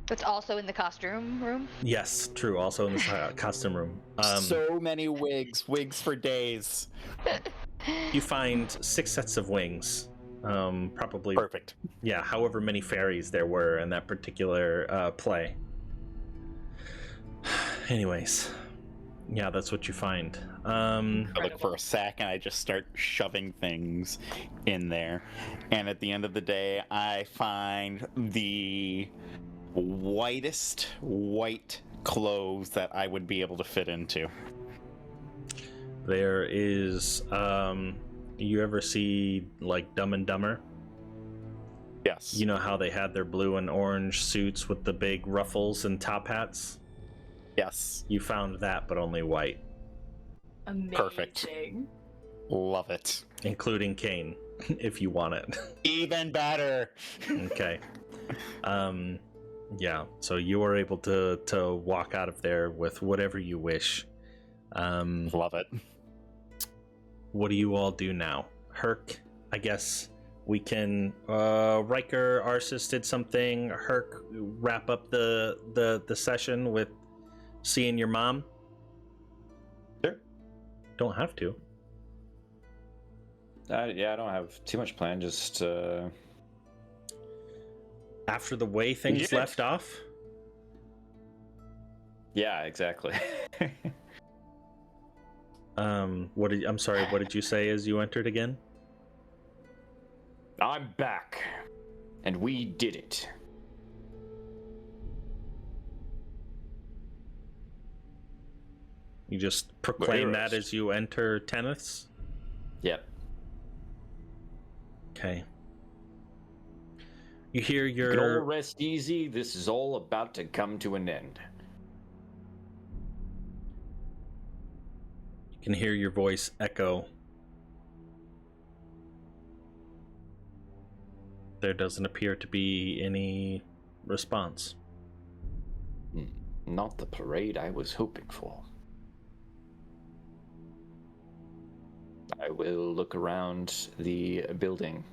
That's also in the costume room. Yes, true. Also in this costume room. So many wigs for days. You find 6 sets of wings. Probably Perfect. Yeah, however many fairies there were in that particular play. Anyways, yeah, that's what you find. I look for a sack and I just start shoving things in there. And at the end of the day, I find the whitest white clothes that I would be able to fit into. There is, you ever see like Dumb and Dumber? Yes. You know how they had their blue and orange suits with the big ruffles and top hats? Yes. You found that, but only white. amazing. Perfect. Love it. Including Kane, if you want it. Even better. Okay. Yeah, so you are able to walk out of there with whatever you wish. Love it. What do you all do now? Herc, I guess we can Riker, Arsis did something. Herc, wrap up the session with seeing your mom. Sure. Don't have to. Yeah, I don't have too much planned. Just After the way things Yeah. left off. yeah, exactly. I'm sorry, what did you say as you entered again? I'm back, and we did it. You just proclaim that heroes. as you enter Teneth's? Yep. Okay. You hear You can all your rest easy. This is all about to come to an end. you can hear your voice echo. There doesn't appear to be any response. Not the parade I was hoping for. I will look around the building.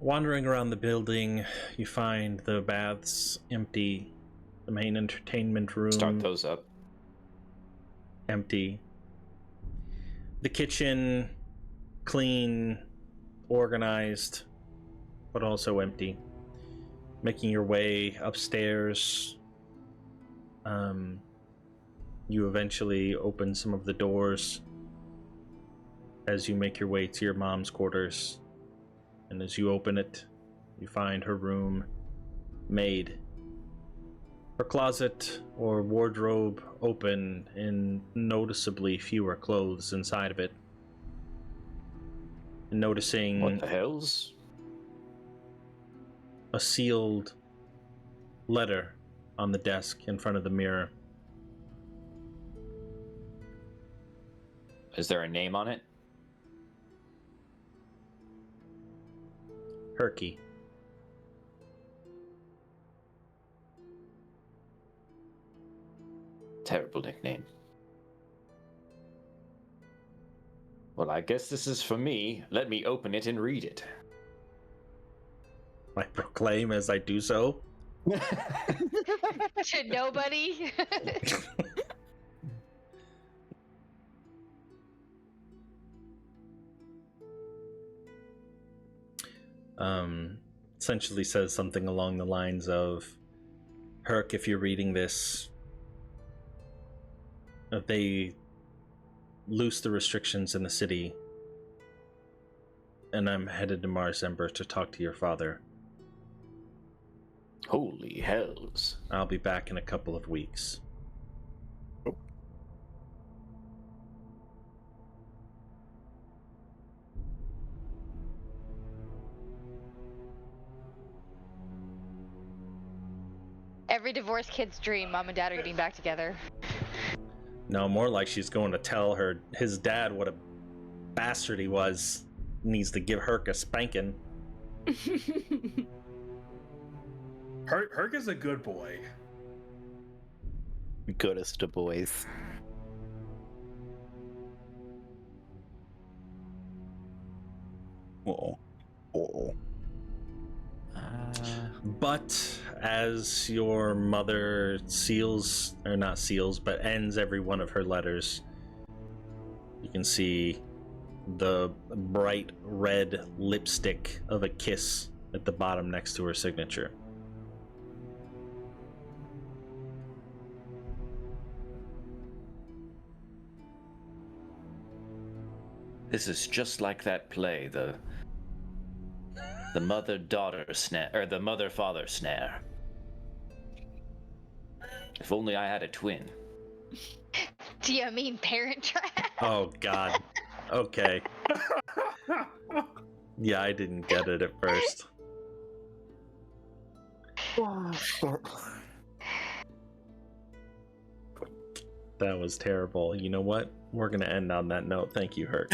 Wandering around the building, you find the baths empty, the main entertainment room Start those up. empty, the kitchen clean, organized, but also empty. Making your way upstairs, you eventually open some of the doors as you make your way to your mom's quarters. And as you open it, you find her room made. Her closet or wardrobe open and noticeably fewer clothes inside of it. And noticing What the hells? a sealed letter on the desk in front of the mirror. Is there a name on it? Herky. Terrible nickname. Well, I guess this is for me. Let me open it and read it. I proclaim as I do so. To nobody. Essentially says something along the lines of, Herc, if you're reading this, if they loose the restrictions in the city, and I'm headed to Mars Ember to talk to your father. Holy hells. I'll be back in a couple of weeks. Every divorced kid's dream, mom and dad are getting back together. No, more like she's going to tell his dad what a bastard he was. Needs to give Herc a spanking. Herc is a good boy. Goodest of boys. Oh. But as your mother seals, or not seals, but ends every one of her letters, you can see the bright red lipstick of a kiss at the bottom next to her signature. This is just like that play, the mother-daughter snare, or the mother-father snare. If only I had a twin. Do you mean Parent Trap? Oh, God. Okay. Yeah, I didn't get it at first. That was terrible. You know what? We're going to end on that note. Thank you, Herc.